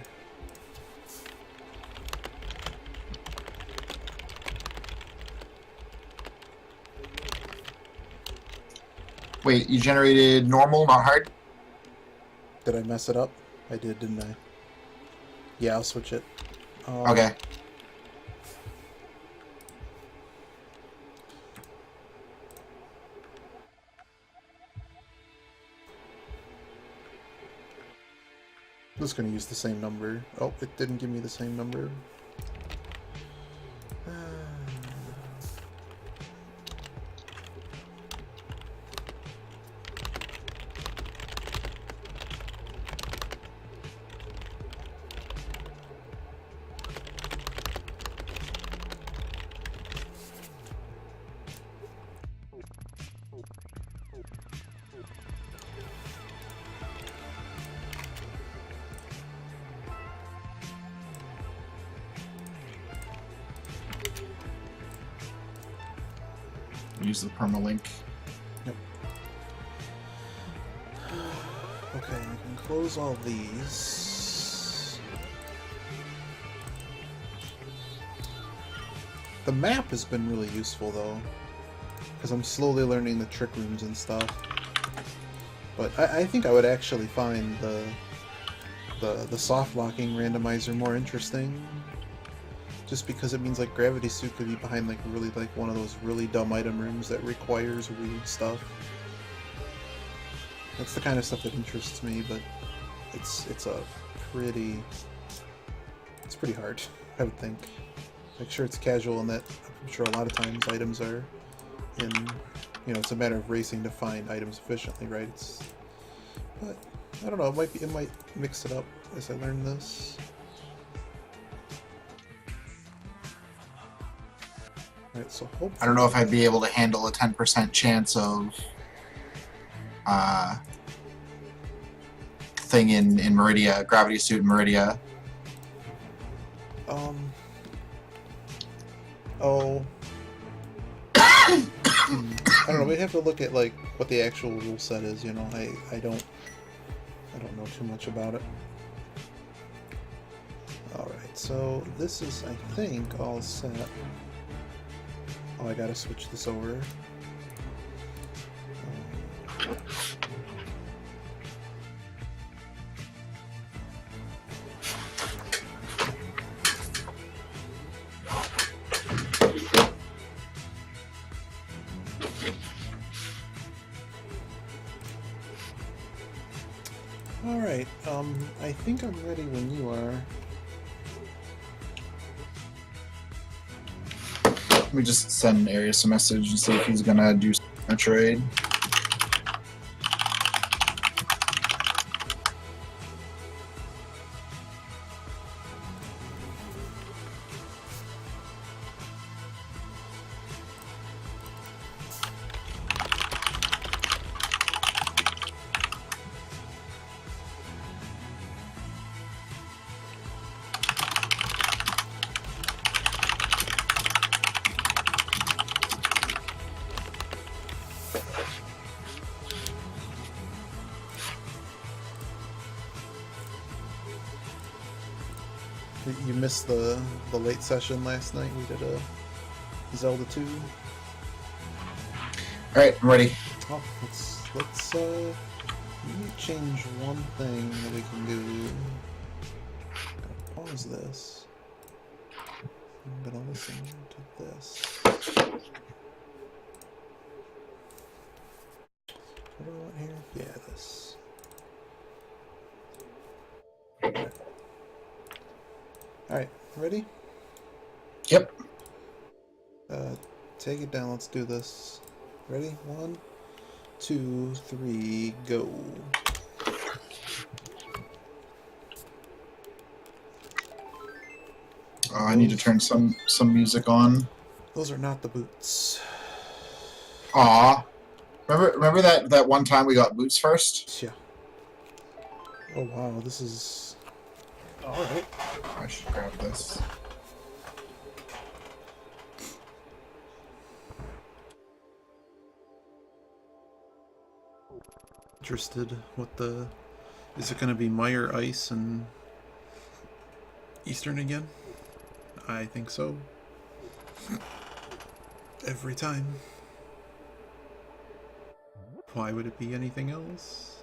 [SPEAKER 2] wait, you generated normal, not hard?
[SPEAKER 1] Did I mess it up? I did, didn't I? Yeah, I'll switch it.
[SPEAKER 2] Okay.
[SPEAKER 1] I'm just going to use the same number. Oh, it didn't give me the same number.
[SPEAKER 2] Use the permalink.
[SPEAKER 1] Yep. Okay, I can close all these. The map has been really useful though, because I'm slowly learning the trick rooms and stuff. But I think I would actually find the soft locking randomizer more interesting. Just because it means like Gravity Suit could be behind like really like one of those really dumb item rooms that requires weird stuff. That's the kind of stuff that interests me, but it's pretty hard, I would think. Like sure it's casual in that I'm sure a lot of times items are in, you know, it's a matter of racing to find items efficiently, right? But I don't know, it might mix it up as I learn this. Alright, so hopefully...
[SPEAKER 2] I don't know if I'd be able to handle a 10% chance of thing in Meridia, Gravity Suit in Meridia.
[SPEAKER 1] Oh. I don't know, we have to look at like what the actual rule set is, you know. I don't know too much about it. Alright, so this is I think all set. Oh, I gotta switch this over. Alright, I think I'm ready when you are.
[SPEAKER 2] Let me just send Arius a message and see if he's gonna do a trade.
[SPEAKER 1] You missed the late session last night. We did a Zelda 2.
[SPEAKER 2] Alright, I'm ready.
[SPEAKER 1] Oh, let's let me change one thing that we can do. Pause this. I'm gonna listen to this. What do I want here? Yeah, this. Alright, ready?
[SPEAKER 2] Yep.
[SPEAKER 1] Take it down, let's do this. Ready? 1, 2, 3, go.
[SPEAKER 2] I need to turn some music on.
[SPEAKER 1] Those are not the boots.
[SPEAKER 2] Aw. Remember that one time we got boots first?
[SPEAKER 1] Yeah. Oh wow, this is... Alright.
[SPEAKER 2] I should grab this.
[SPEAKER 1] Interested what the... Is it going to be Meyer Ice and Eastern again? I think so. Every time. Why would it be anything else?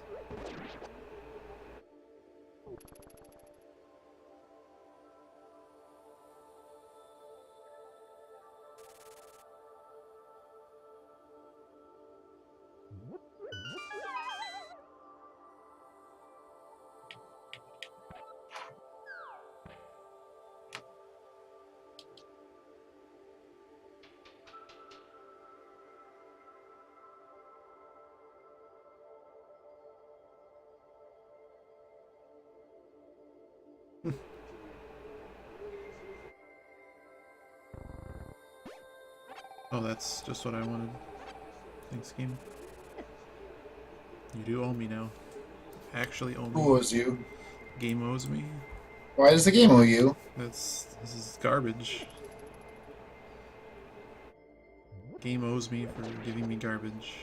[SPEAKER 1] Oh, that's just what I wanted. Thanks, game. You do owe me now. Actually owe me.
[SPEAKER 2] Who owes you?
[SPEAKER 1] Game owes me.
[SPEAKER 2] Why does the game owe you?
[SPEAKER 1] This is garbage. Game owes me for giving me garbage.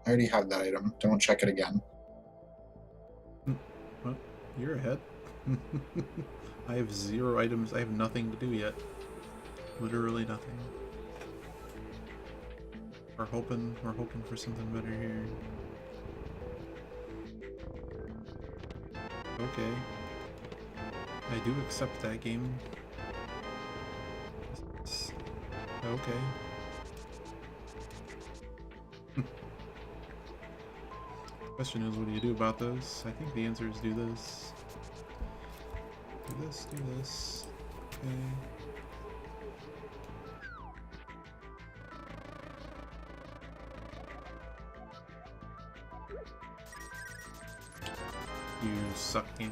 [SPEAKER 2] I already have that item. Don't check it again.
[SPEAKER 1] Well, you're ahead. I have 0 items. I have nothing to do yet. Literally nothing. We're hoping for something better here. Okay. I do accept that game. Okay. Question is, what do you do about this? I think the answer is do this. Do this, do this. Okay. You suck, game.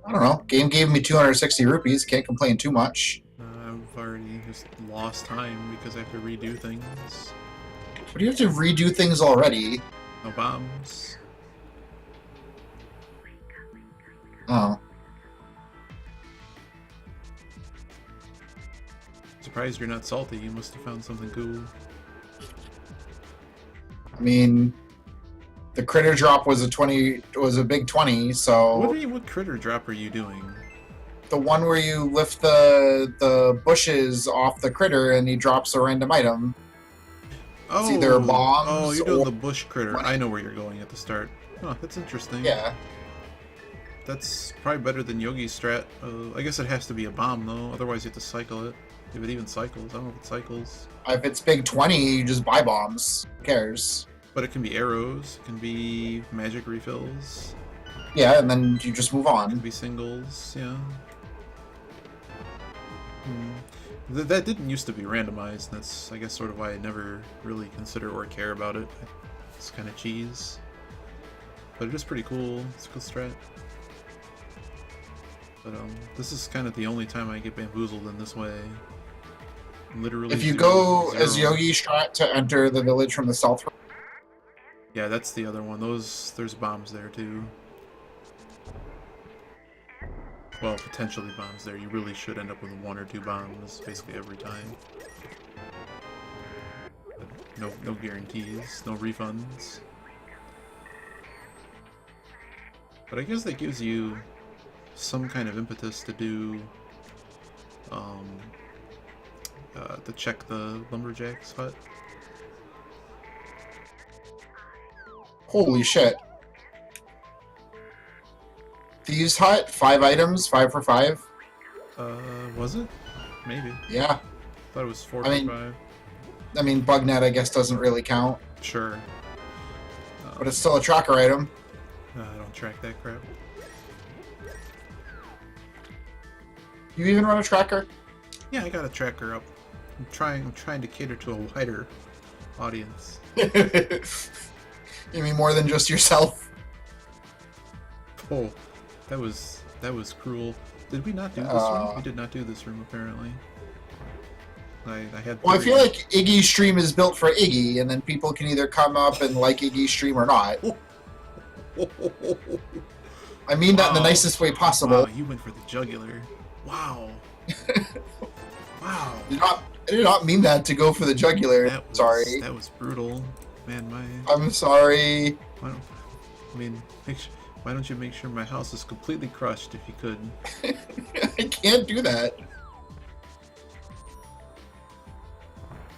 [SPEAKER 2] I don't know. Game gave me 260 rupees. Can't complain too much.
[SPEAKER 1] I've already just lost time because I have to redo things.
[SPEAKER 2] But you have to redo things already.
[SPEAKER 1] No bombs.
[SPEAKER 2] Oh.
[SPEAKER 1] Surprised you're not salty. You must have found something cool.
[SPEAKER 2] I mean, the critter drop was a big 20, so
[SPEAKER 1] What critter drop are you doing?
[SPEAKER 2] the one where you lift the bushes off the critter and he drops a random item.
[SPEAKER 1] Oh,
[SPEAKER 2] either bombs
[SPEAKER 1] oh, you're doing
[SPEAKER 2] or
[SPEAKER 1] the bush critter.
[SPEAKER 2] money.
[SPEAKER 1] I know where you're going at the start. Huh, that's interesting.
[SPEAKER 2] Yeah.
[SPEAKER 1] That's probably better than Yogi's strat. I guess it has to be a bomb, though. Otherwise, you have to cycle it. If it even cycles. I don't know if it cycles.
[SPEAKER 2] If it's big 20, you just buy bombs. Who cares?
[SPEAKER 1] But it can be arrows. It can be magic refills.
[SPEAKER 2] Yeah, and then you just move
[SPEAKER 1] It can
[SPEAKER 2] on.
[SPEAKER 1] be singles. Yeah. That didn't used to be randomized. That's, I guess, sort of why I never really consider or care about it. It's kind of cheese. But it is pretty cool. It's a cool strat. But this is kind of the only time I get bamboozled in this way. Literally.
[SPEAKER 2] If you
[SPEAKER 1] zero-
[SPEAKER 2] go
[SPEAKER 1] zero.
[SPEAKER 2] as Yogi strat to enter the village from the south,
[SPEAKER 1] Yeah, that's the other one. There's bombs there too. Well, potentially bombs there. You really should end up with 1 or 2 bombs basically every time. But no guarantees, no refunds. But I guess that gives you some kind of impetus to do to check the lumberjack's hut.
[SPEAKER 2] holy shit. Thieves Hut, 5 items, 5 for 5.
[SPEAKER 1] Was it? Maybe.
[SPEAKER 2] Yeah.
[SPEAKER 1] Thought it was 4
[SPEAKER 2] I mean-
[SPEAKER 1] for 5.
[SPEAKER 2] I mean, Bugnet, I guess, doesn't really count,
[SPEAKER 1] Sure.
[SPEAKER 2] but it's still a tracker item.
[SPEAKER 1] I don't track that crap.
[SPEAKER 2] You even run a tracker?
[SPEAKER 1] Yeah, I got a tracker up. I'm trying to cater to a wider audience.
[SPEAKER 2] You mean more than just yourself?
[SPEAKER 1] Oh, that was cruel. Did we not do this room? We did not do this room apparently. I had.
[SPEAKER 2] Well, I
[SPEAKER 1] three.
[SPEAKER 2] feel like Iggy's stream is built for Iggy, and then people can either come up and like Iggy's stream or not. I mean that in the
[SPEAKER 1] Wow.
[SPEAKER 2] nicest way possible.
[SPEAKER 1] Wow, you went for the jugular. Wow. Wow.
[SPEAKER 2] I did not mean that to go for the jugular. Sorry.
[SPEAKER 1] That was brutal, man.
[SPEAKER 2] I'm sorry.
[SPEAKER 1] Why don't, I mean, why don't you make sure my house is completely crushed if you could?
[SPEAKER 2] I can't do that.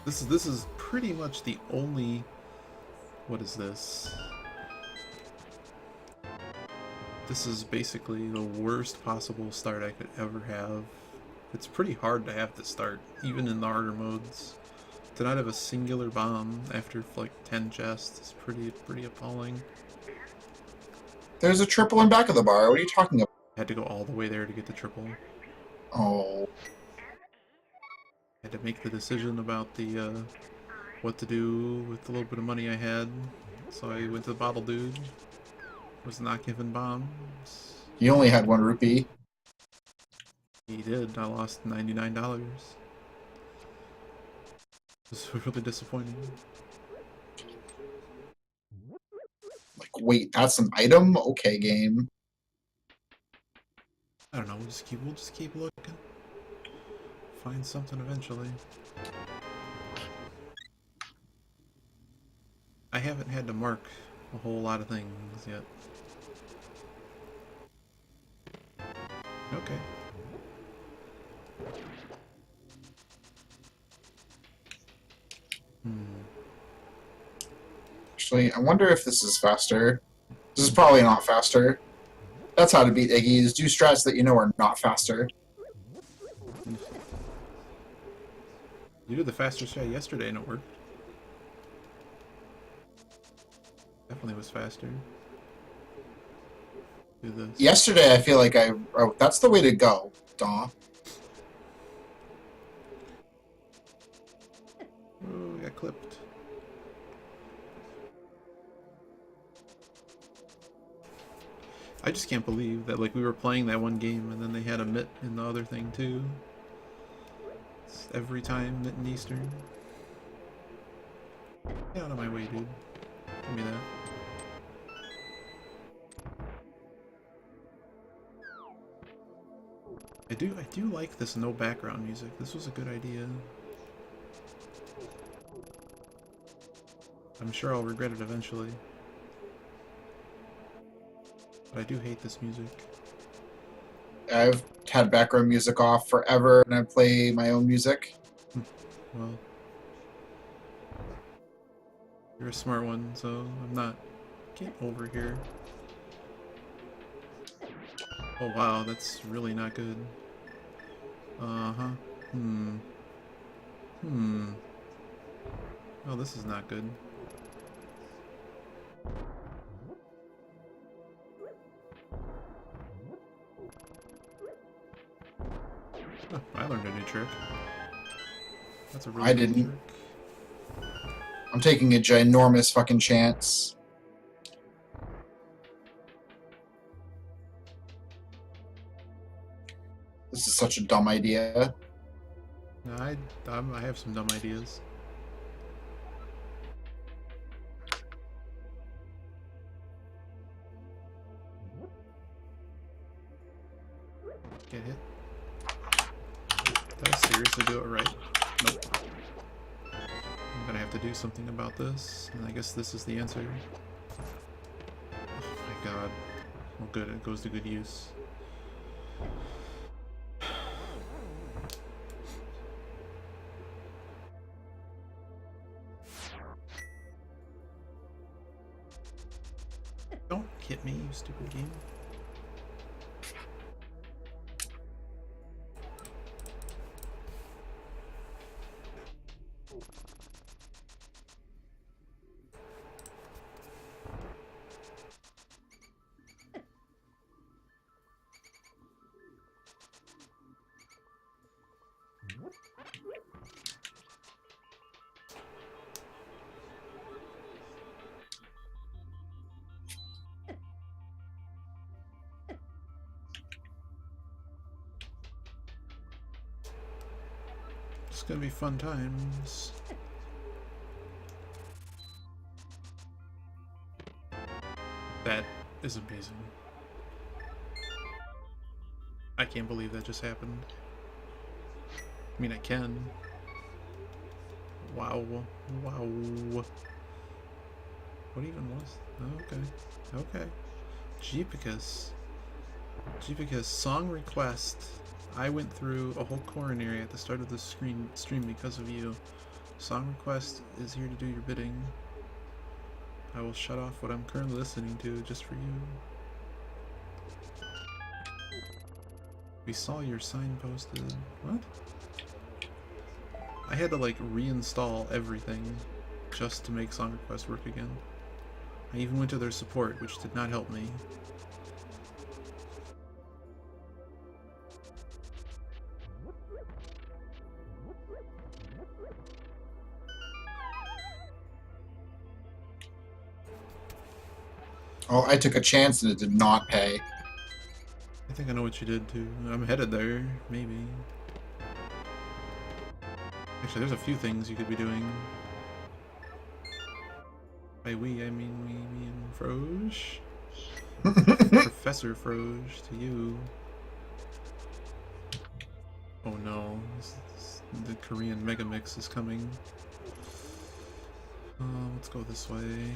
[SPEAKER 1] This is pretty much the only. What is this? This is basically the worst possible start I could ever have. It's pretty hard to have to start, even in the harder modes. To not have a singular bomb after like 10 chests is pretty appalling.
[SPEAKER 2] There's a triple in back of the bar. What are you talking about?
[SPEAKER 1] I had to go all the way there to get the triple.
[SPEAKER 2] Oh.
[SPEAKER 1] I had to make the decision about the what to do with the little bit of money I had. So I went to the bottle dude. Was not given bombs.
[SPEAKER 2] You only had 1 rupee.
[SPEAKER 1] He did. I lost $99. It was really disappointing.
[SPEAKER 2] Like, wait, that's an item? Okay, game.
[SPEAKER 1] I don't know. We'll just keep looking. Find something eventually. I haven't had to mark a whole lot of things yet. Okay.
[SPEAKER 2] Actually, I wonder if this is faster. This is probably not faster. That's how to beat Iggy's. Do strats that you know are not faster.
[SPEAKER 1] You did the faster strat yesterday and it worked. Definitely was faster. Do this.
[SPEAKER 2] Yesterday, I feel like oh, that's the way to go, Daw.
[SPEAKER 1] Oh, I got clipped. I just can't believe that like we were playing that one game and then they had a Mitt in the other thing too. It's every time Mitt and Eastern. Get out of my way, dude. Give me that. I do like this no background music. This was a good idea. I'm sure I'll regret it eventually. But I do hate this music.
[SPEAKER 2] I've had background music off forever, and I play my own music.
[SPEAKER 1] Well, you're a smart one, so I'm not. Get over here. Oh wow, that's really not good. Uh-huh. Oh, this is not good. Oh, I learned a new trick. That's a really
[SPEAKER 2] I
[SPEAKER 1] good
[SPEAKER 2] didn't.
[SPEAKER 1] trick.
[SPEAKER 2] I'm taking a ginormous fucking chance. This is such a dumb idea.
[SPEAKER 1] No, I have some dumb ideas. Get hit. Did I seriously do it right? Nope. I'm gonna have to do something about this, and I guess this is the answer. Oh my god. Well good, it goes to good use. Don't hit me, you stupid game. gonna be fun times. That is amazing. I can't believe that just happened. I mean, I can. Wow. Wow. What even was? Oh, okay. Okay. Jeepacus. Jeepacus song request. I went through a whole coronary at the start of the stream because of you. Song request is here to do your bidding. I will shut off what I'm currently listening to just for you. We saw your sign posted. What? I had to like reinstall everything just to make song request work again. I even went to their support, which did not help me.
[SPEAKER 2] Oh, I took a chance and it did not pay.
[SPEAKER 1] I think I know what you did too. I'm headed there, maybe. Actually, there's a few things you could be doing. By we, I mean me and Froge. Professor Froge, to you. Oh no, the Korean Megamix is coming. Let's go this way.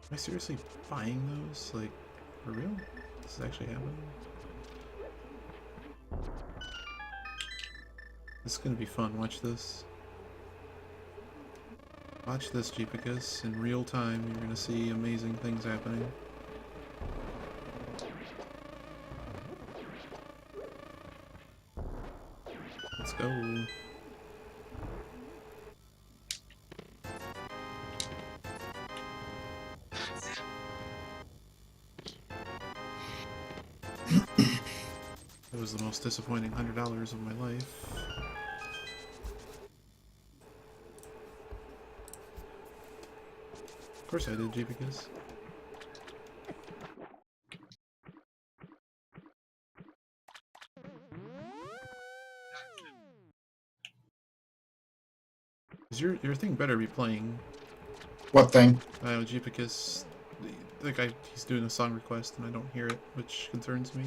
[SPEAKER 1] Am I seriously buying those? Like, for real? This is actually happening? This is gonna be fun, watch this. Watch this, Jeepacus. In real time, you're gonna see amazing things happening. Let's go. That was the most disappointing $100 of my life. Of course I did, Jeepacus. Your thing better be playing.
[SPEAKER 2] What thing?
[SPEAKER 1] Jeepacus, the guy, he's doing a song request and I don't hear it, which concerns me.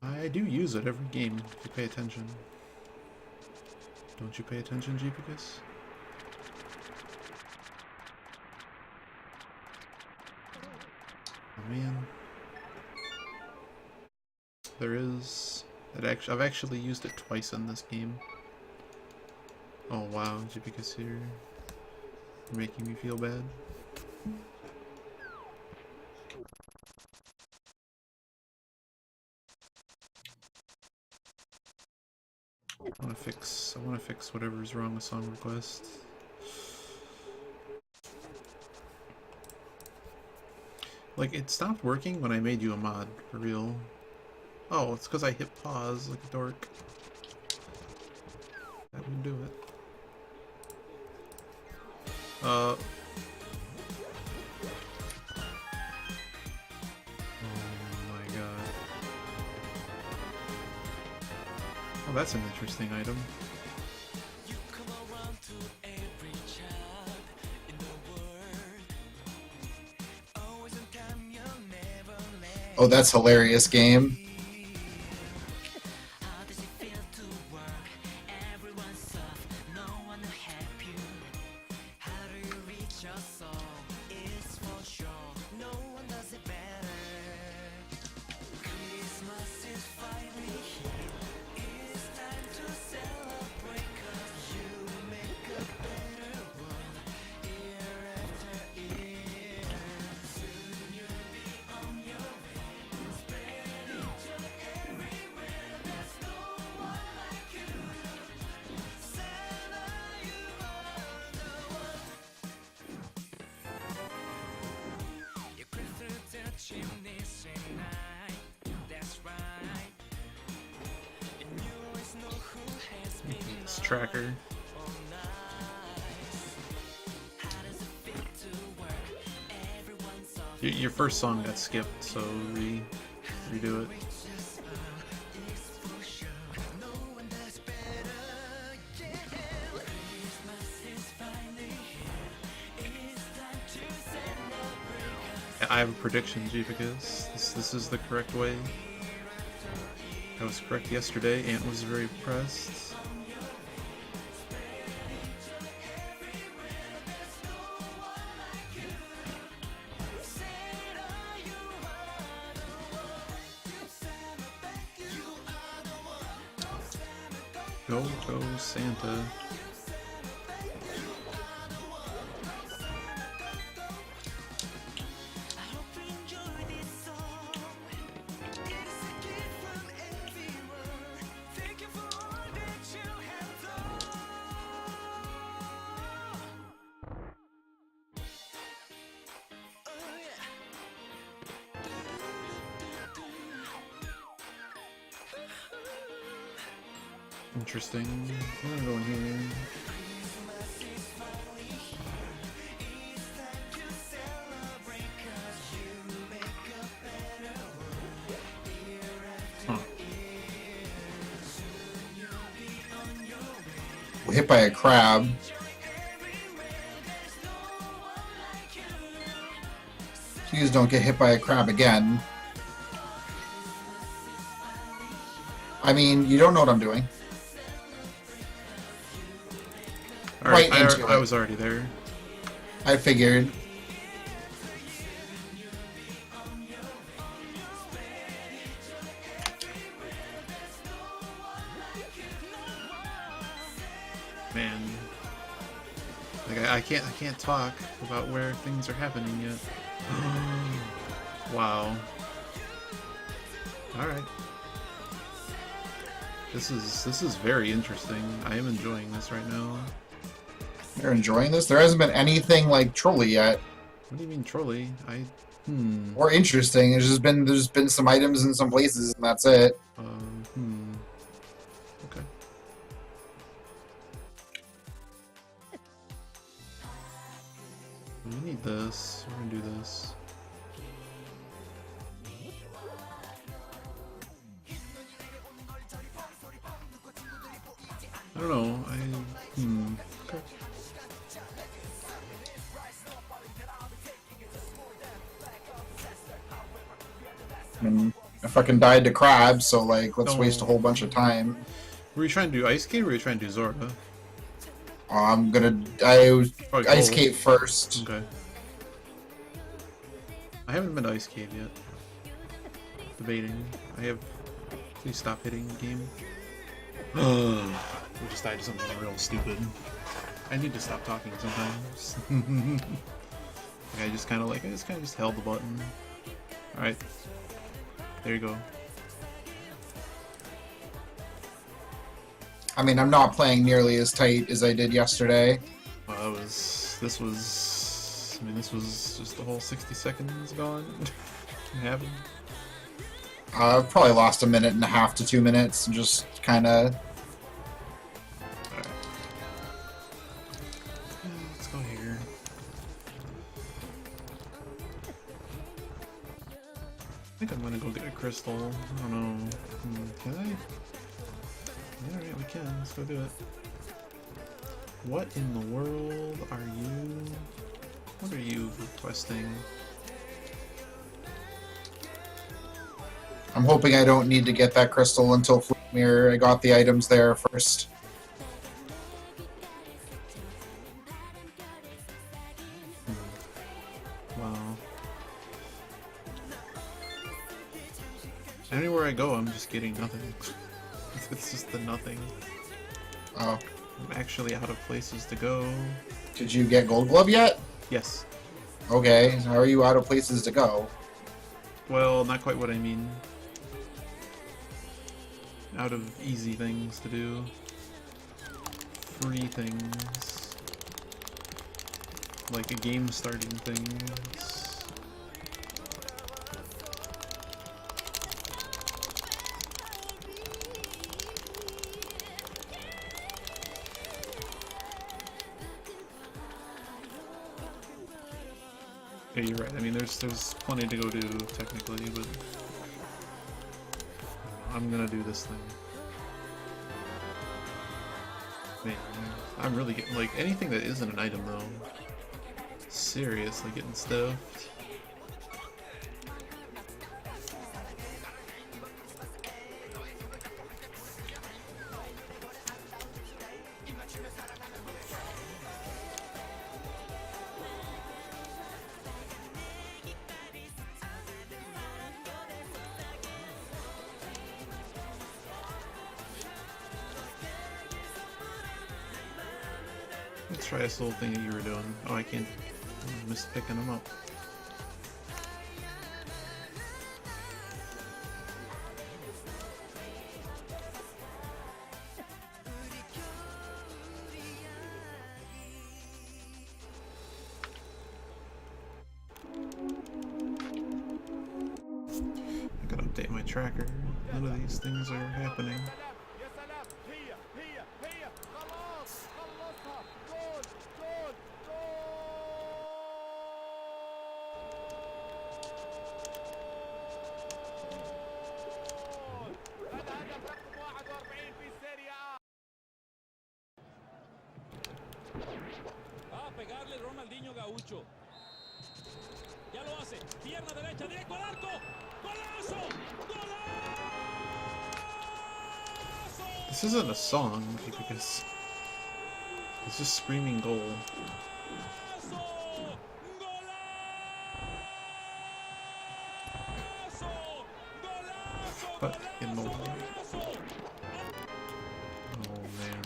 [SPEAKER 1] I do use it every game, if you pay attention. Don't you pay attention, Jeepacus? Oh man. There is... I've actually used it twice in this game. Oh wow, Jeepacus here. You're making me feel bad. I want to fix whatever's wrong with song request. Like, it stopped working when I made you a mod, for real. Oh, it's because I hit pause like a dork. That wouldn't do it. Oh my god. Oh, that's an interesting item.
[SPEAKER 2] Oh, that's hilarious game.
[SPEAKER 1] This tracker. Your first song got skipped, so redo it. I have a prediction, Jeepacus. This is the correct way. I was correct yesterday. Ant was very impressed. Go, go, Santa. Interesting. I'm gonna go in here. Huh.
[SPEAKER 2] We're hit by a crab. Please don't get hit by a crab again. I mean, you don't know what I'm doing.
[SPEAKER 1] Alright,
[SPEAKER 2] Right into
[SPEAKER 1] I
[SPEAKER 2] it.
[SPEAKER 1] was already there.
[SPEAKER 2] I figured.
[SPEAKER 1] Man. Like I can't talk about where things are happening yet. Wow. Alright. This is very interesting. I am enjoying this right now.
[SPEAKER 2] You're enjoying this? There hasn't been anything like Trolley yet.
[SPEAKER 1] What do you mean trolley?
[SPEAKER 2] Or interesting. There's been some items in some places and that's it.
[SPEAKER 1] Okay. We need this. We're gonna do this. I don't know. Okay.
[SPEAKER 2] I fucking died to crabs, so like, let's
[SPEAKER 1] Oh.
[SPEAKER 2] waste a whole bunch of time.
[SPEAKER 1] Were you trying to do Ice Skate or were you trying to do Zora?
[SPEAKER 2] I'm gonna
[SPEAKER 1] Probably
[SPEAKER 2] ice
[SPEAKER 1] both.
[SPEAKER 2] skate first.
[SPEAKER 1] Okay. I haven't been to Ice Cave yet. Debating. I have. Please stop hitting the game. We just died to something real stupid. I need to stop talking sometimes. Like I just kind of held the button. All right. There you go.
[SPEAKER 2] I mean, I'm not playing nearly as tight as I did yesterday.
[SPEAKER 1] Well, this was just the whole 60 seconds gone. Happened.
[SPEAKER 2] I've probably lost a minute and a half to 2 minutes, just kind of.
[SPEAKER 1] Alright. Let's go here. I think I'm gonna go get a crystal. I don't know. Can I? Alright, we can. Let's go do it. What in the world are you? What are you requesting?
[SPEAKER 2] I'm hoping I don't need to get that crystal until Fleet Mirror. I got the items there first.
[SPEAKER 1] Wow. Anywhere I go, I'm just getting nothing. It's just the nothing.
[SPEAKER 2] Oh.
[SPEAKER 1] I'm actually out of places to go.
[SPEAKER 2] Did you get Gold Glove yet?
[SPEAKER 1] Yes.
[SPEAKER 2] Okay, how are you out of places to go?
[SPEAKER 1] Well, not quite what I mean. Out of easy things to do. Free things. Like a game starting things. Okay, you're right. I mean, there's plenty to go do technically, but I'm gonna do this thing. Man, I'm really getting like anything that isn't an item though. Seriously, getting stuffed. Let's try this little thing that you were doing. Oh, I can't. I missed picking them up. I gotta update my tracker. None of these things are happening.
[SPEAKER 5] Pegarle el Ronaldinho Gaucho. Ya lo hace. Pierna derecha, directo al arco. ¡Golazo! ¡Golazo!
[SPEAKER 1] This isn't a song, Jeepacus. It's just screaming goal.
[SPEAKER 5] ¡Golazo! ¡Golazo!
[SPEAKER 1] But in the
[SPEAKER 5] ¡Golazo!
[SPEAKER 1] Oh man.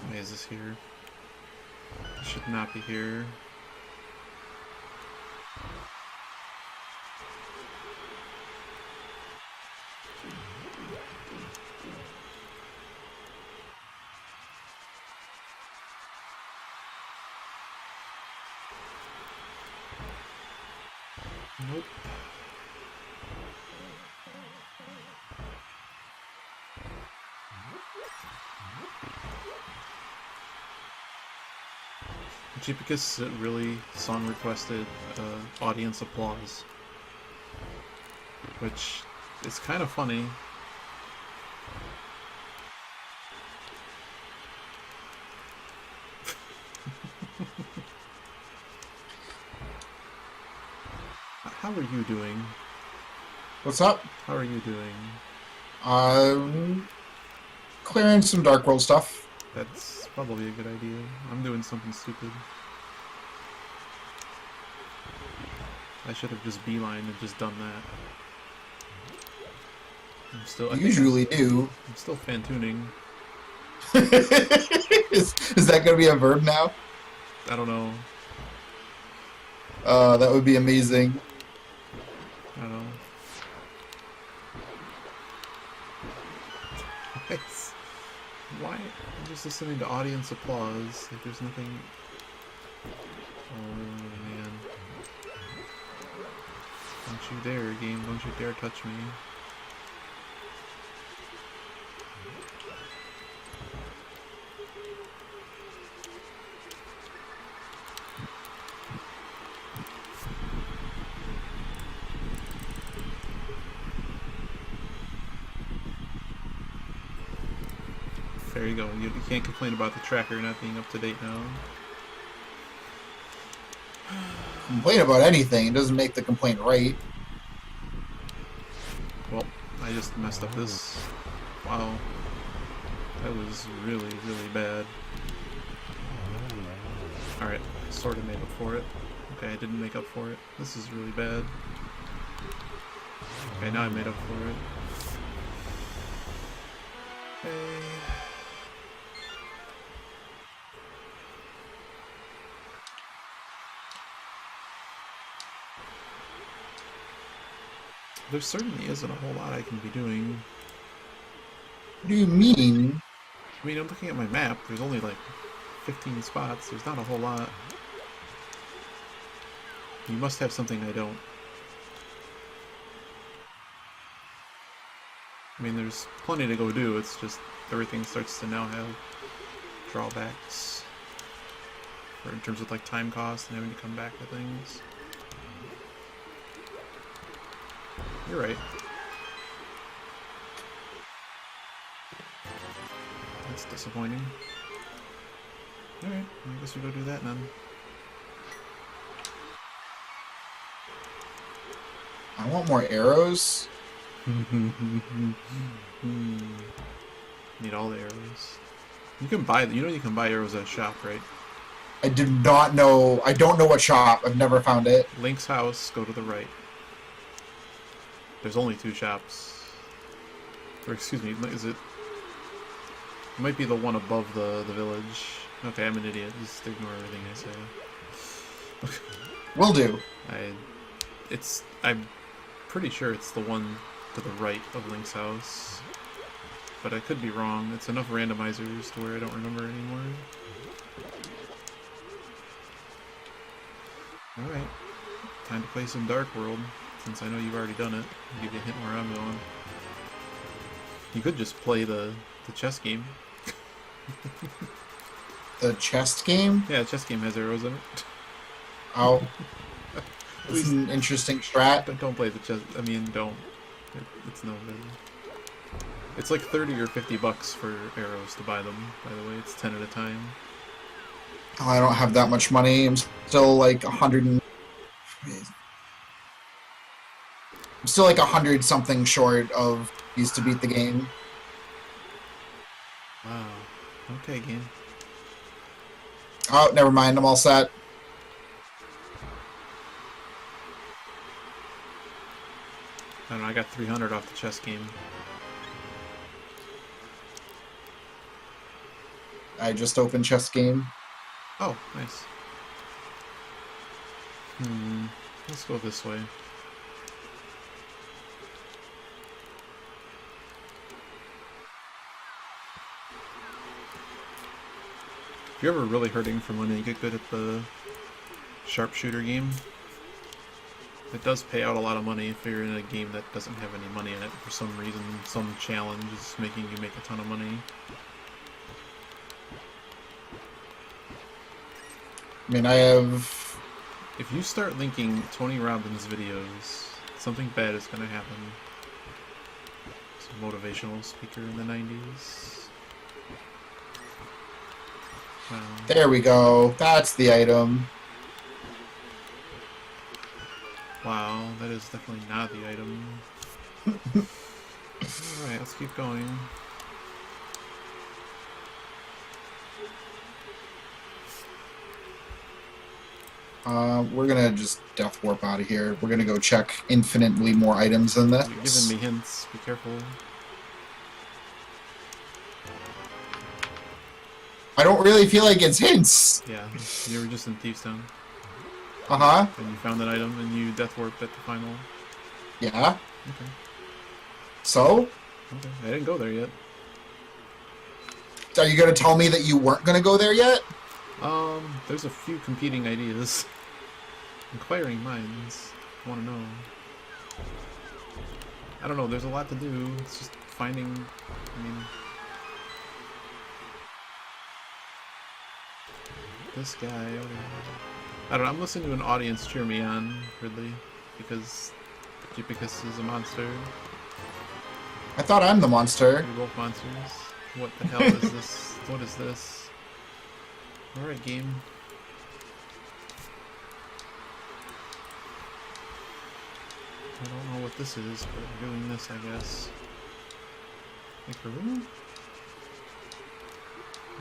[SPEAKER 1] Why is this here? It should not be here. Nope. Jeepacus really song requested audience applause, which is kind of funny. How are you doing?
[SPEAKER 2] What's up?
[SPEAKER 1] How are you doing?
[SPEAKER 2] Clearing some Dark World stuff.
[SPEAKER 1] That's probably a good idea. I'm doing something stupid. I should have just beelined and just done that. I'm still. I think
[SPEAKER 2] Usually do.
[SPEAKER 1] I'm still fan tuning.
[SPEAKER 2] is that going to be a verb now?
[SPEAKER 1] I don't know.
[SPEAKER 2] That would be amazing.
[SPEAKER 1] I don't know. It's, why? I'm just listening to audience applause. Like there's nothing. Oh man! Don't you dare, game! Don't you dare touch me! There you go. You can't complain about the tracker not being up to date now.
[SPEAKER 2] Complain about anything. It doesn't make the complaint right.
[SPEAKER 1] Well, I just messed up this. Wow. That was really, really bad. Alright, sort of made up for it. Okay, I didn't make up for it. This is really bad. Okay, now I made up for it. Okay. There certainly isn't a whole lot I can be doing.
[SPEAKER 2] What do you mean?
[SPEAKER 1] I mean, I'm looking at my map. There's only like 15 spots. There's not a whole lot. You must have something I don't. I mean, there's plenty to go do. It's just everything starts to now have drawbacks, or in terms of like time cost and having to come back to things. You're right. That's disappointing. Alright, I guess we go do that then.
[SPEAKER 2] I want more arrows.
[SPEAKER 1] Need all the arrows. You can buy, you can buy arrows at a shop, right?
[SPEAKER 2] I do not know. I don't know what shop. I've never found it.
[SPEAKER 1] Link's house, go to the right. There's only 2 shops. Or excuse me, is it? It might be the one above the village. Okay, I'm an idiot. Just ignore everything I say.
[SPEAKER 2] Will do.
[SPEAKER 1] I'm pretty sure it's the one to the right of Link's house. But I could be wrong. It's enough randomizers to where I don't remember anymore. Alright. Time to play some Dark World, since I know you've already done it. I'll give you a hint where I'm going. You could just play the chess game.
[SPEAKER 2] The chest game?
[SPEAKER 1] Yeah, the chess game has arrows in it.
[SPEAKER 2] Oh. This is an interesting strat.
[SPEAKER 1] Don't play the chess. I mean, don't. It's no good. It's like 30 or 50 bucks for arrows to buy them, by the way. It's 10 at a time.
[SPEAKER 2] Oh, I don't have that much money. I'm still like 100 and... I'm still like 100 something short of these to beat the game.
[SPEAKER 1] Wow. Okay, game.
[SPEAKER 2] Oh, never mind. I'm all set.
[SPEAKER 1] I don't know, I got 300 off the chess game.
[SPEAKER 2] I just opened chess game.
[SPEAKER 1] Oh, nice. Let's go this way. If you're ever really hurting for money, you get good at the sharpshooter game. It does pay out a lot of money if you're in a game that doesn't have any money in it for some reason. Some challenge is making you make a ton of money.
[SPEAKER 2] I mean, I have...
[SPEAKER 1] If you start linking Tony Robbins videos, something bad is going to happen. Some motivational speaker in the 90s. Wow.
[SPEAKER 2] There we go. That's the item.
[SPEAKER 1] Wow, that is definitely not the item. Alright, let's keep going.
[SPEAKER 2] We're gonna just death warp out of here. We're gonna go check infinitely more items than this.
[SPEAKER 1] You're giving me hints, be careful.
[SPEAKER 2] I don't really feel like it's hints.
[SPEAKER 1] Yeah, you were just in Thieves Town.
[SPEAKER 2] Uh-huh.
[SPEAKER 1] And you found an item and you death warped at the final.
[SPEAKER 2] Yeah.
[SPEAKER 1] Okay.
[SPEAKER 2] So?
[SPEAKER 1] Okay. I didn't go there yet.
[SPEAKER 2] Are you gonna tell me that you weren't gonna go there yet?
[SPEAKER 1] There's a few competing ideas. Inquiring minds want to know. I don't know, there's a lot to do. It's just finding, I mean... This guy over here. I don't know, I'm listening to an audience cheer me on, Ridley, because Jeepacus is a monster.
[SPEAKER 2] I thought I'm the monster.
[SPEAKER 1] We're both monsters. What the hell is this? What is this? Alright, game. I don't know what this is, but we're doing this, I guess. Make a room?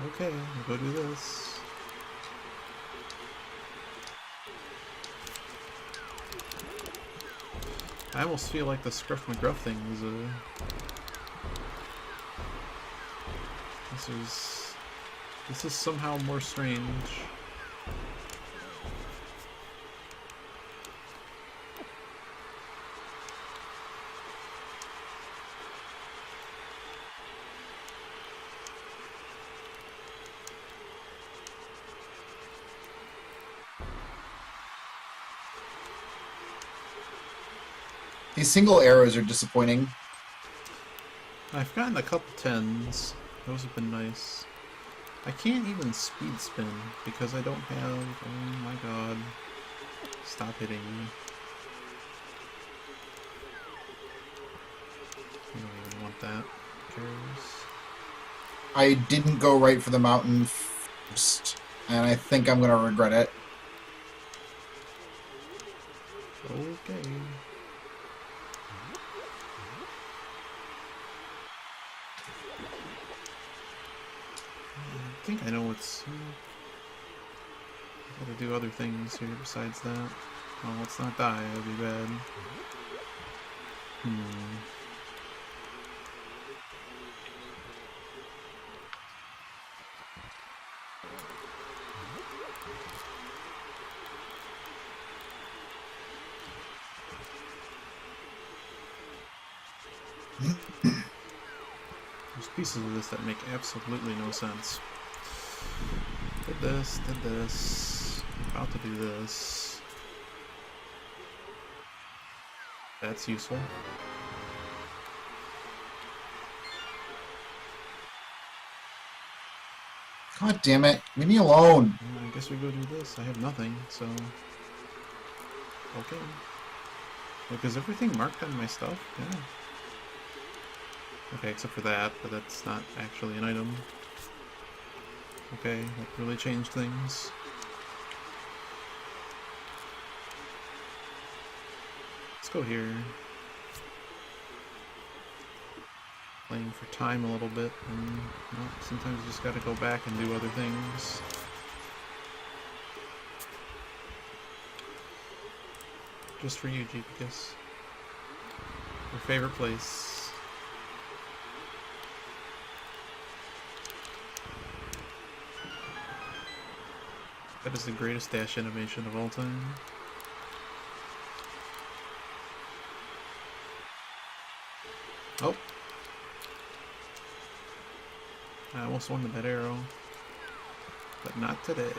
[SPEAKER 1] Okay, we'll go do this. I almost feel like the Scruff McGruff thing was a... This is somehow more strange.
[SPEAKER 2] These single arrows are disappointing.
[SPEAKER 1] I've gotten a couple 10s. Those have been nice. I can't even speed spin because I don't have... Oh my god. Stop hitting me. I don't even want that. Who cares?
[SPEAKER 2] I didn't go right for the mountain first, and I think I'm gonna regret it.
[SPEAKER 1] Okay. I think I know what's... Gotta do other things here besides that. Oh, let's not die, that'd be bad. There's pieces of this that make absolutely no sense. Did this, about to do this. That's useful.
[SPEAKER 2] God damn it. Leave me alone.
[SPEAKER 1] I guess we go do this. I have nothing, so... Okay. Like, is everything marked on my stuff? Yeah. Okay, except for that, but that's not actually an item. Okay, that really changed things. Let's go here. Playing for time a little bit, and well, sometimes you just gotta go back and do other things. Just for you, Jeepacus. Your favorite place. That is the greatest dash animation of all time. Oh! I almost won with that arrow. But not today.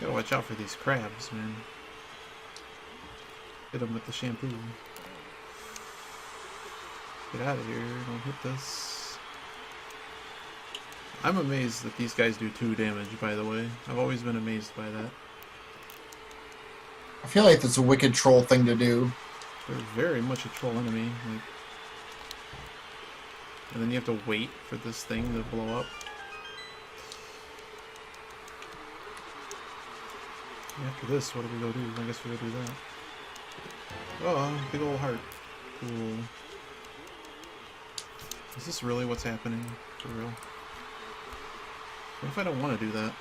[SPEAKER 1] Gotta watch out for these crabs, man. Hit them with the shampoo. Get out of here, don't hit this. I'm amazed that these guys do 2 damage, by the way. I've always been amazed by that.
[SPEAKER 2] I feel like that's a wicked troll thing to do.
[SPEAKER 1] They're very much a troll enemy. Like, and then you have to wait for this thing to blow up. After this, what do we go do? I guess we go do that. Oh, big old heart. Cool. Is this really what's happening? For real? What if I don't want to do that?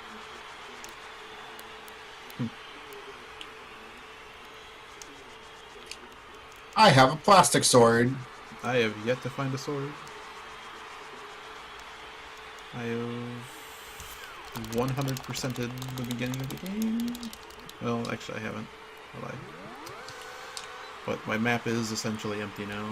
[SPEAKER 2] I have a plastic sword.
[SPEAKER 1] I have yet to find a sword. I have 100%ed the beginning of the game. Well, actually I haven't. I lied. But my map is essentially empty now.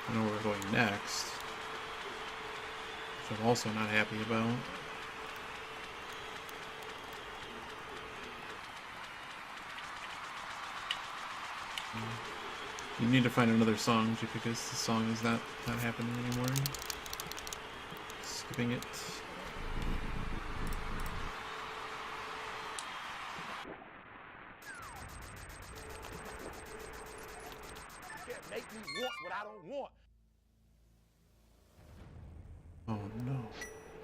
[SPEAKER 1] I know where we're going next, which I'm also not happy about. You need to find another song, because the song is not happening anymore. Skipping it.
[SPEAKER 5] You can't make me want what I don't want.
[SPEAKER 1] Oh no.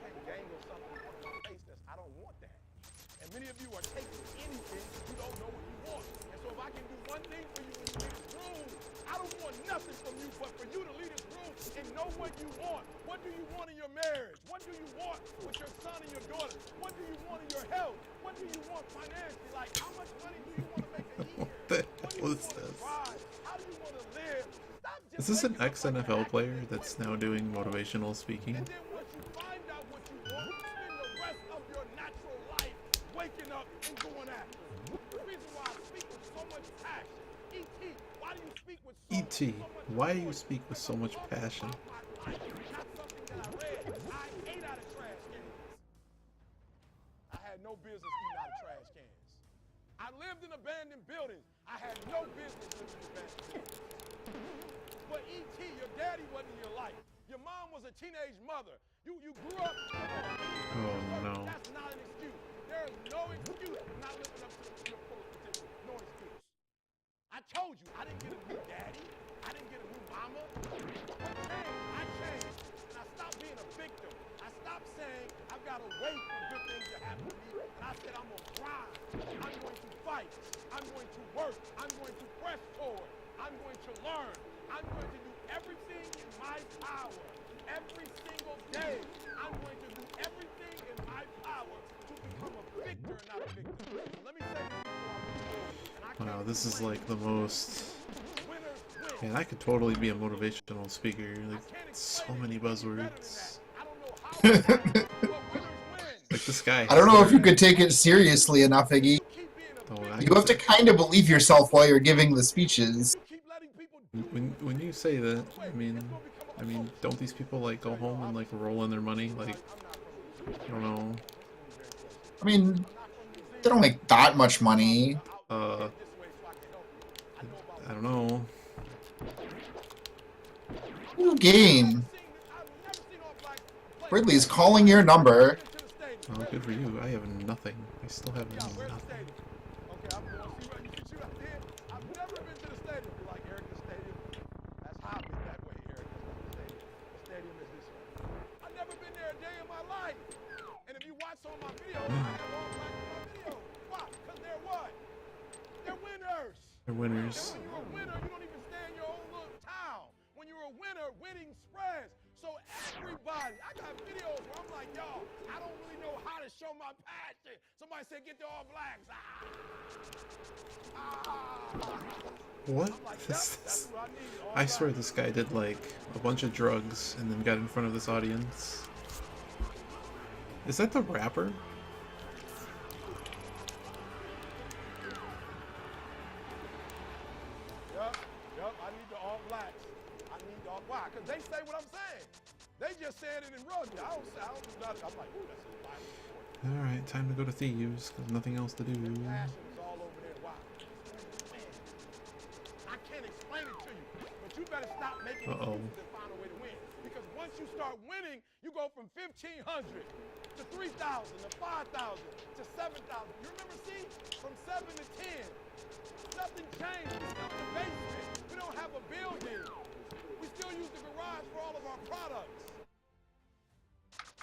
[SPEAKER 5] Can't dangle something in my face that's I don't want that. And many of you are taking anything because you don't know what you want. And so if I can do one thing for you in this room, I don't want nothing from you but for you to leave this room and know what you want. What do you want in your marriage? What do you want with your son and your daughter? What do you want in your health? What do you want financially? Like, how much money do you want to make a year?
[SPEAKER 1] What the
[SPEAKER 5] What do
[SPEAKER 1] hell
[SPEAKER 5] you
[SPEAKER 1] is
[SPEAKER 5] want to
[SPEAKER 1] this?
[SPEAKER 5] drive? How do you want to live? Stop just
[SPEAKER 1] Is this an
[SPEAKER 5] making up like
[SPEAKER 1] ex-NFL
[SPEAKER 5] an
[SPEAKER 1] player
[SPEAKER 5] activist.
[SPEAKER 1] that's now doing motivational speaking?
[SPEAKER 5] And then once you find out what you want, you spend the rest of your natural life waking up and going after it. The reason why I speak with so much passion. E.T., why do you speak with so
[SPEAKER 1] E.T., why do you speak with so much passion?
[SPEAKER 5] Not something that I read. I ate out of had no business eating out of trash cans. I lived in abandoned buildings. I had no business living in abandoned buildings. But E.T., your daddy wasn't in your life. Your mom was a teenage mother. You grew up.
[SPEAKER 1] Oh no.
[SPEAKER 5] That's not an excuse. There is no excuse for not living up to your full potential. No excuse. I told you, I didn't get a new daddy. I didn't get a new mama. What changed? I changed. And I stopped being a victim. I stopped saying I've got to wait for good things to happen to me. And I said I'm going to grind. I'm going to fight. I'm going to work. I'm going to press forward. I'm going to learn. I'm going to do everything in my power. Every single day, I'm going to do everything in my power to become a victor, not a victim. So let me say this before I move forward.
[SPEAKER 1] Wow, this is like the most.
[SPEAKER 5] Winners win.
[SPEAKER 1] Man, I could totally be a motivational speaker. Like, so many buzzwords.
[SPEAKER 5] I don't know how it's done, but winners win.
[SPEAKER 1] Like this guy.
[SPEAKER 2] I don't know if you could take it seriously enough, Iggy.
[SPEAKER 5] Keep being a
[SPEAKER 1] Oh,
[SPEAKER 5] victim.
[SPEAKER 2] You have to kind of believe yourself while you're giving the speeches.
[SPEAKER 5] You keep letting people do
[SPEAKER 1] When you say that, I mean, don't these people like go home and like roll in their money? Like, I don't know.
[SPEAKER 2] I mean, they don't make that much money.
[SPEAKER 1] I don't know.
[SPEAKER 2] New game. Ridley's calling your number.
[SPEAKER 1] Oh, good for you. I have nothing. I still have nothing.
[SPEAKER 5] Okay, I'm going to see what you can shoot out there. I've never been to the stadium. You like Erica's Stadium? That's how I've been that way, Erica's Stadium. The stadium is this way. I've never been there a day in my life. And if you watch some of my videos, I have all black in my videos. Why? Because they're what? They're winners.
[SPEAKER 1] They're winners.
[SPEAKER 5] And when you're a winner, you don't even stay in your own little town. When you're a winner, winning spreads. So everybody, I got videos where I'm like, yo, I don't really know how to show my passion. Somebody said, get the All Blacks.
[SPEAKER 1] What?
[SPEAKER 5] I'm like, yep, that's what I need. All
[SPEAKER 1] I swear
[SPEAKER 5] Blacks.
[SPEAKER 1] this guy did like a bunch of drugs and then got in front of this audience. Is that the rapper?
[SPEAKER 5] Yup, I need the All Blacks. I need the All Why? Because they say what I'm saying. They just saying it in rugby. I don't do nothing. I'm like, ooh, that's a Bible sport.
[SPEAKER 1] Alright, time to go to Thieves, because nothing else to do.
[SPEAKER 5] Passion is all over there. Why? Man, I can't explain it to you, but you better stop making excuses and find a way to win. Because once you start winning, you go from 1,500 to 3,000 to 5,000 to 7,000. You remember, see? From 7 to 10. Nothing changed. We're still in the basement. We don't have a building. We still use the garage for all of our products.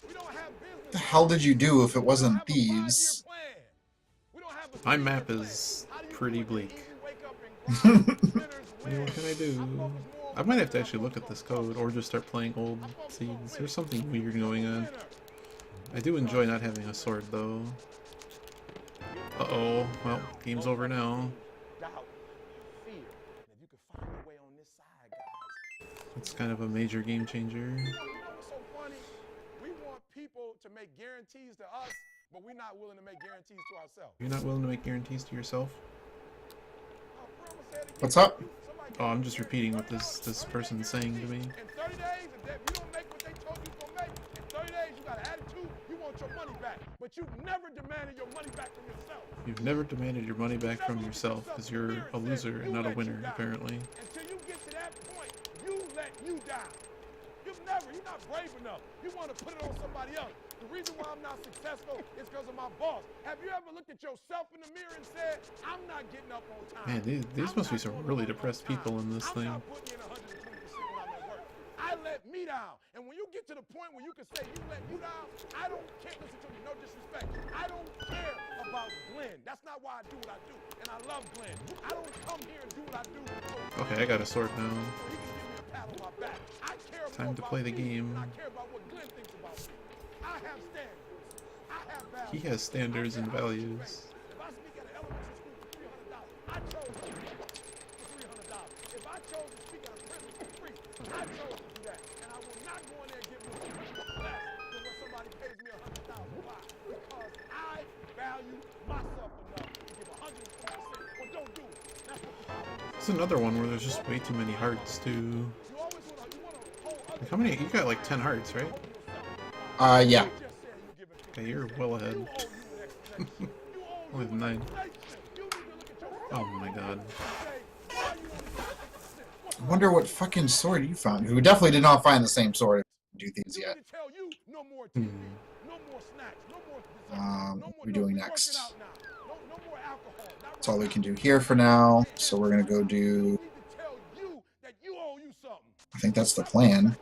[SPEAKER 5] We don't have business.
[SPEAKER 2] What the hell did you do if it
[SPEAKER 5] We
[SPEAKER 2] wasn't
[SPEAKER 5] don't have a 5-year
[SPEAKER 2] thieves?
[SPEAKER 5] plan. We don't have a
[SPEAKER 1] My
[SPEAKER 5] 3-year
[SPEAKER 1] map
[SPEAKER 5] plan.
[SPEAKER 1] is
[SPEAKER 5] How do you
[SPEAKER 1] pretty
[SPEAKER 5] do it?
[SPEAKER 1] bleak.
[SPEAKER 5] Easy wake up and grind. Winners
[SPEAKER 1] I mean,
[SPEAKER 5] win.
[SPEAKER 1] what can I do?
[SPEAKER 5] I focus more on
[SPEAKER 1] I might have to
[SPEAKER 5] winning
[SPEAKER 1] actually
[SPEAKER 5] than I
[SPEAKER 1] look at
[SPEAKER 5] focus
[SPEAKER 1] this
[SPEAKER 5] on
[SPEAKER 1] code or just start playing old
[SPEAKER 5] I focus on
[SPEAKER 1] Thieves.
[SPEAKER 5] winning.
[SPEAKER 1] There's something
[SPEAKER 5] I'm
[SPEAKER 1] weird
[SPEAKER 5] a
[SPEAKER 1] going on.
[SPEAKER 5] winner.
[SPEAKER 1] I do enjoy not having a sword though. Uh-oh. Well, game's over now.
[SPEAKER 5] Doubt, fear. And if you could find your way on this side, guys.
[SPEAKER 1] It's kind of a major game changer.
[SPEAKER 5] You know what's so funny? We want people to make guarantees to us, but we're not willing to make guarantees to ourselves.
[SPEAKER 1] You're not willing to make guarantees to yourself?
[SPEAKER 5] Oh, bro, I'ma say it again.
[SPEAKER 2] What's up?
[SPEAKER 5] Somebody
[SPEAKER 1] Oh, I'm just repeating what this person's saying to me.
[SPEAKER 5] In 30 days, if you don't make what they told you you're gonna make, in 30 days you got an attitude, you want your money back. But you've never demanded your money back from yourself.
[SPEAKER 1] You've never demanded your money back from yourself because you're a loser and not a winner, apparently.
[SPEAKER 5] Until you get to that point, you let you down. You're not brave enough. You want to put it on somebody else. The reason why I'm not successful is because of my boss. Have you ever looked at yourself in the mirror and said, I'm not getting up on time?
[SPEAKER 1] Man, these must be some really depressed people in this thing.
[SPEAKER 5] I'm not putting in 120% when I'm at work. I let me down. And when you get to the point where you can say you let you down, I don't care. Listen to me, no disrespect. I don't care about Glenn. That's not why I do what I do. And I love Glenn. I don't come here and do what I do.
[SPEAKER 1] Okay, I got a sword now.
[SPEAKER 5] So he can give me a pat on my back. I care
[SPEAKER 1] Time
[SPEAKER 5] more
[SPEAKER 1] to
[SPEAKER 5] about
[SPEAKER 1] play the
[SPEAKER 5] me
[SPEAKER 1] game.
[SPEAKER 5] than I care about what Glenn thinks about me. I have standards. I have values.
[SPEAKER 1] He has standards and values.
[SPEAKER 5] If I speak at an elementary school for $300, I chose to do that for $300. If I chose to speak at a prison for free, I chose to do that. And I will not go in there and give me less than what somebody pays me $100,000. Why? Because I value myself enough to give 120% or don't do it. That's what the problem is.
[SPEAKER 1] It's another one where there's just way too many hearts to...
[SPEAKER 5] You always want to hold other
[SPEAKER 1] Like, how many? You got like 10 hearts, right?
[SPEAKER 2] Yeah.
[SPEAKER 5] just saying you give it
[SPEAKER 1] Okay, you're well ahead.
[SPEAKER 5] you owe you an explanation.
[SPEAKER 1] Only 9. Oh my god.
[SPEAKER 2] I wonder what fucking sword you found. We definitely did not find the same sword to do these yet.
[SPEAKER 1] Hmm.
[SPEAKER 2] What are we doing next? That's all we can do here for now. So we're gonna go do. I think that's the plan.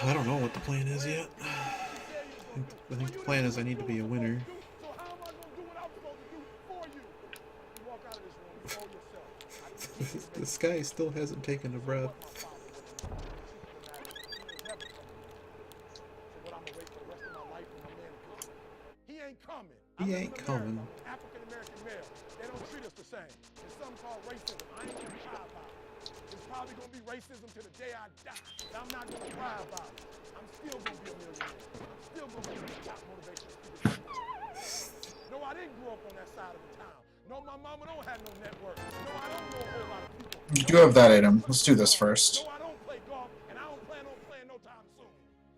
[SPEAKER 1] I don't know what the plan is yet. I think the plan is I need to be a winner. This guy still hasn't taken a breath. He ain't coming.
[SPEAKER 5] African American male, they don't treat us the same. It's something called racism. I ain't gonna cry about it. It's probably gonna be racism to the day I die. But I'm not gonna cry about it. I'm still gonna be a millionaire. I'm still gonna be the top motivational speaker. No, I didn't grow up on that side of the town. No, my mama don't have no network. No, I don't know a whole lot of people.
[SPEAKER 2] You do have that item. Let's do this first.
[SPEAKER 5] No, I don't play golf, and I don't plan on playing no time soon.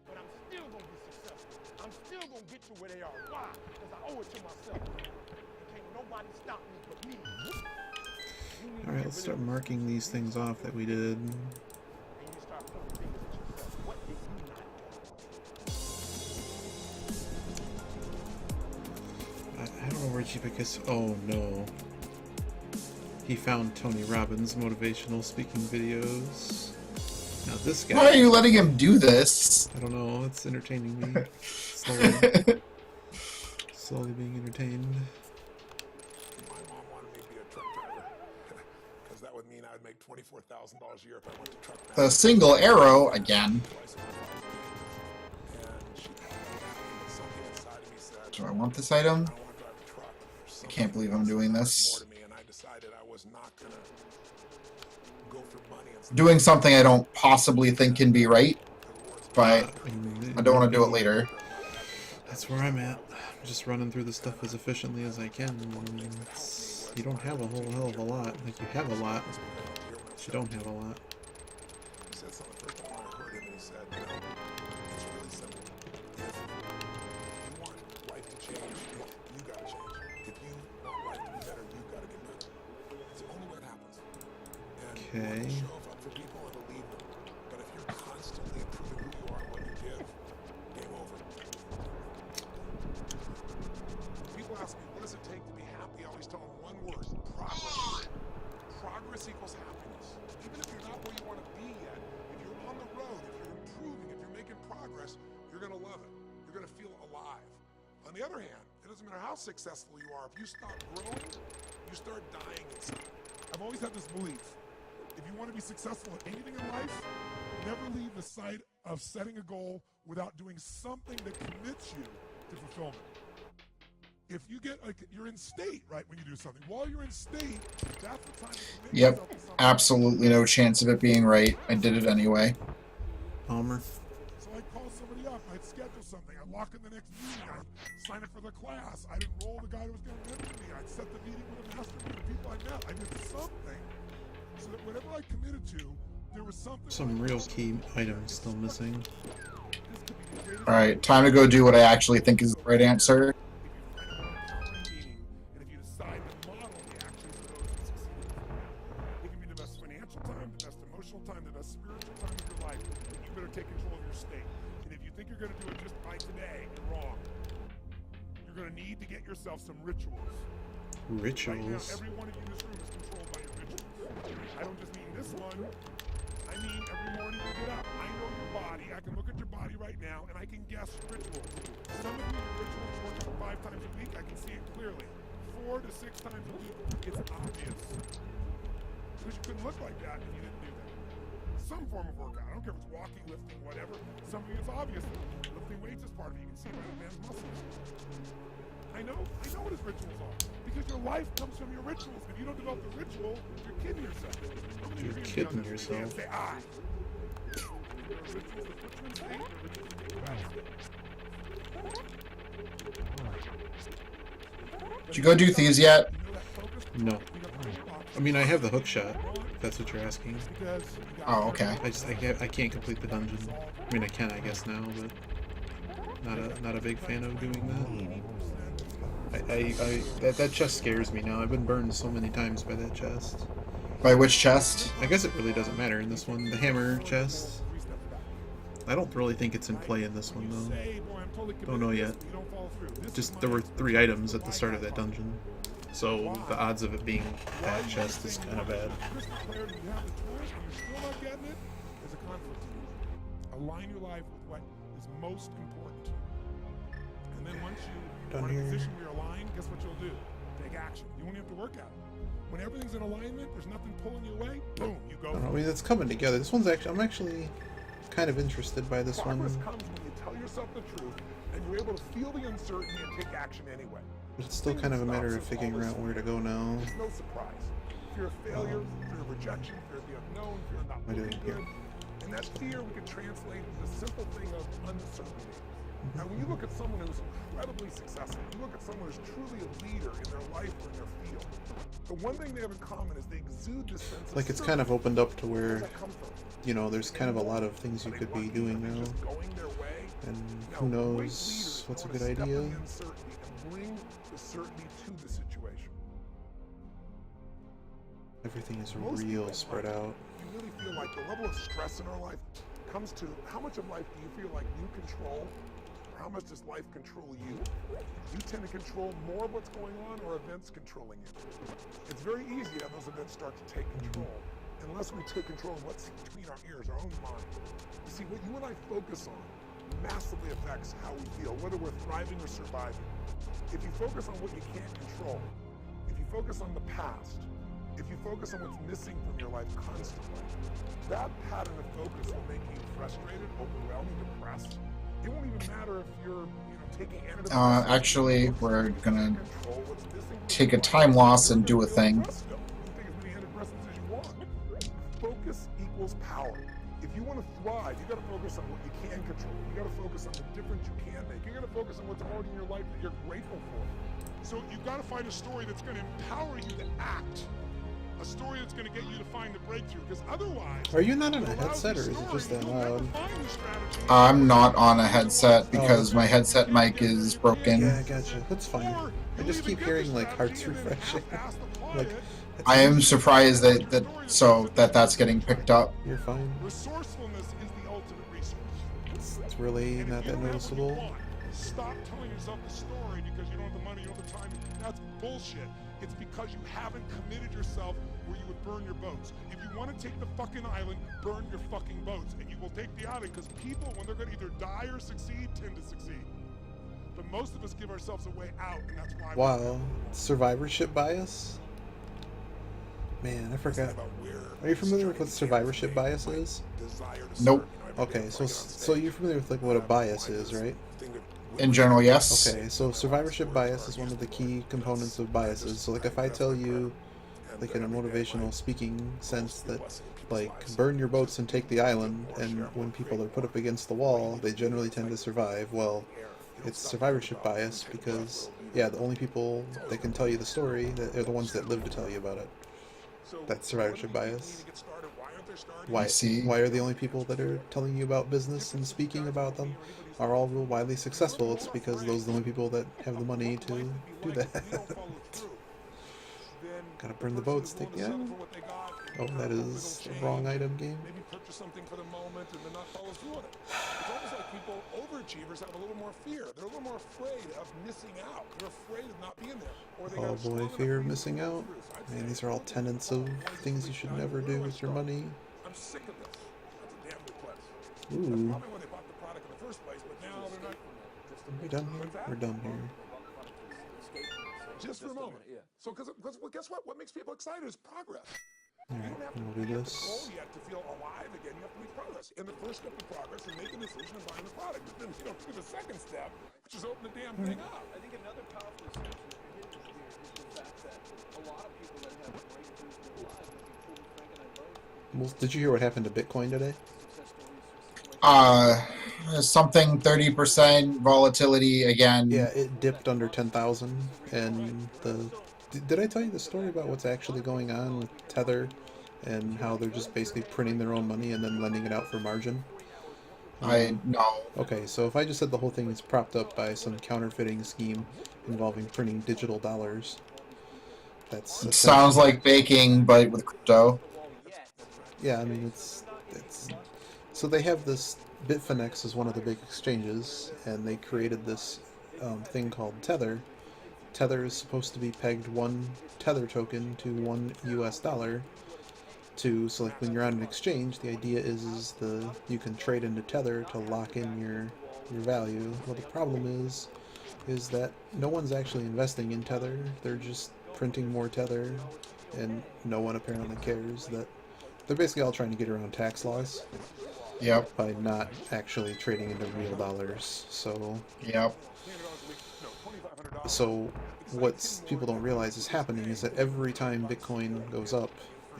[SPEAKER 5] But I'm still gonna be successful. I'm still gonna get to where they are. Why? Because I owe it to myself. Can't nobody stop me but me.
[SPEAKER 1] Alright, let's start marking these things off that we did. I don't know where Jeepacus. Oh no. He found Tony Robbins' motivational speaking videos. Now this guy.
[SPEAKER 2] Why are you letting him do this?
[SPEAKER 1] I don't know, it's entertaining me. Slowly being entertained.
[SPEAKER 5] My mom wanted me to be a truck driver because that would mean I'd make $24,000 a year if I went to truck.
[SPEAKER 2] The single arrow again. Do I want this item? I can't believe I'm doing this. Doing something I don't possibly think can be right, but I don't want to do it later.
[SPEAKER 1] That's where I'm at. I'm just running through the stuff as efficiently as I can. You don't have a whole hell of a lot. Like, you have a lot, but you don't have a lot. Okay.
[SPEAKER 5] People ask me, what does it take to be happy? I always tell them one word: progress. Progress equals happiness. Even if you're not where you want to be yet, if you're on the road, if you're improving, if you're making progress, you're going to love it. You're going to feel alive. On the other hand, it doesn't matter how successful you are. If you stop growing, you start dying inside. I've always had this belief. If you want to be successful at anything in life, never leave the sight of setting a goal without doing something that commits you to fulfillment. If you get, like, you're in state, right, when you do something. While you're in state, that's the time to commit
[SPEAKER 2] Yep,
[SPEAKER 5] yourself to something.
[SPEAKER 2] absolutely no chance of it being right. I did it anyway.
[SPEAKER 1] Palmer.
[SPEAKER 5] So I'd call somebody up, I'd schedule something, I'd lock in the next meeting, I'd sign up for the class, I'd enroll the guy who was going to mentor me, I'd set the meeting with a master, with the people I met. I did something so that whatever I committed to, there was something.
[SPEAKER 1] Some real key items still missing.
[SPEAKER 2] Alright, time to go do what I actually think is the right answer.
[SPEAKER 5] And if you decide to model the actions of those who succeed, it can be the best financial time, the best emotional time, the best spiritual time of your life. And you better take control of your state. And if you think you're going to do it just by today, you're wrong. You're going to need to get yourself some rituals. Right now,
[SPEAKER 1] Rituals.
[SPEAKER 5] every one of you in this room is controlled by your rituals. I don't just mean this one. I mean every morning you get up. I know your body. I can look at your body right now, and I can guess rituals. Some of you, your rituals work out 5 times a week. I can see it clearly. 4 to 6 times a week, it's obvious. Because you couldn't look like that if you didn't do that. Some form of workout. I don't care if it's walking, lifting, whatever. Some of you, it's obvious. Lifting weights is part of it. You can see it by the man's muscles. I know what his rituals are. Because your life comes from your rituals. If you don't develop the ritual, you're kidding yourself.
[SPEAKER 1] You're kidding yourself.
[SPEAKER 5] Say I. There are rituals that put you in state, there are rituals that put you out of state.
[SPEAKER 2] Did you go do thieves yet?
[SPEAKER 1] No. I mean, I have the hook shot, if that's what you're asking.
[SPEAKER 2] Oh, okay.
[SPEAKER 1] I can't complete the dungeon. I mean, I can, I guess, now, but Not a big fan of doing that. That chest scares me now. I've been burned so many times by that chest.
[SPEAKER 2] By which chest?
[SPEAKER 1] I guess it really doesn't matter in this one. The hammer chest. I don't really think it's in play in this one though. Don't know yet. Just there were 3 items at the start of that dungeon, so the odds of it being that chest is kind of bad.
[SPEAKER 5] Align your life with what is most important. And then once you
[SPEAKER 1] Done
[SPEAKER 5] are in a
[SPEAKER 1] here.
[SPEAKER 5] position where you're aligned, guess what you'll do? Take action. You won't have to work at it. When everything's in alignment, there's nothing pulling you away, boom, you go.
[SPEAKER 1] I don't know. I mean, it's coming together. This one's actually. I'm actually kind of interested by this one.
[SPEAKER 5] Progress comes when you tell yourself the truth and you're able to feel the uncertainty and take action anyway.
[SPEAKER 1] But it's still kind of a matter of figuring out where to go now.
[SPEAKER 5] There's no surprise. Fear of failure, fear of rejection, fear of the unknown, fear of not
[SPEAKER 1] What am I
[SPEAKER 5] looking
[SPEAKER 1] doing
[SPEAKER 5] good.
[SPEAKER 1] here?
[SPEAKER 5] And that fear we can translate into the simple thing of uncertainty. Now, when you look at someone who's incredibly successful, you look at someone who's truly a leader in their life or in their field, the one thing they have in common is they exude this sense of
[SPEAKER 1] Like it's kind of
[SPEAKER 5] certainty.
[SPEAKER 1] opened up to
[SPEAKER 5] Where
[SPEAKER 1] where,
[SPEAKER 5] does that come from?
[SPEAKER 1] you know, there's kind of a lot of things you could be doing now,
[SPEAKER 5] Just going their way.
[SPEAKER 1] and
[SPEAKER 5] Now,
[SPEAKER 1] who
[SPEAKER 5] great
[SPEAKER 1] knows
[SPEAKER 5] leaders
[SPEAKER 1] what's a
[SPEAKER 5] know
[SPEAKER 1] good
[SPEAKER 5] to step
[SPEAKER 1] idea.
[SPEAKER 5] in the uncertainty and bring the certainty to the situation.
[SPEAKER 1] Everything is
[SPEAKER 5] Most
[SPEAKER 1] real
[SPEAKER 5] people
[SPEAKER 1] spread
[SPEAKER 5] like,
[SPEAKER 1] out.
[SPEAKER 5] You really feel like the level of stress in our life comes to how much of life do you feel like you control, or how much does life control you? You tend to control more of what's going on, or events controlling you. It's very easy to have those events start to take control, unless we take control of what's between our ears, our own mind. You see, what you and I focus on massively affects how we feel, whether we're thriving or surviving. If you focus on what you can't control, if you focus on the past, if you focus on what's missing from your life constantly, that pattern of focus will make you frustrated, overwhelmed, depressed. It won't even matter if you're, taking antidepressants.
[SPEAKER 2] Actually, we're gonna
[SPEAKER 5] Control what's missing from
[SPEAKER 2] take
[SPEAKER 5] your
[SPEAKER 2] a
[SPEAKER 5] life.
[SPEAKER 2] time loss and
[SPEAKER 5] You're
[SPEAKER 2] do a
[SPEAKER 5] gonna feel
[SPEAKER 2] thing.
[SPEAKER 5] depressed still. You can take as many antidepressants as you want. Focus equals power. If you want to thrive, you got to focus on what you can control. You got to focus on the difference you can make. You got to focus on what's already in your life that you're grateful for. So you've got to find a story that's going to empower you to act. A story that's going to get you to find the breakthrough. Because otherwise,
[SPEAKER 1] Are you not on a headset, or is it just that loud?
[SPEAKER 2] I'm not on a headset because my headset mic is broken.
[SPEAKER 1] Yeah, I gotcha. That's fine. I just keep hearing like hearts refreshing. Like it's-
[SPEAKER 2] I am surprised that's getting picked up.
[SPEAKER 1] You're fine.
[SPEAKER 5] Resourcefulness is the ultimate resource.
[SPEAKER 1] It's really
[SPEAKER 5] And
[SPEAKER 1] not
[SPEAKER 5] if you
[SPEAKER 1] that
[SPEAKER 5] don't have what you
[SPEAKER 1] noticeable.
[SPEAKER 5] want, stop telling yourself the story because you don't have the money, you don't have the time. That's bullshit. It's because you haven't committed yourself where you would burn your boats. If you want to take the fucking island, burn your fucking boats. And you will take the island because people, when they're going to either die or succeed, tend to succeed. But most of us give ourselves a way out, and that's why
[SPEAKER 1] Wow, survivorship bias. Man, I forgot. Are you familiar with what survivorship bias is?
[SPEAKER 2] Nope.
[SPEAKER 1] Okay, so you're familiar with like what a bias is, right?
[SPEAKER 2] In general, yes.
[SPEAKER 1] Okay, so survivorship bias is one of the key components of biases. So like if I tell you, like in a motivational speaking sense, that like burn your boats and take the island, and when people are put up against the wall, they generally tend to survive. Well, it's survivorship bias because yeah, the only people that can tell you the story that are the ones that live to tell you about it. That's survivorship bias. Why?
[SPEAKER 2] see.
[SPEAKER 1] Why are the only people that are telling you about business and speaking about them are all real widely successful? It's because those are the only people that have the money to do that. Gotta burn the boats, take the island. Oh, that is the wrong item game.
[SPEAKER 5] Maybe purchase something for the moment and then not follow through on it. It's almost like people, overachievers, have a little more fear. They're a little more afraid of missing out. They're afraid of not being there. Or they
[SPEAKER 1] Oh
[SPEAKER 5] got a strong
[SPEAKER 1] boy,
[SPEAKER 5] enough
[SPEAKER 1] fear of
[SPEAKER 5] reason
[SPEAKER 1] missing
[SPEAKER 5] to go
[SPEAKER 1] out.
[SPEAKER 5] through. So I'd
[SPEAKER 1] Man,
[SPEAKER 5] say
[SPEAKER 1] these are all tenets of things you should never do with your money.
[SPEAKER 5] I'm sick of this. That's a damn good place. That's
[SPEAKER 1] Ooh.
[SPEAKER 5] probably why they bought the product in the first place, but now they're not.
[SPEAKER 1] Are we done here? We're done here.
[SPEAKER 5] Just for a moment. So, because guess what? What makes people excited is progress.
[SPEAKER 1] Alright,
[SPEAKER 5] You don't have
[SPEAKER 1] we'll
[SPEAKER 5] to
[SPEAKER 1] do
[SPEAKER 5] get the
[SPEAKER 1] this.
[SPEAKER 5] goal yet to feel alive again. You have to make progress. And the first step of progress is making a decision and buying the product. But then do the second step, which is open the damn thing up.
[SPEAKER 6] I think another powerful assumption that you're hitting here is the fact that a lot of people that have breakthroughs in their lives, like including Frank and I both,
[SPEAKER 1] Well, did you hear what happened to Bitcoin today?
[SPEAKER 6] success stories,
[SPEAKER 2] Something 30% volatility again.
[SPEAKER 1] Yeah, it dipped under 10,000, and did I tell you the story about what's actually going on with Tether and how they're just basically printing their own money and then lending it out for margin?
[SPEAKER 2] I no.
[SPEAKER 1] Okay, so if I just said the whole thing is propped up by some counterfeiting scheme involving printing digital dollars, that's
[SPEAKER 2] It sounds
[SPEAKER 1] essentially,
[SPEAKER 2] like baking, but with crypto.
[SPEAKER 1] yeah. I mean, it's so they have this. Bitfinex is one of the big exchanges, and they created this thing called Tether. Tether is supposed to be pegged one Tether token to one U.S. dollar. So like when you're on an exchange, the idea is you can trade into Tether to lock in your value. Well, the problem is that no one's actually investing in Tether. They're just printing more Tether, and no one apparently cares that they're basically all trying to get around tax laws
[SPEAKER 2] Yep.
[SPEAKER 1] by not actually trading into real dollars.
[SPEAKER 2] Yep.
[SPEAKER 1] So what people don't realize is happening is that every time Bitcoin goes up,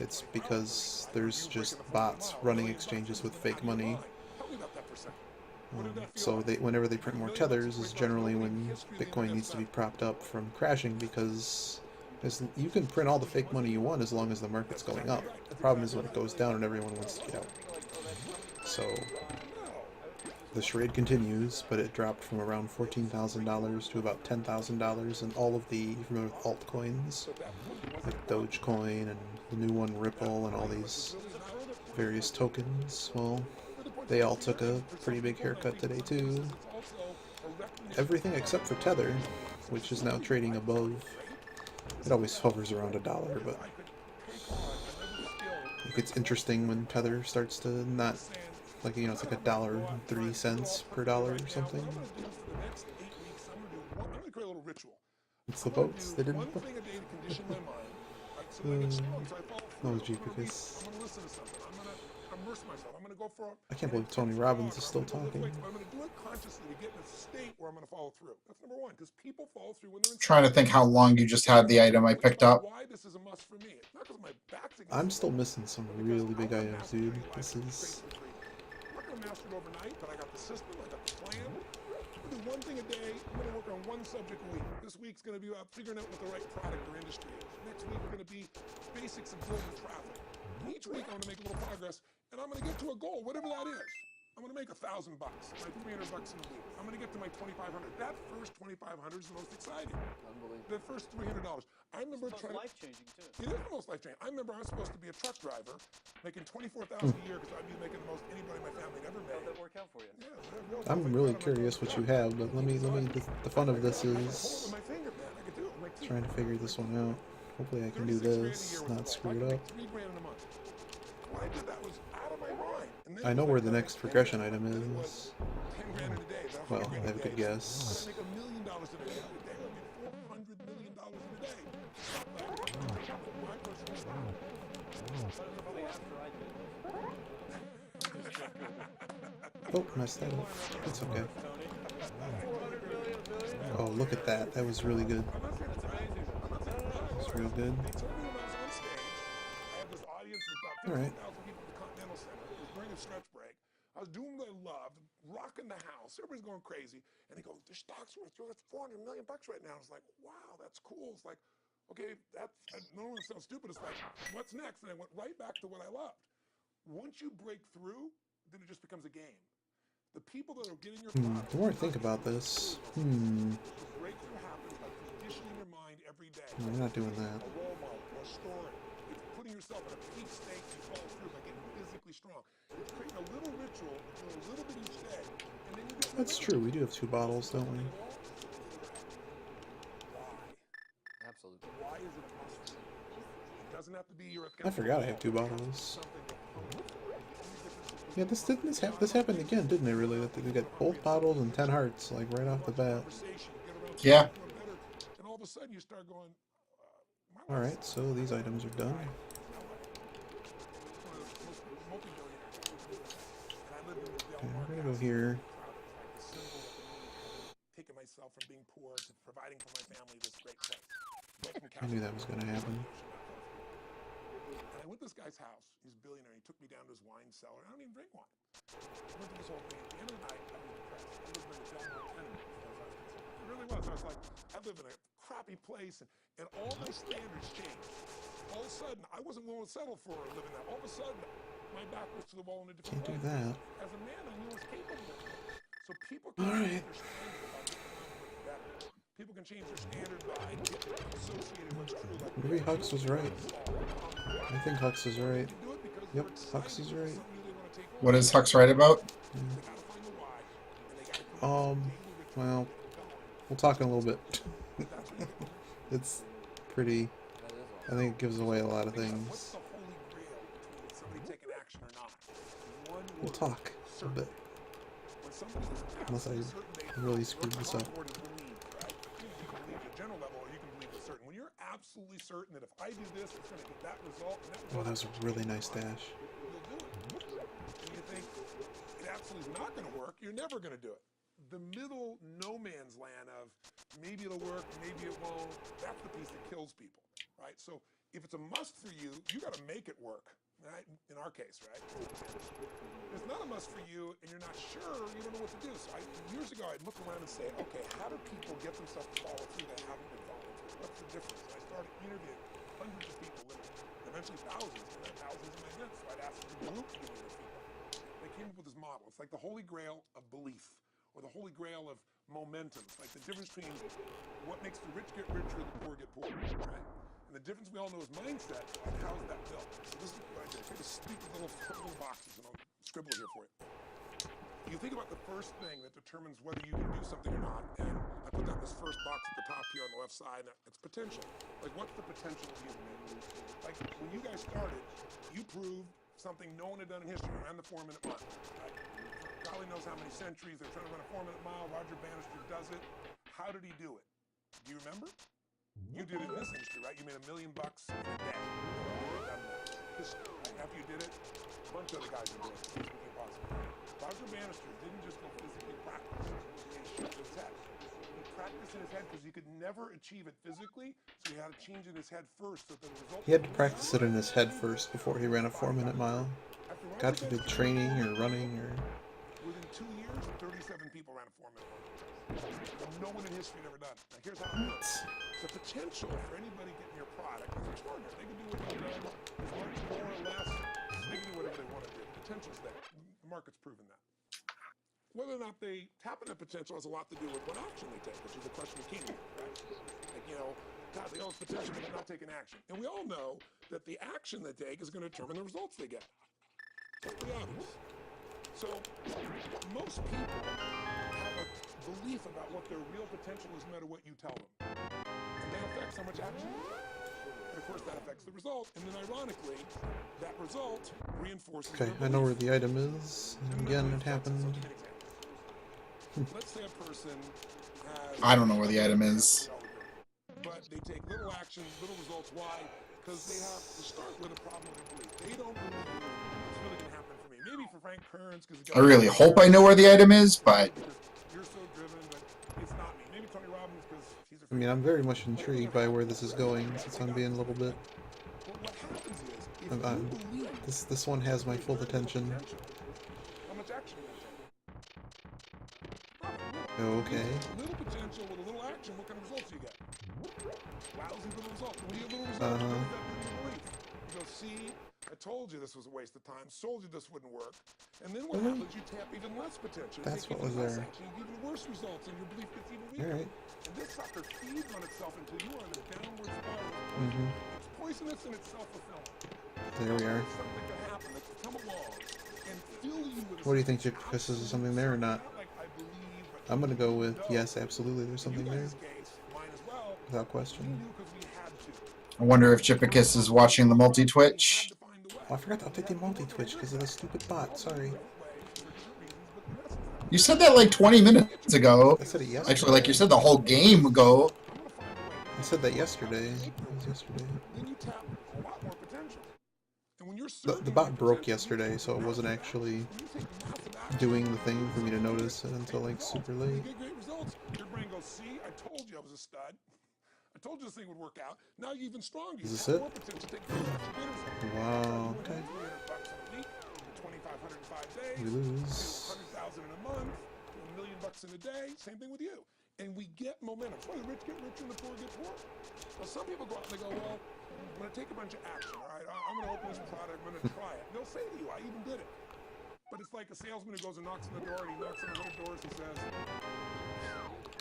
[SPEAKER 1] it's because there's just bots running exchanges with fake money. So whenever they print more tethers is generally when Bitcoin needs to be propped up from crashing, because you can print all the fake money you want as long as the market's going up. The problem is when it goes down and everyone wants to get out. So the charade continues, but it dropped from around $14,000 to about $10,000, and all of the, you remember, altcoins like Dogecoin and the new one Ripple and all these various tokens. Well, they all took a pretty big haircut today too. Everything except for Tether, which is now trading above. It always hovers around $1, but it gets interesting when Tether starts to not, like, you know, it's like $1.30 per dollar or something. It's the boats. They didn't. Oh, Jeepacus. I can't believe Tony Robbins is still talking.
[SPEAKER 5] But I'm going to do it consciously to get in a state where I'm going to follow through. That's number one, because people follow through when they're in.
[SPEAKER 2] Trying to think how long you just had the item I picked up.
[SPEAKER 5] Why this is a must for me? It's not because my back's against
[SPEAKER 1] I'm
[SPEAKER 5] the
[SPEAKER 1] still
[SPEAKER 5] wall.
[SPEAKER 1] missing some really big items, dude. This is.
[SPEAKER 5] I'm not going to master it overnight, but I got the system, I got the plan. I'm going to do one thing a day. I'm going to work on one subject a week. This week's going to be about figuring out what the right product or industry is. Next week, going to be basics of building traffic. And each week, I'm going to make a little progress, and I'm going to get to a goal, whatever that is. I'm going to make $1,000, my $300 in a week. I'm going to get to my $2,500. That first $2,500 is the most exciting.
[SPEAKER 6] Unbelievable.
[SPEAKER 5] The first $300. I remember
[SPEAKER 6] It's
[SPEAKER 5] trying.
[SPEAKER 6] life-changing, too.
[SPEAKER 5] It is the most life changing. I remember I was supposed to be a truck driver, making $24,000 a year because I'd be making the most anybody in my family ever made.
[SPEAKER 6] How'd that work out for you?
[SPEAKER 5] Yeah,
[SPEAKER 1] I'm really curious what you have, but let me. The fun of this is
[SPEAKER 5] my finger, man. I could do it. Like
[SPEAKER 1] trying to figure this one out. Hopefully, I can do this, not screw it up.
[SPEAKER 5] $3 grand in a month. When I did that, was out of my mind. And then
[SPEAKER 1] I know where the next progression item is.
[SPEAKER 5] 10 grand in a day.
[SPEAKER 1] Well, I have a good guess.
[SPEAKER 5] I make $1 million in a day. I make $400 million in a day.
[SPEAKER 1] Oh, messed that up. It's okay. Oh, look at that. That was really good. That's real good. Alright.
[SPEAKER 5] During a stretch break, I was doing what I loved, rocking the house. Everybody's going crazy. And they go, the stock's worth $400 million right now. I was like, wow, that's cool. It's like, okay, that's, no one sounds stupid. It's like, what's next? And I went right back to what I loved. Once you break through, then it just becomes a game. The people that are getting your product,
[SPEAKER 1] The more I think about this,
[SPEAKER 5] the breakthrough happens by conditioning your mind every day.
[SPEAKER 1] no, we're not doing that.
[SPEAKER 5] A role model, or a story. It's putting yourself in a peak state to follow through by getting physically strong. It's creating a little ritual, doing a little bit each day, and then you get.
[SPEAKER 1] That's true. We do have 2 bottles, don't we?
[SPEAKER 5] Why?
[SPEAKER 6] Absolutely.
[SPEAKER 5] Why is it a must for you? It doesn't have to be your.
[SPEAKER 1] I forgot I have 2 bottles.
[SPEAKER 5] Something that
[SPEAKER 1] Yeah, this happened again, didn't it? Really, that we got both bottles and 10 hearts, like right off the bat.
[SPEAKER 2] Yeah.
[SPEAKER 5] And all of a sudden you start going.
[SPEAKER 1] All right, so these items are done. Okay, we're gonna go here.
[SPEAKER 5] Taking myself from being poor to providing for my family this great place.
[SPEAKER 1] I knew that was gonna happen.
[SPEAKER 5] And I went to this guy's house. He's a billionaire. He took me down to his wine cellar. I don't even drink wine. I went to this whole thing. At the end of the night, I was depressed. I lived in a Delmar tenement, as far as I was concerned. It really was. I was like, I live in a crappy place, and all my standards changed. All of a sudden, I wasn't willing to settle for living that. All of a sudden, my back was to the wall in a
[SPEAKER 1] Can't
[SPEAKER 5] different
[SPEAKER 1] do
[SPEAKER 5] way.
[SPEAKER 1] that.
[SPEAKER 5] As a man, I knew I was capable of it. So people can
[SPEAKER 1] All
[SPEAKER 5] change
[SPEAKER 1] right.
[SPEAKER 5] their standard by becoming better. People can change their standard by associating what's true. Like
[SPEAKER 1] Maybe Hux was right. I think Hux is right.
[SPEAKER 5] do it because
[SPEAKER 1] Yep,
[SPEAKER 5] they're
[SPEAKER 1] Hux
[SPEAKER 5] excited
[SPEAKER 1] is
[SPEAKER 5] for
[SPEAKER 1] right.
[SPEAKER 5] something they want to take
[SPEAKER 2] What
[SPEAKER 5] on.
[SPEAKER 2] is Hux right about?
[SPEAKER 5] They gotta find the why, and they gotta create
[SPEAKER 1] Um,
[SPEAKER 5] daily rituals
[SPEAKER 1] well,
[SPEAKER 5] to get it going.
[SPEAKER 1] we'll talk in a little bit.
[SPEAKER 5] That's what you get.
[SPEAKER 1] It's pretty. I think it gives away a lot of
[SPEAKER 5] What's
[SPEAKER 1] things.
[SPEAKER 5] the holy grail between somebody taking action or not? One
[SPEAKER 1] We'll
[SPEAKER 5] word,
[SPEAKER 1] talk a
[SPEAKER 5] certainty.
[SPEAKER 1] bit.
[SPEAKER 5] When somebody is
[SPEAKER 1] Unless I
[SPEAKER 5] absolutely certain they
[SPEAKER 1] really screwed this up.
[SPEAKER 5] word is believe, right? You can believe at a general level, or you can believe at certain. When you're absolutely certain that if I do this, it's going to get that result, and that
[SPEAKER 1] Oh,
[SPEAKER 5] result
[SPEAKER 1] that was a really nice dash.
[SPEAKER 5] you'll do it. And you think it absolutely is not going to work, you're never going to do it. The middle no man's land of maybe it'll work, maybe it won't, that's the piece that kills people, right? So if it's a must for you, you got to make it work, right? In our case, right? If it's not a must for you and you're not sure, you don't know what to do. So years ago, I'd look around and say, okay, how do people get themselves to follow through that haven't been following through? What's the difference? And I started interviewing hundreds of people, literally, eventually thousands, and then thousands of my events. So I'd ask the group to give me the feedback. They came up with this model. It's like the holy grail of belief, or the holy grail of momentum. It's like the difference between what makes the rich get richer and the poor get poorer, right? And the difference we all know is mindset, and how is that built? So this is what I did. I take a stupid little boxes, and I'll scribble it here for you. You think about the first thing that determines whether you can do something or not, and I put that in this first box at the top here on the left side, and it's potential. Like, what's the potential of human being? Like, when you guys started, you proved something no one had done in history. You ran the 4-minute mile. Right? Golly knows how many centuries they're trying to run a 4-minute mile. Roger Bannister does it. How did he do it? Do you remember? You did it in this industry, right? You made $1 million in a day. You've done that. History, right? After you did it, a bunch of other guys are doing it. Things became possible. Roger Bannister didn't just go physically practice. He shit in his head. He practiced in his head because he could never achieve it physically, so he had to change in his head first so that the result.
[SPEAKER 1] He had to practice it in his head first before he ran a 4-minute mile. Got to do training or running or.
[SPEAKER 5] Within 2 years, 37 people ran a 4-minute mile. No one in history had ever done it. Now here's how it works. The potential for anybody getting your product is extraordinary. They can do what they've done, as much more or less. They can do whatever they want to do. The potential's there. The market's proven that. Whether or not they tap into potential has a lot to do with what action they take, which is the question we came here, right? Like, you know, God, they all have potential, but they're not taking action. And we all know that the action they take is going to determine the results they get. That's pretty obvious. So, most people have a belief about what their real potential is no matter what you tell them. And that affects how much action you take. And of course, that affects the result. And then ironically, that result reinforces
[SPEAKER 1] Okay,
[SPEAKER 5] their
[SPEAKER 1] I know where
[SPEAKER 5] belief.
[SPEAKER 1] the item is. And again, it happened.
[SPEAKER 5] Let's say a person has...
[SPEAKER 2] I don't know where the item is.
[SPEAKER 5] But they take little action, little results. Why? Because they have to start with a problem with their belief. They don't believe it's really going to happen for me. Maybe for Frank Kearns, because
[SPEAKER 2] I really hope I know where the item is, but
[SPEAKER 5] you're so driven, but it's not me. Maybe Tony Robbins, because he's a...
[SPEAKER 1] I mean, I'm very much intrigued by where this is going, since I'm being a little bit.
[SPEAKER 5] But what happens is, if
[SPEAKER 1] I'm,
[SPEAKER 5] you believe
[SPEAKER 1] this one has my full attention.
[SPEAKER 5] how much action you take?
[SPEAKER 1] Okay.
[SPEAKER 5] Little potential with a little action, what kind of results do you get? Lousy little results. When you get little results, what does that do to your belief? You go, see, I told you this was a waste of time, told you this wouldn't work. And then what happens? You tap even less potential.
[SPEAKER 1] That's
[SPEAKER 5] you take
[SPEAKER 1] what
[SPEAKER 5] even
[SPEAKER 1] was
[SPEAKER 5] less
[SPEAKER 1] there.
[SPEAKER 5] action, you get even worse results, and your belief gets even weaker.
[SPEAKER 1] Alright.
[SPEAKER 5] And this sucker feeds on itself until you are in a downward spiral. It's poisonous and it's self-fulfilling.
[SPEAKER 1] There we are.
[SPEAKER 5] Something can happen that can come along and fill you with
[SPEAKER 1] What do you think, Jeepacus? Is there something there or not?
[SPEAKER 5] like I believe, but
[SPEAKER 1] I'm gonna go with yes, absolutely. There's something
[SPEAKER 5] you
[SPEAKER 1] there,
[SPEAKER 5] guys' case, mine as well.
[SPEAKER 1] without
[SPEAKER 5] We
[SPEAKER 1] question.
[SPEAKER 5] knew because we had to.
[SPEAKER 2] I wonder if Jeepacus is watching the multi-twitch.
[SPEAKER 1] Oh, I forgot to update the multi-twitch because of the stupid bot. Sorry.
[SPEAKER 2] You said that like 20 minutes ago.
[SPEAKER 1] I said it yesterday.
[SPEAKER 2] Actually, like you said the whole game ago.
[SPEAKER 1] I said that yesterday. It was yesterday.
[SPEAKER 5] Then you tap a lot more potential. And when you're
[SPEAKER 1] The bot broke yesterday, so it wasn't actually doing the thing for me to notice it until like super late.
[SPEAKER 5] You get great results. Your brain goes, see, I told you I was a stud. I told you this thing would work out. Now you're even stronger.
[SPEAKER 1] Is this
[SPEAKER 5] have
[SPEAKER 1] it?
[SPEAKER 5] more potential. Take greater results.
[SPEAKER 1] Wow. Okay.
[SPEAKER 5] $300 a week, 2,500 in 5 days.
[SPEAKER 1] We lose.
[SPEAKER 5] 100,000 in a month, $1 million in a day. Same thing with you. and we get momentum. That's why the rich get richer and the poor get poorer. Now, some people go out and they go, well, I'm going to take a bunch of action, all right? I'm going to open this product, I'm going to try it. They'll say to you, I even did it. But it's like a salesman who goes and knocks on the door, and he knocks on 100 doors and says,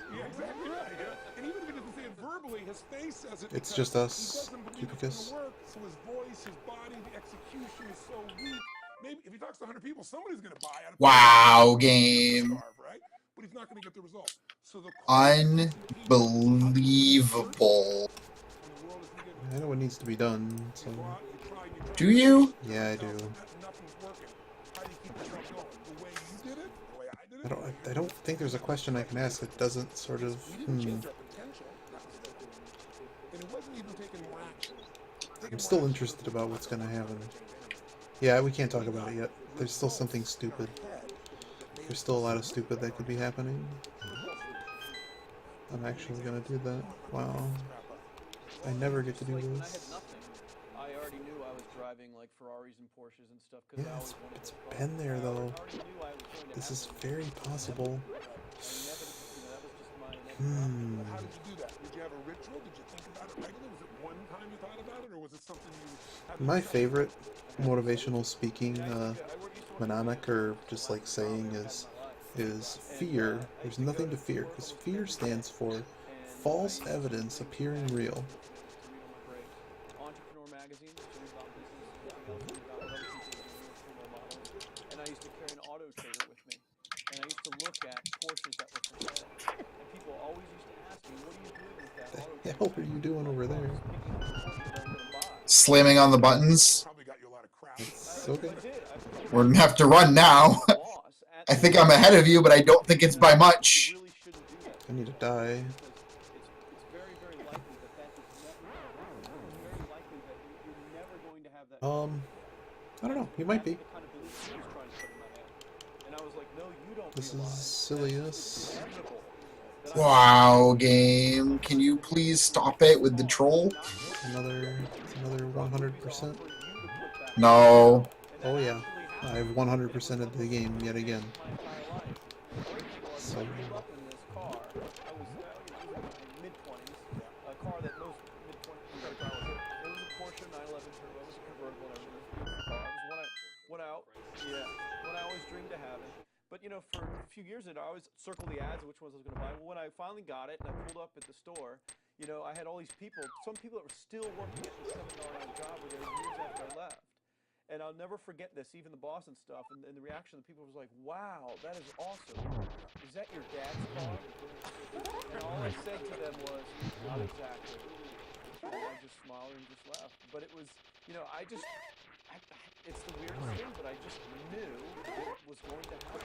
[SPEAKER 5] yeah, exactly right. Yeah. And even if he doesn't say it verbally, his face says it.
[SPEAKER 1] It's
[SPEAKER 5] because
[SPEAKER 1] just us,
[SPEAKER 5] He doesn't believe it's
[SPEAKER 1] Jeepacus.
[SPEAKER 5] going to work, so his voice, his body, the execution is so weak. Maybe if he talks to 100 people, somebody's going to buy out of
[SPEAKER 2] Wow, game.
[SPEAKER 5] starve, right? But he's not going to get the result. So the
[SPEAKER 2] Unbelievable.
[SPEAKER 1] I know what needs to be done, so
[SPEAKER 2] Do you?
[SPEAKER 1] yeah, I do. I don't think there's a question I can ask that doesn't sort of. I'm still interested about what's going to happen. Yeah, we can't talk about it yet. There's still something stupid. There's still a lot of stupid that could be happening. I'm actually going to do that. Wow. I never get to do
[SPEAKER 6] I had
[SPEAKER 1] this.
[SPEAKER 6] nothing. I already knew I was driving like Ferraris and Porsches and stuff because
[SPEAKER 1] Yeah,
[SPEAKER 6] I always wanted
[SPEAKER 1] it's
[SPEAKER 6] those cars.
[SPEAKER 1] been there though.
[SPEAKER 6] I already knew I was going to
[SPEAKER 1] This
[SPEAKER 6] have
[SPEAKER 1] is
[SPEAKER 6] them.
[SPEAKER 1] very possible.
[SPEAKER 6] I inevitable, that was just my inevitability.
[SPEAKER 5] How did you do that? Did you have a ritual? Did you think about it regularly? Was it one time you thought about it, or was it something you had?
[SPEAKER 1] My favorite motivational speaking mnemonic or just like saying is fear. There's nothing to fear because fear stands for false evidence appearing real.
[SPEAKER 6] Entrepreneur magazine, to read about business, everything else, read about other people doing it, models. And I used to carry an auto trader with me. And I used to look at Porsches that were for sale. And people always used to ask me, what are you doing with that auto
[SPEAKER 1] The
[SPEAKER 6] trader?
[SPEAKER 1] hell are you doing over there?
[SPEAKER 2] Slamming on the buttons.
[SPEAKER 5] Probably got you a lot of crap.
[SPEAKER 1] It's okay.
[SPEAKER 2] We're gonna have to run now. I think I'm ahead of you, but I don't think it's by much.
[SPEAKER 6] You really shouldn't do that.
[SPEAKER 1] I need to die.
[SPEAKER 6] It's very, very likely that that is never going to happen. It's very likely that you're never going to have that.
[SPEAKER 1] I don't know. You might be.
[SPEAKER 6] That's the kind of belief he was trying to put in my head. And I was like, no, you don't
[SPEAKER 1] This
[SPEAKER 6] realize
[SPEAKER 1] is silliness.
[SPEAKER 6] it's inevitable that
[SPEAKER 2] Wow, game. Can you please stop it with the troll?
[SPEAKER 1] Another 100%.
[SPEAKER 2] No.
[SPEAKER 1] Oh yeah, I've 100% of the game yet again. So
[SPEAKER 6] I grew up in this car. I was in my mid-20s. A car that most mid-20s car was. It was a Porsche 911 Turbo. It was a convertible and everything. It was a beautiful car. It was what I always dreamed of having. But you know, for a few years I always circled the ads of which ones I was going to buy. Well, when I finally got it and I pulled up at the store, you know, I had all these people. Some people that were still working at the $7 an hour job were there years after I left. And I'll never forget this, even the boss and stuff, and the reaction of the people was like, wow, that is awesome. Is that your dad's car? And all I said to them was, not exactly. And I just smiled and just left. But it was, you know, it's the weirdest thing, but I just knew it was going to happen.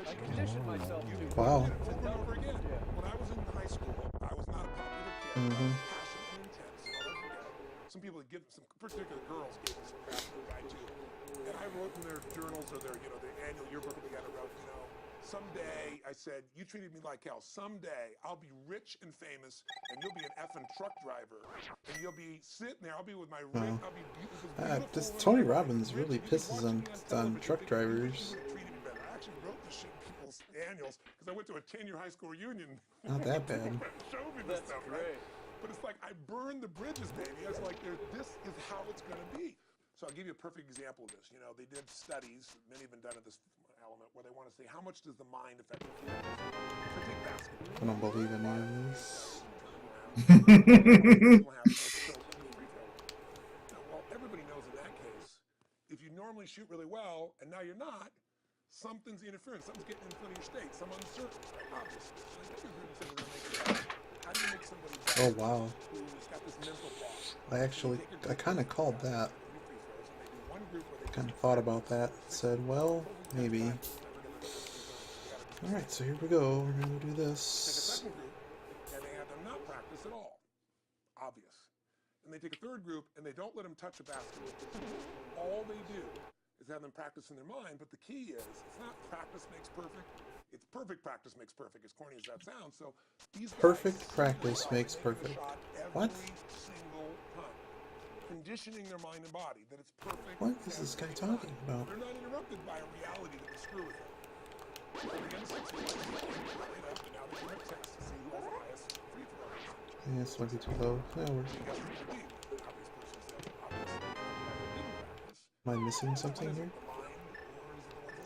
[SPEAKER 6] I conditioned myself to
[SPEAKER 1] wow.
[SPEAKER 5] Over and over again. When I was in high school, I was not a popular kid. I was passionate and intense. I'll never forget it. Some people, some particular girls gave me some crap for the guy too. And I wrote in their journals or their, you know, their annual yearbook they got wrote, you know, someday, I said, you treated me like hell. Someday I'll be rich and famous, and you'll be an effing truck driver, and you'll be sitting there. I'll be with my ring. I'll be beautiful.
[SPEAKER 1] This Tony Robbins really pisses on truck drivers.
[SPEAKER 5] I actually wrote this shit in people's annuals because I went to a 10-year high school reunion.
[SPEAKER 1] Not that bad.
[SPEAKER 5] Showed me this stuff, right? But it's like I burned the bridges, baby. It's like this is how it's going to be. So I'll give you a perfect example of this. You know, they did studies, many have been done at this element, where they want to say how much does the mind affect the feelings. So take basketball.
[SPEAKER 1] I don't believe any of this.
[SPEAKER 5] Well, everybody knows in that case, if you normally shoot really well and now you're not, something's interfering. Something's getting in front of your state. Some uncertainty, obviously. How do you make somebody
[SPEAKER 1] Oh wow.
[SPEAKER 5] who's got this mental block?
[SPEAKER 1] I kind of called that. Kind of thought about that. Said, well, maybe. All right, so here we go. We're gonna do
[SPEAKER 5] Take a
[SPEAKER 1] this.
[SPEAKER 5] second group and they have them not practice at all. Obvious. And they take a third group and they don't let them touch a basketball. All they do is have them practice in their mind, but the key is it's not practice makes perfect. It's perfect practice makes perfect, as corny as that sounds. So these guys
[SPEAKER 1] Perfect practice makes perfect. What?
[SPEAKER 5] every single time. Conditioning their mind and body that it's perfect.
[SPEAKER 1] What is this guy talking about?
[SPEAKER 5] They're not interrupted by a reality that will screw with them. Again, 6 months, and now they can test.
[SPEAKER 1] Yeah, this might be too low. Yeah, am I missing something here?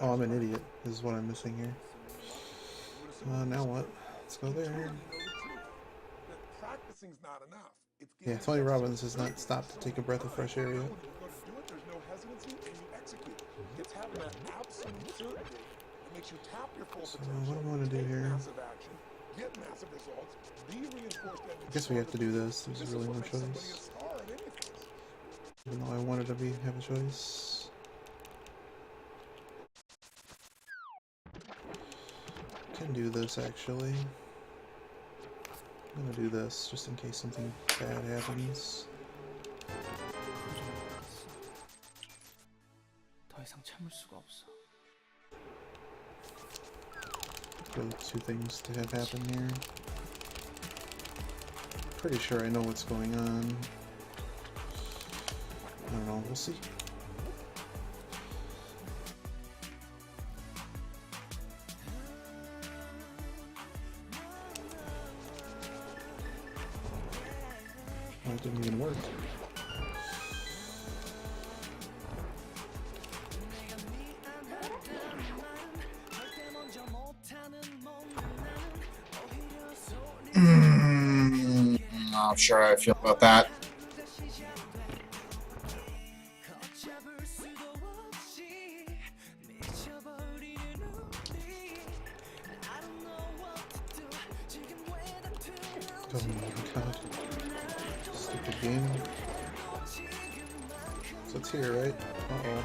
[SPEAKER 1] Oh, I'm an idiot. This is what I'm missing here. Now what? Let's go there.
[SPEAKER 5] Practicing's not enough.
[SPEAKER 1] Yeah, Tony Robbins has not stopped to take a breath of fresh air yet.
[SPEAKER 5] There's no hesitancy and you execute. It's having that absolute certainty that makes you tap your full
[SPEAKER 1] So
[SPEAKER 5] potential.
[SPEAKER 1] what do I want to do
[SPEAKER 5] take
[SPEAKER 1] here?
[SPEAKER 5] massive action, get massive results, be reinforced that
[SPEAKER 1] I guess we have to do this. There's really no choice.
[SPEAKER 5] star at anything.
[SPEAKER 1] Even though I wanted to have a choice. Can do this actually. I'm gonna do this just in case something bad happens.
[SPEAKER 7] 더 이상 참을 수가 없어.
[SPEAKER 1] Really two things to have happen here. Pretty sure I know what's going on. I don't know, we'll see. Oh, it didn't even work.
[SPEAKER 2] Not sure how I feel about that.
[SPEAKER 1] Oh my god. Stupid game. So it's here, right? Uh-oh.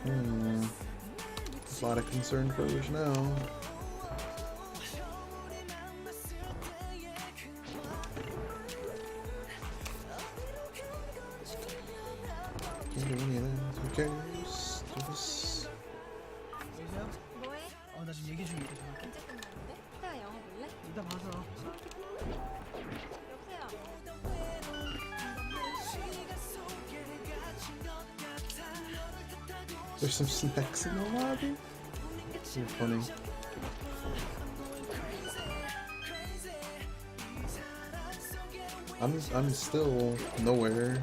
[SPEAKER 1] There's a lot of concern for Rouge now. Can't do any of that. Who cares? Do this.
[SPEAKER 7] 여보세요?
[SPEAKER 8] 뭐해?
[SPEAKER 7] 나 지금 얘기 중이거든.
[SPEAKER 8] 언제 끝나는데? 태아 영화 볼래?
[SPEAKER 7] 이따 봐서.
[SPEAKER 8] 여보세요?
[SPEAKER 1] There's some snacks in the lobby. You're funny. I'm still nowhere.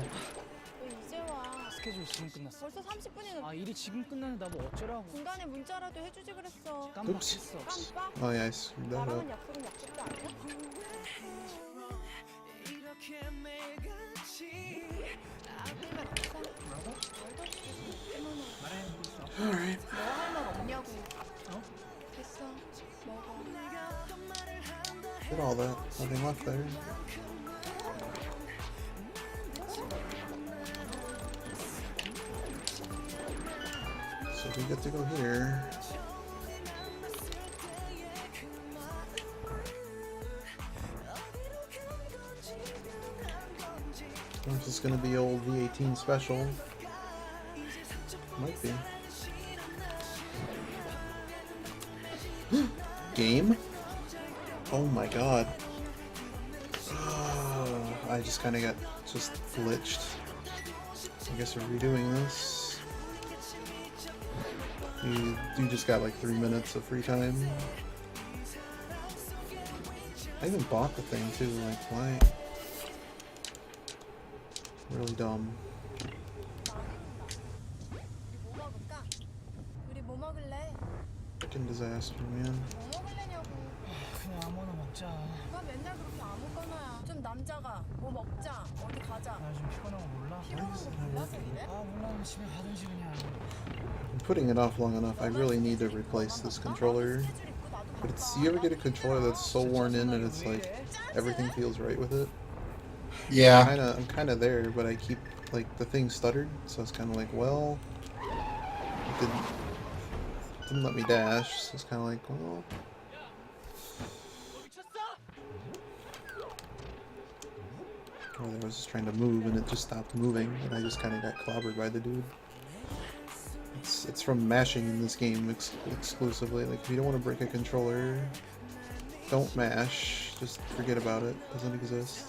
[SPEAKER 8] 왜 이제 와?
[SPEAKER 7] 스케줄 지금 끝났어.
[SPEAKER 8] 벌써 30분이나
[SPEAKER 7] 일이 지금 끝나는데 나뭐 어쩌라고.
[SPEAKER 8] 중간에 문자라도 해주지 그랬어.
[SPEAKER 7] 깜빡했어.
[SPEAKER 8] 깜빡?
[SPEAKER 1] Oh yeah, I screwed that
[SPEAKER 8] 나랑은
[SPEAKER 1] up.
[SPEAKER 8] 약속은 약속도 아니야?
[SPEAKER 1] Alright.
[SPEAKER 8] 뭐 할 말 없냐고.
[SPEAKER 7] 어?
[SPEAKER 8] 됐어. 먹어.
[SPEAKER 1] Did all that. Nothing left there. So we get to go here. This is gonna be old V18 special. Might be. Game? Oh my god. I just kind of got just glitched. I guess we're redoing this. You just got like 3 minutes of free time. I even bought the thing too, like why? Really dumb.
[SPEAKER 8] 뭐 먹을까? 우리 뭐 먹을래?
[SPEAKER 1] Freaking disaster, man.
[SPEAKER 8] 뭐 먹을래냐고.
[SPEAKER 7] 그냥 아무거나 먹자.
[SPEAKER 8] 누가 맨날 그렇게 아무거나야. 좀 남자가 뭐 먹자. 어디 가자.
[SPEAKER 7] 나 지금 피곤한 거 몰라?
[SPEAKER 8] 피곤한 거 몰라서 이래?
[SPEAKER 7] 몰라. 집에 가든지 그냥.
[SPEAKER 1] I'm putting it off long enough. I really need to replace this controller. But it's, you ever get a controller that's so worn in and it's like everything feels right with it?
[SPEAKER 2] Yeah.
[SPEAKER 1] I'm kind of there, but I keep like the thing stuttered, so it's kind of like, well, it didn't let me dash. So it's kind of like, well. Or I was just trying to move and it just stopped moving, and I just kind of got clobbered by the dude. It's from mashing in this game exclusively. Like, if you don't want to break a controller, don't mash. Just forget about it. Doesn't exist.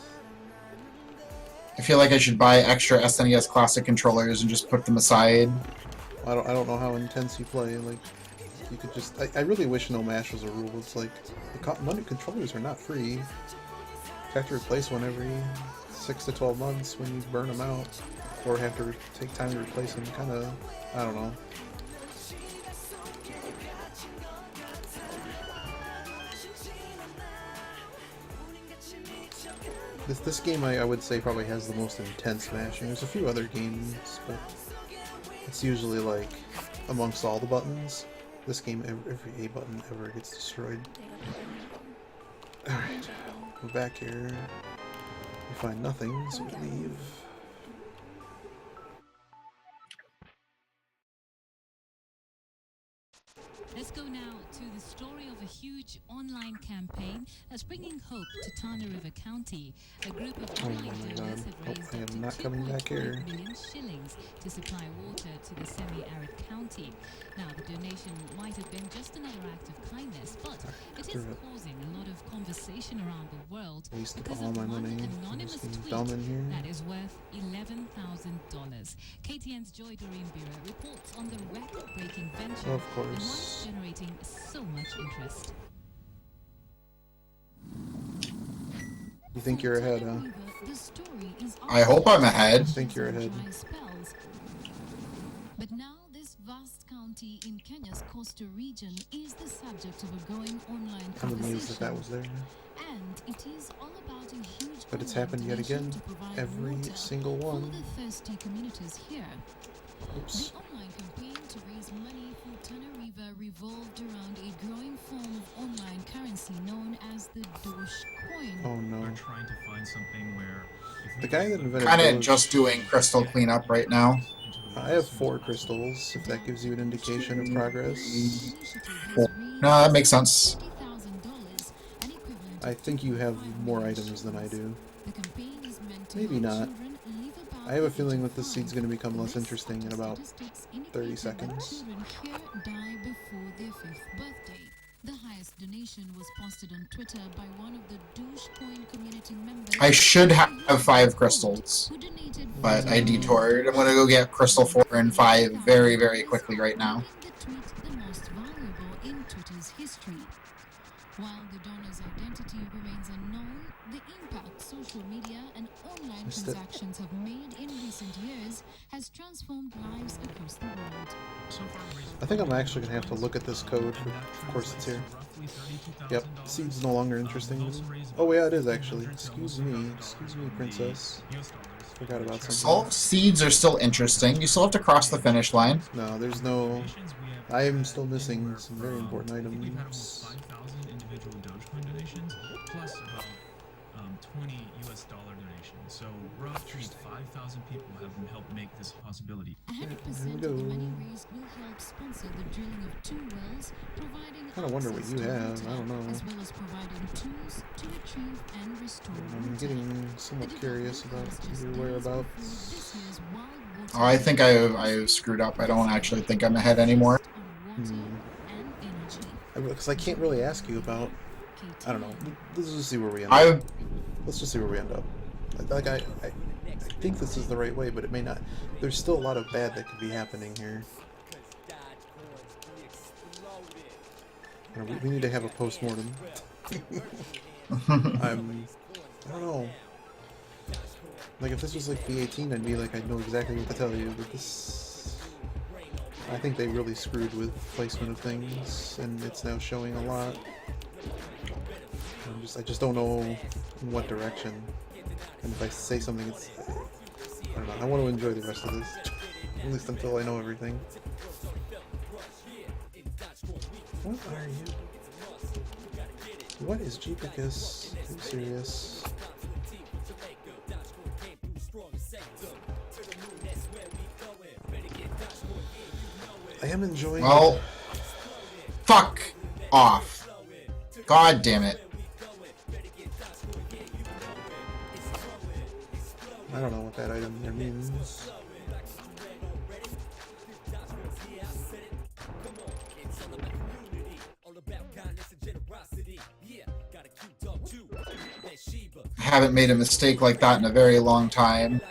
[SPEAKER 2] I feel like I should buy extra SNES Classic controllers and just put them aside.
[SPEAKER 1] I don't know how intense you play. Like, you could just. I really wish no mash was a rule. It's like the controllers are not free. You have to replace one every 6 to 12 months when you burn them out, or have to take time to replace them. Kind of, I don't know. This game I would say probably has the most intense mashing. There's a few other games, but it's usually like amongst all the buttons. This game, every A button ever gets destroyed. Alright, go back here. We find nothing, so we leave.
[SPEAKER 9] Let's go now to the story of a huge online campaign that's bringing hope to Tana River County. A group of online donors have raised up to $2.5 million shillings to supply water to the semi-arid county. Now, the donation might have been just another act of kindness, but it is causing a lot of conversation around the world because of one anonymous tweet that is worth $11,000. KTN's Joy Doreen Bureau reports on the record-breaking venture
[SPEAKER 1] Of
[SPEAKER 9] and
[SPEAKER 1] course.
[SPEAKER 9] why it's generating so much interest.
[SPEAKER 1] You think you're ahead, huh?
[SPEAKER 2] I hope I'm ahead.
[SPEAKER 1] I think you're ahead.
[SPEAKER 10] But now this vast county in Kenya's coastal region is the subject of a growing online
[SPEAKER 1] I'm amazed that
[SPEAKER 10] conversation.
[SPEAKER 1] was there.
[SPEAKER 10] And it is all about a huge
[SPEAKER 1] But it's
[SPEAKER 10] online
[SPEAKER 1] happened yet
[SPEAKER 10] donation
[SPEAKER 1] again.
[SPEAKER 10] to provide
[SPEAKER 1] Every
[SPEAKER 10] water
[SPEAKER 1] single one.
[SPEAKER 10] for the thirsty communities here.
[SPEAKER 1] Oops.
[SPEAKER 10] The online campaign to raise money for Tana River revolved around a growing form of online currency known as the Doge coin.
[SPEAKER 1] Oh no.
[SPEAKER 11] We're trying to find something where
[SPEAKER 1] The guy that invented
[SPEAKER 2] Kind of
[SPEAKER 1] Doge-
[SPEAKER 2] just doing crystal cleanup right now.
[SPEAKER 1] I have 4 crystals, if that gives you an indication of progress.
[SPEAKER 2] No, that makes sense.
[SPEAKER 1] I think you have more items than I do. Maybe not. I have a feeling that this seed's going to become less interesting in about 30 seconds.
[SPEAKER 10] The highest donation was posted on Twitter by one of the Dogecoin community members.
[SPEAKER 2] I should have 5 crystals, but I detoured. I'm gonna go get crystal 4 and 5 very, very quickly right now.
[SPEAKER 10] The tweet the most valuable in Twitter's history. While the donor's identity remains unknown, the impact social media and online transactions have made in recent years has transformed lives across the world.
[SPEAKER 1] I think I'm actually going to have to look at this code. Of course it's here. Yep, seed's no longer interesting to me. Oh yeah, it is actually. Excuse me, princess. Forgot about something.
[SPEAKER 2] Salt seeds are still interesting. You still have to cross the finish line.
[SPEAKER 1] No, there's no... I am still missing some very important items.
[SPEAKER 11] 5,000 individual Dogecoin donations, plus about 20 US dollar donations. So roughly 5,000 people have helped make this a possibility.
[SPEAKER 10] 100% of the money raised will help sponsor the drilling of 2 wells, providing
[SPEAKER 1] I kinda wonder what
[SPEAKER 10] access
[SPEAKER 1] you
[SPEAKER 10] to
[SPEAKER 1] have.
[SPEAKER 10] water,
[SPEAKER 1] I don't know.
[SPEAKER 10] as well as providing tools to retrieve and restore
[SPEAKER 1] I'm
[SPEAKER 10] water.
[SPEAKER 1] getting somewhat curious about your whereabouts.
[SPEAKER 10] This year's Wild Water
[SPEAKER 2] Oh, I think I screwed up. I don't actually think I'm ahead anymore.
[SPEAKER 10] on water and energy.
[SPEAKER 1] Because I can't really ask you about... I don't know. Let's just see where we end
[SPEAKER 2] I
[SPEAKER 1] up. Let's just see where we end up. Like, I think this is the right way, but it may not. There's still a lot of bad that could be happening here. We need to have a post-mortem. I don't know. Like, if this was like B18, I'd be like, I'd know exactly what to tell you, but this... I think they really screwed with placement of things, and it's now showing a lot. I just don't know in what direction. And if I say something, it's... I don't know. I want to enjoy the rest of this. At least until I know everything. What are you? What is Jeepacus? Are you serious? I am enjoying...
[SPEAKER 2] Well, fuck off. God damn it.
[SPEAKER 1] I don't know what that item there means.
[SPEAKER 2] I haven't made a mistake like that in a very long time.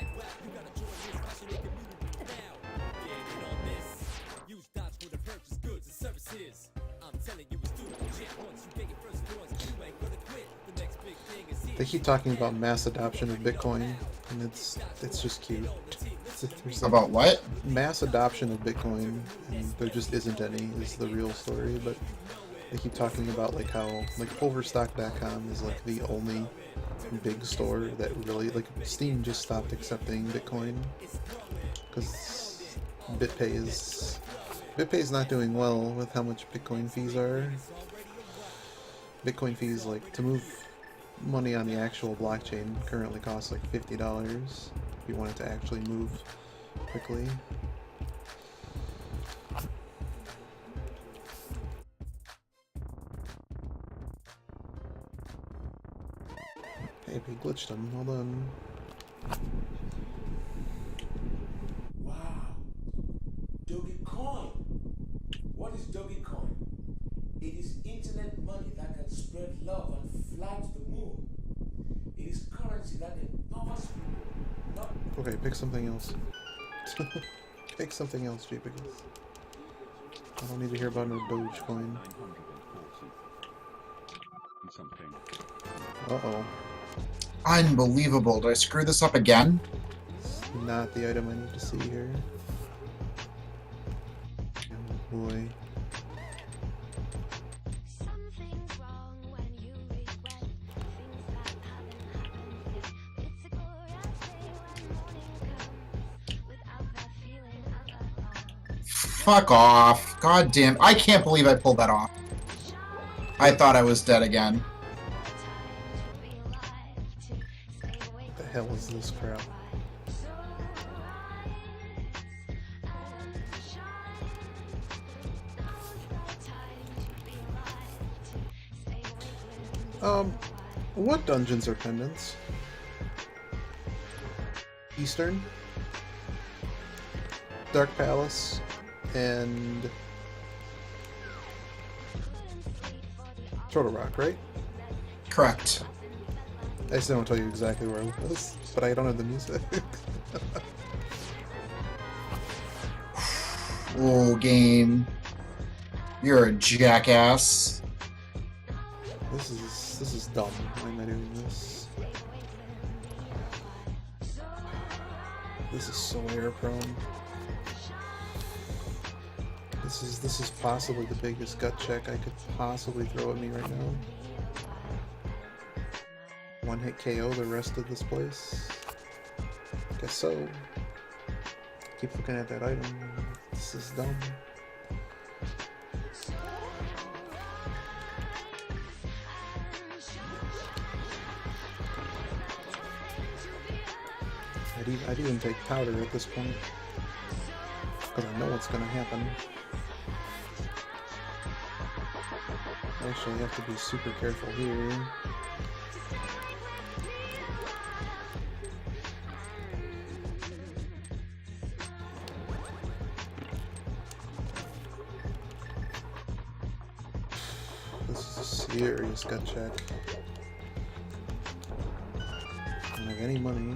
[SPEAKER 1] keep talking about mass adoption of Bitcoin, and it's just cute. There's like
[SPEAKER 2] About what?
[SPEAKER 1] mass adoption of Bitcoin, and there just isn't any. Is the real story, but they keep talking about like how like Overstock.com is like the only big store that really like Steam just stopped accepting Bitcoin because BitPay's not doing well with how much Bitcoin fees are. Bitcoin fees, like, to move money on the actual blockchain currently costs like $50 if you want it to actually move quickly. Hey, we glitched him. Hold on.
[SPEAKER 12] Wow. Dogecoin. What is Dogecoin? It is internet money that can spread love and fly to the moon. It is currency that empowers people, not...
[SPEAKER 1] Okay, pick something else. Pick something else, Jeepacus. I don't need to hear about no Dogecoin. Uh-oh.
[SPEAKER 2] Unbelievable. Did I screw this up again?
[SPEAKER 1] It's not the item I need to see here. Oh boy.
[SPEAKER 2] Fuck off. God damn. I can't believe I pulled that off. I thought I was dead again.
[SPEAKER 1] What the hell is this crap? What dungeons are pendants? Eastern, Dark Palace, and Turtle Rock, right?
[SPEAKER 2] Correct.
[SPEAKER 1] I just don't tell you exactly where I was, but I don't have the music.
[SPEAKER 2] Oh, game. You're a jackass.
[SPEAKER 1] This is dumb. Why am I doing this? This is so error prone. This is possibly the biggest gut check I could possibly throw at me right now. One hit KO the rest of this place. Guess so. Keep looking at that item. This is dumb. I'd even take powder at this point, because I know what's going to happen. Actually, I have to be super careful here. This is a serious gut check. I don't have any money.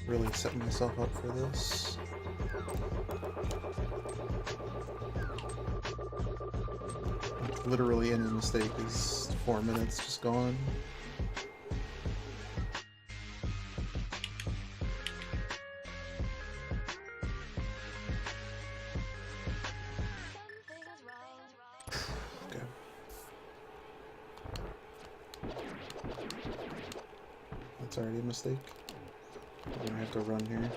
[SPEAKER 1] Really setting myself up for this. Literally any mistake is 4 minutes just gone. Okay. That's already a mistake. I'm gonna have to run here.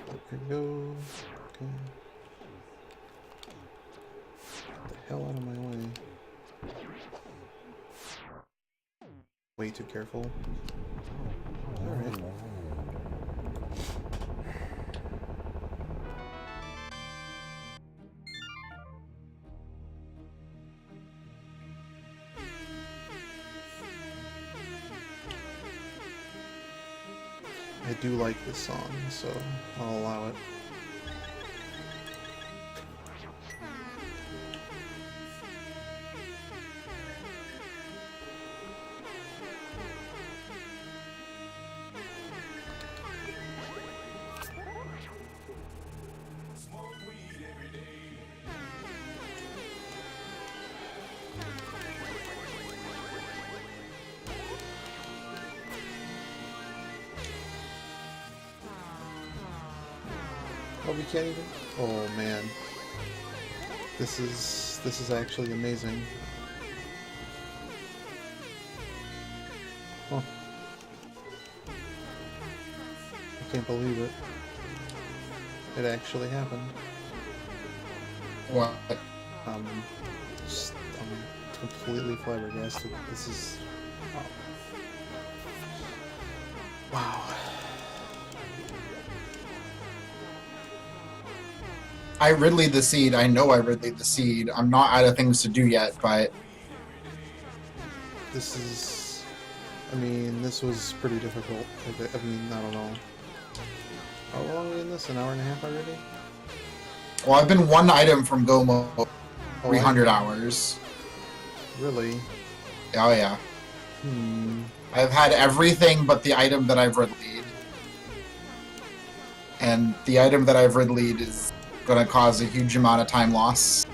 [SPEAKER 1] There we go. Okay. Get the hell out of my way. Way too careful. Alright. I do like this song, so I'll allow it. Oh, we can't even. Oh man, this is actually amazing. Huh. I can't believe it. It actually happened.
[SPEAKER 2] What?
[SPEAKER 1] Just, I'm completely flabbergasted. This is. Wow.
[SPEAKER 2] I Ridley the Seed. I know I Ridley the Seed. I'm not out of things to do yet, but
[SPEAKER 1] This is. I mean, this was pretty difficult. I mean, I don't know. How long are we in this? An hour and a half already?
[SPEAKER 2] well, I've been one item from Go Mode
[SPEAKER 1] Oh,
[SPEAKER 2] 300 hours.
[SPEAKER 1] Really?
[SPEAKER 2] Oh yeah.
[SPEAKER 1] Hmm.
[SPEAKER 2] I've had everything but the item that I've Ridleyed. And the item that I've Ridleyed is going to cause a huge amount of time loss.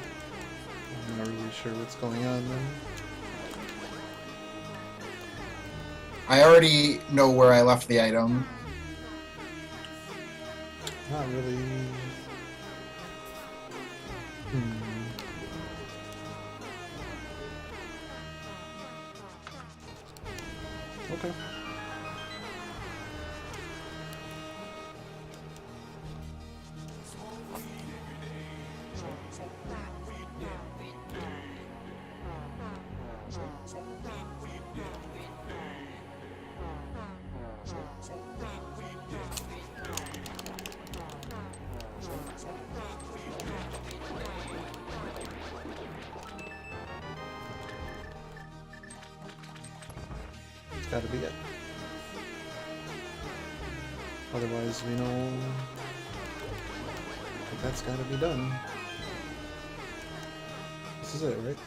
[SPEAKER 1] I'm not really sure what's going on then.
[SPEAKER 2] I already know where I left the item.
[SPEAKER 1] Not really. Okay. It's gotta be it. Otherwise, we know that that's gotta be done. This is it, right?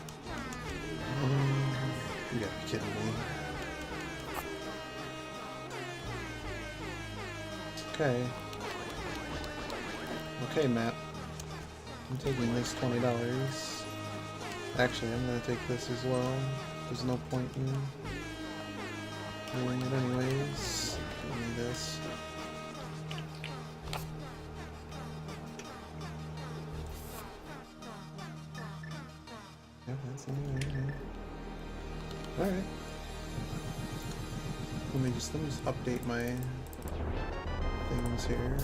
[SPEAKER 1] You gotta be kidding me. Okay. Okay, Matt. I'm taking this $20. Actually, I'm gonna take this as well. There's no point in doing it anyways. Give me this. Yeah, that's alright. Let me just update my things here.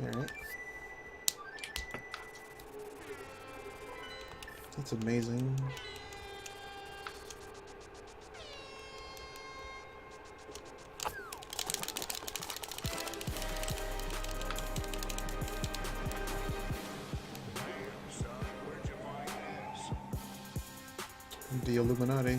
[SPEAKER 1] Alright. That's amazing. The Illuminati.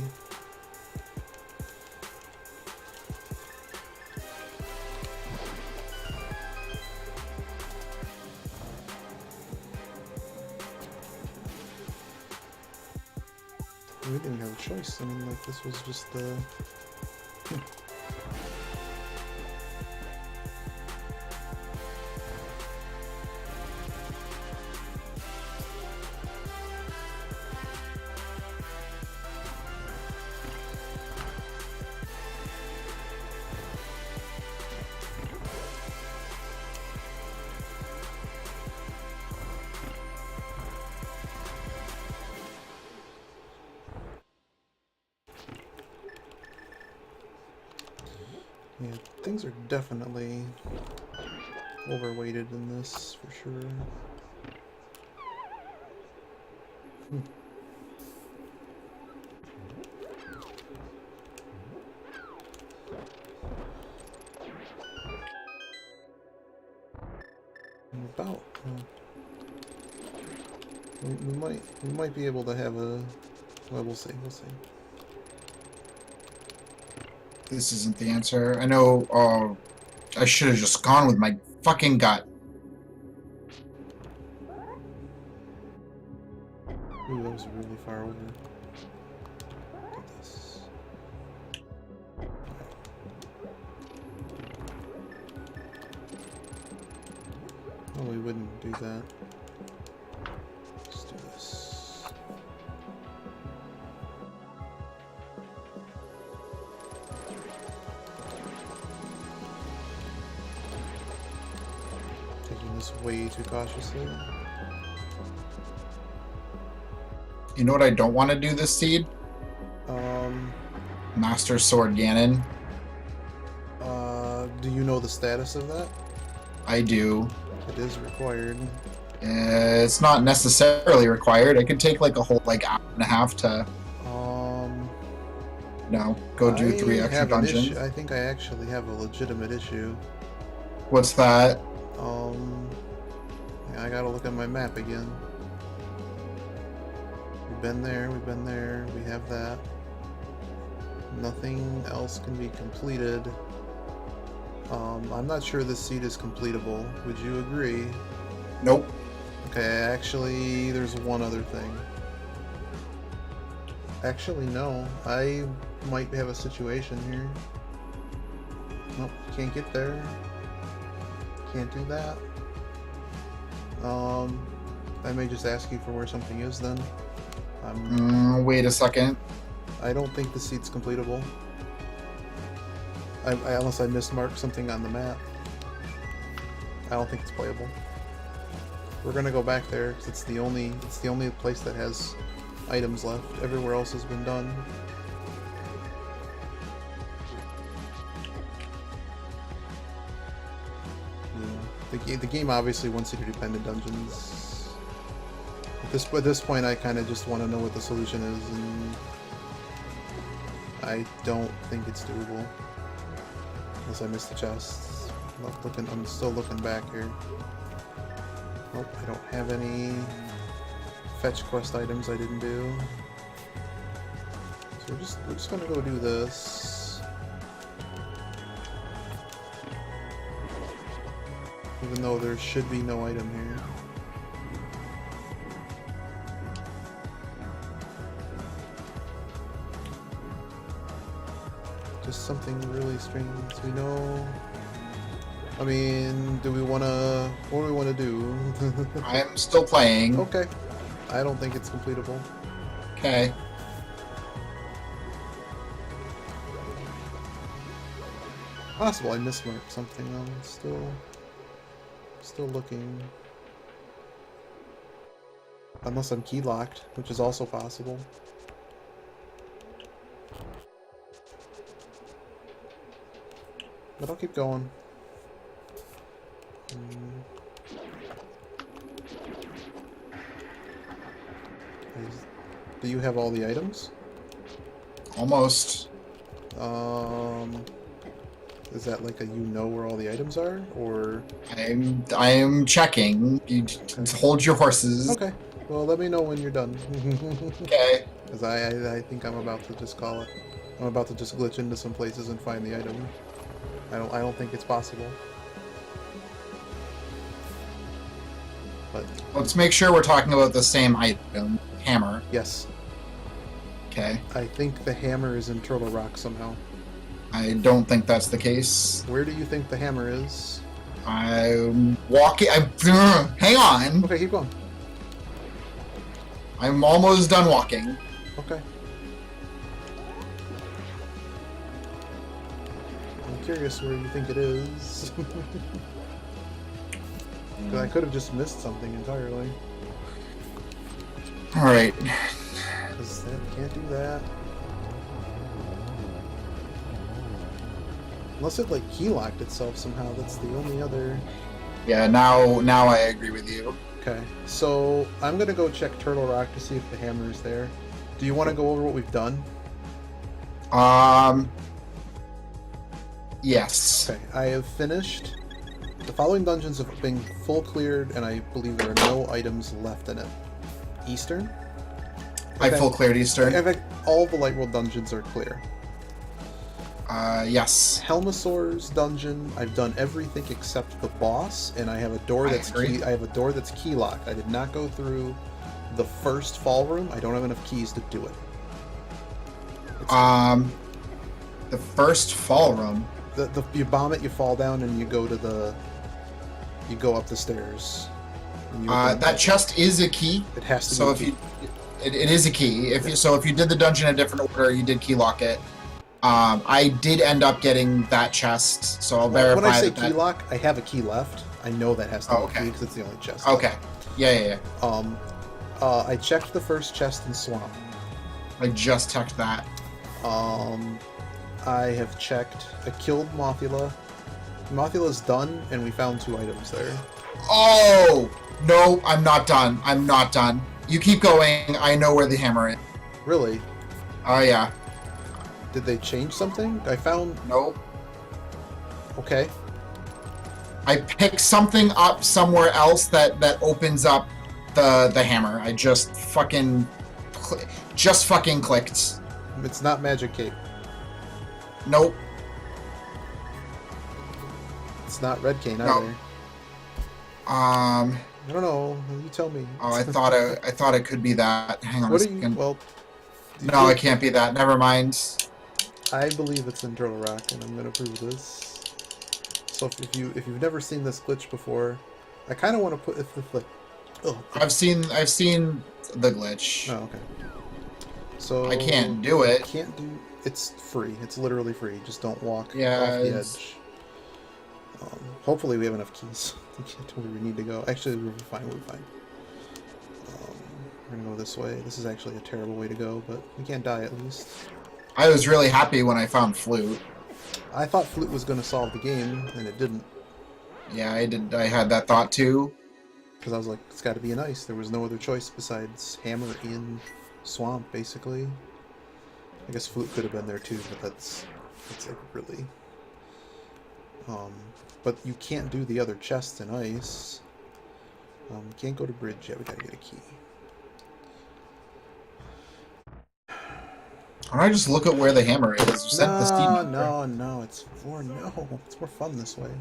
[SPEAKER 1] We didn't have a choice. I mean, like, this was just the... Yeah, things are definitely overweighted in this, for sure. About... we might be able to have a... Well, we'll see, we'll see.
[SPEAKER 2] This isn't the answer. I know, I should have just gone with my fucking gut.
[SPEAKER 1] Ooh, that was really far over. Look at this. Oh, we wouldn't do that. Let's do this. this way too cautiously.
[SPEAKER 2] You know what I don't want to do this seed? Master Sword Ganon.
[SPEAKER 1] Do you know the status of that?
[SPEAKER 2] I do.
[SPEAKER 1] It is required.
[SPEAKER 2] It's not necessarily required. It could take like a whole like hour and a half to go do 3
[SPEAKER 1] I
[SPEAKER 2] extra
[SPEAKER 1] have an
[SPEAKER 2] dungeons.
[SPEAKER 1] issue. I think I actually have a legitimate issue.
[SPEAKER 2] What's that?
[SPEAKER 1] Yeah, I gotta look at my map again. We've been there, we have that. Nothing else can be completed. I'm not sure this seed is completable. Would you agree?
[SPEAKER 2] Nope.
[SPEAKER 1] Okay, actually, there's one other thing. Actually, no. I might have a situation here. Nope, can't get there. Can't do that. I may just ask you for where something is then.
[SPEAKER 2] Wait a second.
[SPEAKER 1] I don't think the seed's completable. Unless I mismarked something on the map. I don't think it's playable. We're gonna go back there because it's the only place that has items left. Everywhere else has been done. Yeah. The game obviously wants you to do dependent dungeons. At this point, I kind of just want to know what the solution is, and I don't think it's doable. Unless I missed the chests. I'm still looking back here. Nope, I don't have any fetch quest items I didn't do. So we're just gonna go do this. Even though there should be no item here. Just something really strange. We know. I mean, what do we want to do?
[SPEAKER 2] I'm still playing.
[SPEAKER 1] Okay. I don't think it's completable.
[SPEAKER 2] Okay.
[SPEAKER 1] Possible I mismarked something. I'm still looking. Unless I'm key locked, which is also possible. But I'll keep going. Do you have all the items?
[SPEAKER 2] Almost.
[SPEAKER 1] Is that like a you know where all the items are, or?
[SPEAKER 2] I'm checking. You just hold your horses.
[SPEAKER 1] Okay. Well, let me know when you're done.
[SPEAKER 2] Okay.
[SPEAKER 1] Because I think I'm about to just call it. I'm about to just glitch into some places and find the item. I don't think it's possible. But
[SPEAKER 2] let's make sure we're talking about the same item. Hammer.
[SPEAKER 1] Yes.
[SPEAKER 2] Okay.
[SPEAKER 1] I think the hammer is in Turtle Rock somehow.
[SPEAKER 2] I don't think that's the case.
[SPEAKER 1] Where do you think the hammer is?
[SPEAKER 2] I'm walking. Hang on.
[SPEAKER 1] Okay, keep going.
[SPEAKER 2] I'm almost done walking.
[SPEAKER 1] Okay. I'm curious where you think it is. I could have just missed something entirely.
[SPEAKER 2] Alright.
[SPEAKER 1] Because can't do that. Unless it like key locked itself somehow. That's the only other.
[SPEAKER 2] Yeah, now I agree with you.
[SPEAKER 1] Okay, so I'm gonna go check Turtle Rock to see if the hammer is there. Do you want to go over what we've done?
[SPEAKER 2] Yes.
[SPEAKER 1] Okay, I have finished. The following dungeons have been full cleared, and I believe there are no items left in it. Eastern?
[SPEAKER 2] I full cleared Eastern.
[SPEAKER 1] In fact, all the Light World dungeons are clear.
[SPEAKER 2] Yes.
[SPEAKER 1] Helmasaur's dungeon, I've done everything except the boss, and I have a door that's I have a door that's key locked. I did not go through the first fall room. I don't have enough keys to do it.
[SPEAKER 2] The first fall room.
[SPEAKER 1] You bomb it, you fall down, and you go up the stairs.
[SPEAKER 2] That chest is a key.
[SPEAKER 1] It has to.
[SPEAKER 2] So
[SPEAKER 1] be
[SPEAKER 2] if it is a key. If you did the dungeon in a different order, you did key lock it. I did end up getting that chest, so I'll verify
[SPEAKER 1] when I say
[SPEAKER 2] that.
[SPEAKER 1] key lock, I have a key left. I know that has to be
[SPEAKER 2] Oh,
[SPEAKER 1] a key
[SPEAKER 2] okay.
[SPEAKER 1] because it's the only chest.
[SPEAKER 2] Okay. Yeah.
[SPEAKER 1] I checked the first chest in Swamp.
[SPEAKER 2] I just checked that.
[SPEAKER 1] I have checked. I killed Mothula. Mothula's done, and we found 2 items there.
[SPEAKER 2] Oh! No, I'm not done. I'm not done. You keep going. I know where the hammer is.
[SPEAKER 1] Really?
[SPEAKER 2] Oh, yeah.
[SPEAKER 1] Did they change something? I found...
[SPEAKER 2] Nope.
[SPEAKER 1] Okay.
[SPEAKER 2] I picked something up somewhere else that opens up the hammer. I just fucking clicked.
[SPEAKER 1] It's not Magic Cape.
[SPEAKER 2] Nope.
[SPEAKER 1] It's not Red Cane
[SPEAKER 2] No.
[SPEAKER 1] either.
[SPEAKER 2] I
[SPEAKER 1] don't know. You tell me.
[SPEAKER 2] Oh, I thought it could be that. Hang on
[SPEAKER 1] What
[SPEAKER 2] a
[SPEAKER 1] do you...
[SPEAKER 2] second.
[SPEAKER 1] Well...
[SPEAKER 2] No, it can't be that. Never mind.
[SPEAKER 1] I believe it's in Turtle Rock, and I'm gonna prove this. So if you've never seen this glitch before, I kind of want to put
[SPEAKER 2] I've seen the glitch.
[SPEAKER 1] Oh, okay. So
[SPEAKER 2] I can't do it.
[SPEAKER 1] Can't do. It's free. It's literally free. Just don't walk off the
[SPEAKER 2] it's-
[SPEAKER 1] edge. Hopefully we have enough keys to get to where we need to go. Actually, we're fine. We're fine. We're gonna go this way. This is actually a terrible way to go, but we can't die at least.
[SPEAKER 2] I was really happy when I found Flute.
[SPEAKER 1] I thought Flute was gonna solve the game, and it didn't.
[SPEAKER 2] Yeah, I did. I had that thought too.
[SPEAKER 1] Because I was like, it's got to be an ice. There was no other choice besides hammer in swamp, basically. I guess Flute could have been there too, but that's like really. But you can't do the other chests in ice. Can't go to bridge yet. We gotta get a key.
[SPEAKER 2] Why don't I just look at where the hammer is? You said the Steam.
[SPEAKER 1] No. It's more fun this way.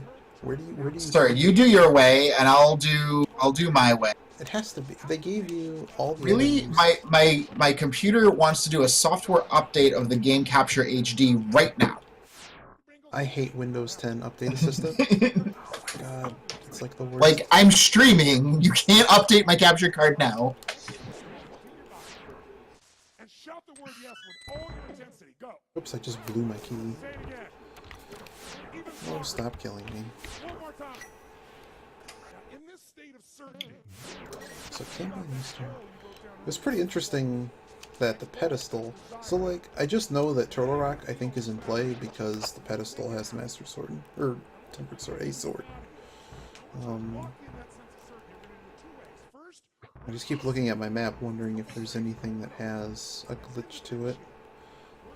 [SPEAKER 1] Where do you?
[SPEAKER 2] Sorry, you do your way, and I'll do my way.
[SPEAKER 1] It has to be. They gave you all the.
[SPEAKER 2] Really, my computer wants to do a software update of the Game Capture HD right now.
[SPEAKER 1] I hate Windows 10 update assistant. God, it's like the worst.
[SPEAKER 2] Like, I'm streaming. You can't update my capture card now.
[SPEAKER 5] And shout the word yes with all your intensity. Go.
[SPEAKER 1] Oops, I just blew my key.
[SPEAKER 5] Say it again.
[SPEAKER 1] Oh, stop killing me.
[SPEAKER 5] One more time. Now, in this state of certainty.
[SPEAKER 1] So it can't be an Easter. It was pretty interesting that the pedestal. So, like, I just know that Turtle Rock, I think, is in play because the pedestal has the Master Sword. Or Tempered Sword, a sword. I just keep looking at my map, wondering if there's anything that has a glitch to it.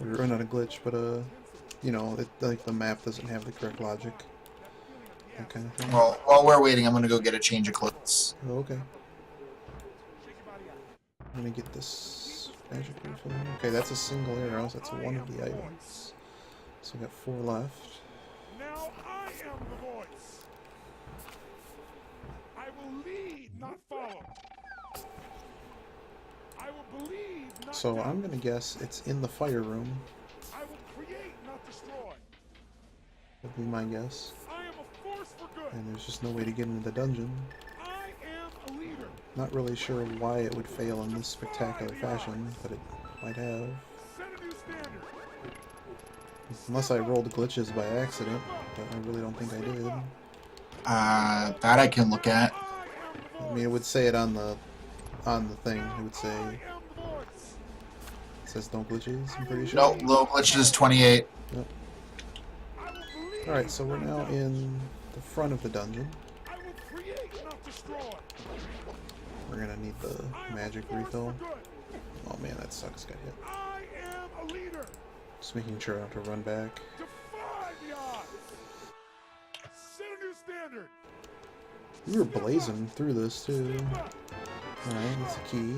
[SPEAKER 1] Or not a glitch, but you know, like the map doesn't have the correct logic. That kind of thing.
[SPEAKER 2] Well, while we're waiting, I'm gonna go get a change of clothes.
[SPEAKER 1] Oh, okay. I'm gonna get this magic refill. Okay, that's a single arrow, so that's one of the items. So we got 4 left.
[SPEAKER 5] Now I am the voice. I will lead, not follow. I will believe, not
[SPEAKER 1] So
[SPEAKER 5] doubt.
[SPEAKER 1] I'm gonna guess it's in the fire room.
[SPEAKER 5] I will create, not destroy.
[SPEAKER 1] Would be my guess.
[SPEAKER 5] I am a force for good.
[SPEAKER 1] And there's just no way to get into the dungeon.
[SPEAKER 5] I am a leader.
[SPEAKER 1] Not really sure why it would fail in this spectacular fashion, but it might have.
[SPEAKER 5] Set a new standard.
[SPEAKER 1] Unless I rolled glitches by accident, but I really don't think I did.
[SPEAKER 2] That I can look at.
[SPEAKER 1] I mean, it would say it on the thing. It would say it says no glitches. I'm pretty sure.
[SPEAKER 2] Nope, low glitches 28.
[SPEAKER 1] Yep. All right, so we're now in the front of the dungeon.
[SPEAKER 5] I will create, not destroy.
[SPEAKER 1] We're gonna need the magic refill. Oh man, that sucks. Got hit.
[SPEAKER 5] I am a leader.
[SPEAKER 1] Just making sure I don't have to run back.
[SPEAKER 5] Defy the odds. Set a new standard.
[SPEAKER 1] We were blazing through this too. Alright, that's a key.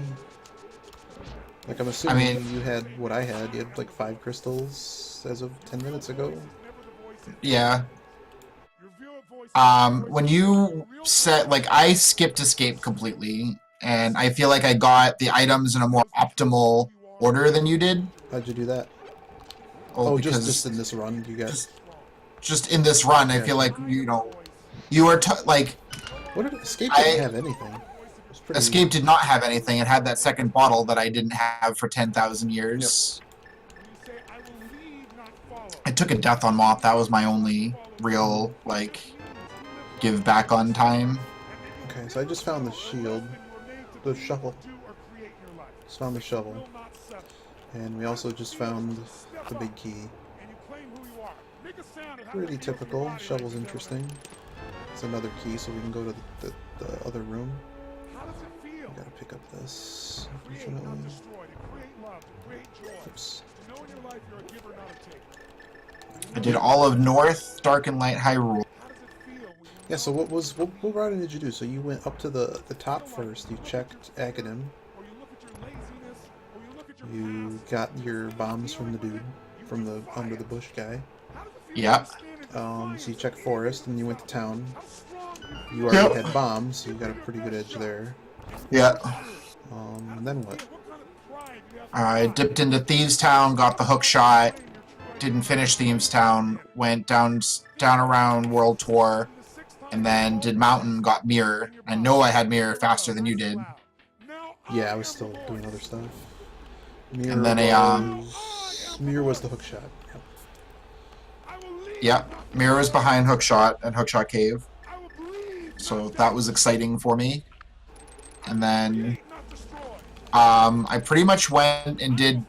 [SPEAKER 1] Like, I'm assuming you had what I had. You had like 5 crystals as of 10 minutes ago.
[SPEAKER 2] Yeah. When you set, like, I skipped escape completely, and I feel like I got the items in a more optimal order than you did.
[SPEAKER 1] How'd you do that?
[SPEAKER 2] Oh,
[SPEAKER 1] Oh,
[SPEAKER 2] because
[SPEAKER 1] just in this run, you got.
[SPEAKER 2] just in this run, I feel like, you know, you were like.
[SPEAKER 1] What did Escape didn't have anything? It was pretty...
[SPEAKER 2] Escape did not have anything. It had that second bottle that I didn't have for 10,000 years. I took a death on Moth. That was my only real, like, give back on time.
[SPEAKER 1] Okay, so I just found the shield, the shovel. Just found the shovel, and we also just found the big key. Pretty typical. Shovel's interesting. It's another key, so we can go to the other room. We gotta pick up this, unfortunately. Oops.
[SPEAKER 2] I did all of North, Dark and Light, Hyrule.
[SPEAKER 1] Yeah, so what routing did you do? So you went up to the top first, you checked Aghanim. You got your bombs from the dude, from the under the bush guy.
[SPEAKER 2] Yep.
[SPEAKER 1] So you checked forest, and you went to town. You already had bombs, so you got a pretty good edge there.
[SPEAKER 2] Yeah.
[SPEAKER 1] And then what?
[SPEAKER 2] I dipped into Thieves Town, got the hook shot, didn't finish Thieves Town, went down around World Tour, and then did Mountain, got Mirror. I know I had Mirror faster than you did.
[SPEAKER 1] Yeah, I was still doing other stuff. Mirror
[SPEAKER 2] And then
[SPEAKER 1] Mirror was the hook shot.
[SPEAKER 2] Yep. Mirror was behind Hookshot and Hookshot Cave. So that was exciting for me. And then I pretty much went and did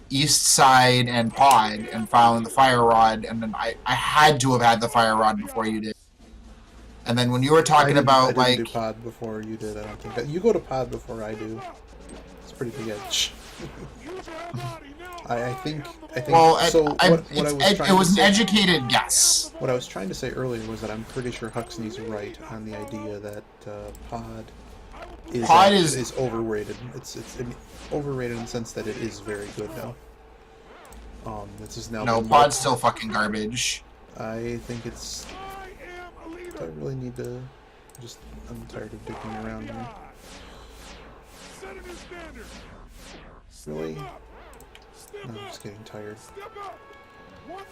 [SPEAKER 2] East Side and Pod and found the Fire Rod, and then I had to have had the Fire Rod before you did. And then when you were talking about
[SPEAKER 1] I
[SPEAKER 2] like
[SPEAKER 1] didn't do Pod before you did, I don't think. You go to Pod before I do. It's a pretty big edge. I think.
[SPEAKER 2] Well,
[SPEAKER 1] so.
[SPEAKER 2] It was an educated guess.
[SPEAKER 1] What I was trying to say earlier was that I'm pretty sure Huxley's right on the idea that Pod is overrated. It's overrated in the sense that it is very good now. This is now.
[SPEAKER 2] No, Pod's still fucking garbage.
[SPEAKER 1] I think it's. I really need to. I'm tired of digging around here. Really? No, I'm just getting tired. What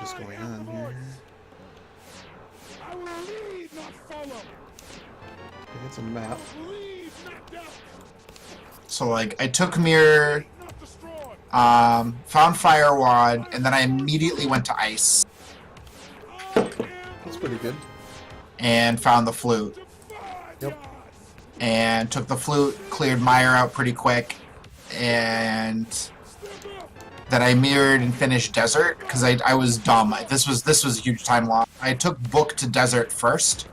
[SPEAKER 1] is going on here? It's a map.
[SPEAKER 2] So like I took Mirror, found Fire Rod, and then I immediately went to Ice.
[SPEAKER 1] That's pretty good.
[SPEAKER 2] And found the flute.
[SPEAKER 1] Yep.
[SPEAKER 2] And took the flute, cleared Meyer out pretty quick, and then I mirrored and finished Desert because I was dumb. This was a huge time loss. I took Book to Desert first,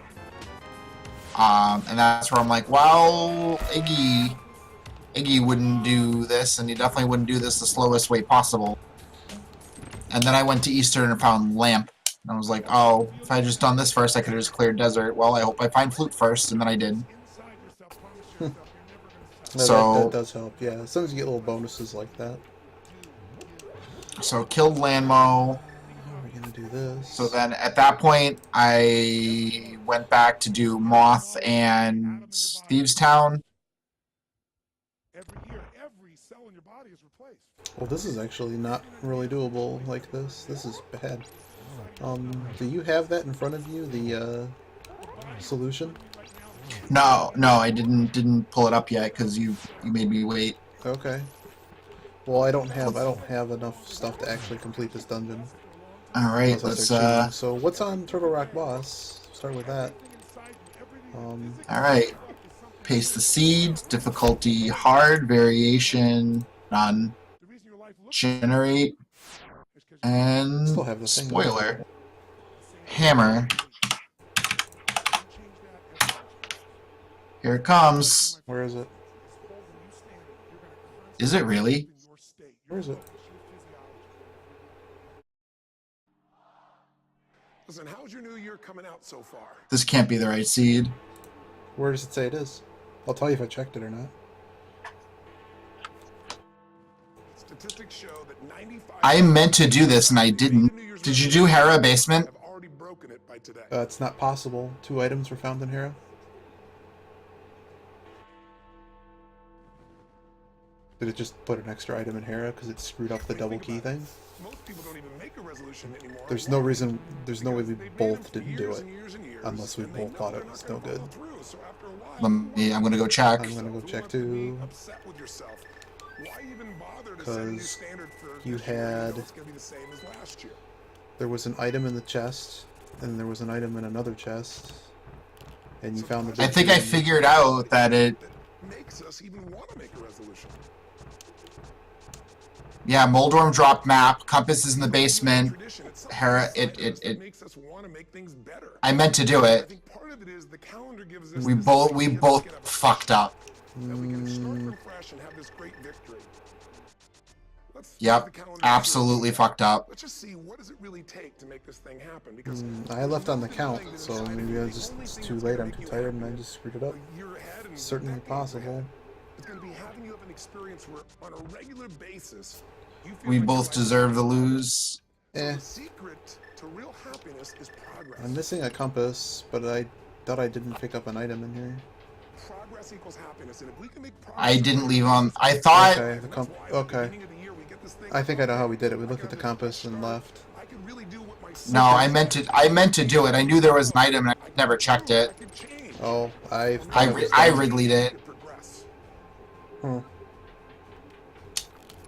[SPEAKER 2] and that's where I'm like, well, Iggy wouldn't do this, and he definitely wouldn't do this the slowest way possible. And then I went to Eastern and found Lamp. And I was like, oh, if I had just done this first, I could have just cleared Desert. Well, I hope I find Flute first, and then I did.
[SPEAKER 1] No, that does help, yeah. Sometimes you get little bonuses like that.
[SPEAKER 2] So, killed Landmo.
[SPEAKER 1] How are we gonna do this?
[SPEAKER 2] So then, at that point, I went back to do Moth and Thieves Town.
[SPEAKER 1] Well, this is actually not really doable like this. This is bad. Do you have that in front of you, the solution?
[SPEAKER 2] No, I didn't pull it up yet because you made me wait.
[SPEAKER 1] Okay. Well, I don't have enough stuff to actually complete this dungeon.
[SPEAKER 2] All right, let's.
[SPEAKER 1] So what's on Turtle Rock Boss? Start with that.
[SPEAKER 2] All right. Paste the seeds. Difficulty hard. Variation none. Generate. And
[SPEAKER 1] Still have the
[SPEAKER 2] spoiler. Hammer. Here it comes.
[SPEAKER 1] Where is it?
[SPEAKER 2] Is it really?
[SPEAKER 1] Where is it?
[SPEAKER 5] Listen, how's your new year coming out so far?
[SPEAKER 2] This can't be the right seed.
[SPEAKER 1] Where does it say it is? I'll tell you if I checked it or not.
[SPEAKER 5] Statistics show that 95
[SPEAKER 2] I meant to do this and I didn't. Did you do Hera Basement?
[SPEAKER 5] have already broken it by today.
[SPEAKER 1] It's not possible. 2 items were found in Hera. Did it just put an extra item in Hera because it screwed up the double key thing?
[SPEAKER 5] Most people don't even make a resolution anymore.
[SPEAKER 1] There's no reason. There's no way we both didn't do it, unless we both thought it was no good.
[SPEAKER 2] I'm gonna go check.
[SPEAKER 1] I'm gonna go check too.
[SPEAKER 5] Upset with yourself. Why even bother to set a new
[SPEAKER 1] because
[SPEAKER 5] standard for
[SPEAKER 1] you
[SPEAKER 5] this year when you know
[SPEAKER 1] had
[SPEAKER 5] it's gonna be the same as last year?
[SPEAKER 1] there was an item in the chest, and there was an item in another chest, and you found the
[SPEAKER 2] I
[SPEAKER 1] big
[SPEAKER 2] think I
[SPEAKER 1] tree.
[SPEAKER 2] figured out that it.
[SPEAKER 5] Makes us even want to make a resolution.
[SPEAKER 2] Yeah, Moldorm dropped map. Compass is in the basement.
[SPEAKER 5] Tradition, it's
[SPEAKER 2] Hera,
[SPEAKER 5] something inside of us that
[SPEAKER 2] it.
[SPEAKER 5] makes us want to make things better.
[SPEAKER 2] I meant to do
[SPEAKER 5] I
[SPEAKER 2] it.
[SPEAKER 5] think part of it is the calendar gives us
[SPEAKER 2] We
[SPEAKER 5] this
[SPEAKER 2] both
[SPEAKER 5] idea that we can have a
[SPEAKER 2] fucked up.
[SPEAKER 5] that we can start from fresh and have this great victory. Let's use
[SPEAKER 2] Yep,
[SPEAKER 5] the calendar
[SPEAKER 2] absolutely
[SPEAKER 5] to
[SPEAKER 2] fucked up.
[SPEAKER 5] let's just see what does it really take to make this thing happen, because
[SPEAKER 1] I left on the count, so maybe it's too late. I'm too tired, and I just screwed it up. Certainly possible.
[SPEAKER 5] it's going to be having you have an experience where on a regular basis you feel
[SPEAKER 2] We
[SPEAKER 5] like
[SPEAKER 2] both deserve to lose.
[SPEAKER 5] the secret to real happiness is progress.
[SPEAKER 1] I'm missing a compass, but I thought I didn't pick up an item in here.
[SPEAKER 5] Progress equals happiness, and if we can make progress,
[SPEAKER 2] I didn't leave on. I thought.
[SPEAKER 1] Okay, okay. I think I know how we did it. We looked at the compass and left.
[SPEAKER 2] No, I meant to. I meant to do it. I knew there was an item, and I never checked it.
[SPEAKER 1] Oh,
[SPEAKER 2] I Ridley'd it.
[SPEAKER 1] Hmm.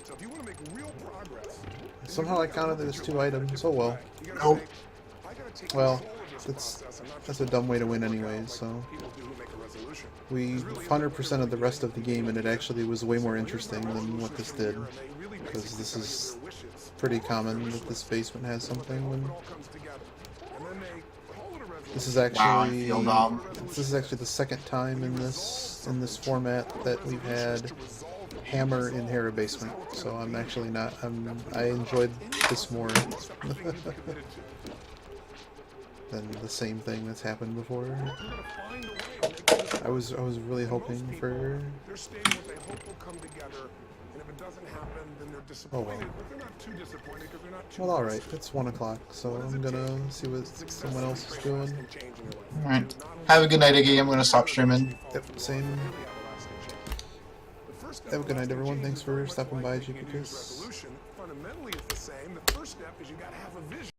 [SPEAKER 5] So if you want to make real progress,
[SPEAKER 1] Somehow I counted there's 2 items. Oh well.
[SPEAKER 2] Nope.
[SPEAKER 1] Well, that's a dumb way to win anyways, so. We 100% of the rest of the game, and it actually was way more interesting than what this did. Because this is pretty common that this basement has something when... This is actually the second time in this format that we've had Hammer in Hera Basement, so I'm actually not. I enjoyed this more than the same thing that's happened before. I was really hoping for. Oh well. Well, all right. It's 1 o'clock, so I'm gonna see what someone else is doing.
[SPEAKER 2] All right. Have a good night, Iggy. I'm gonna stop streaming.
[SPEAKER 1] Yep. Same. Have a good night, everyone. Thanks for stopping by, Jeepacus.
[SPEAKER 5] Fundamentally, it's the same. The first step is you got to have a vision.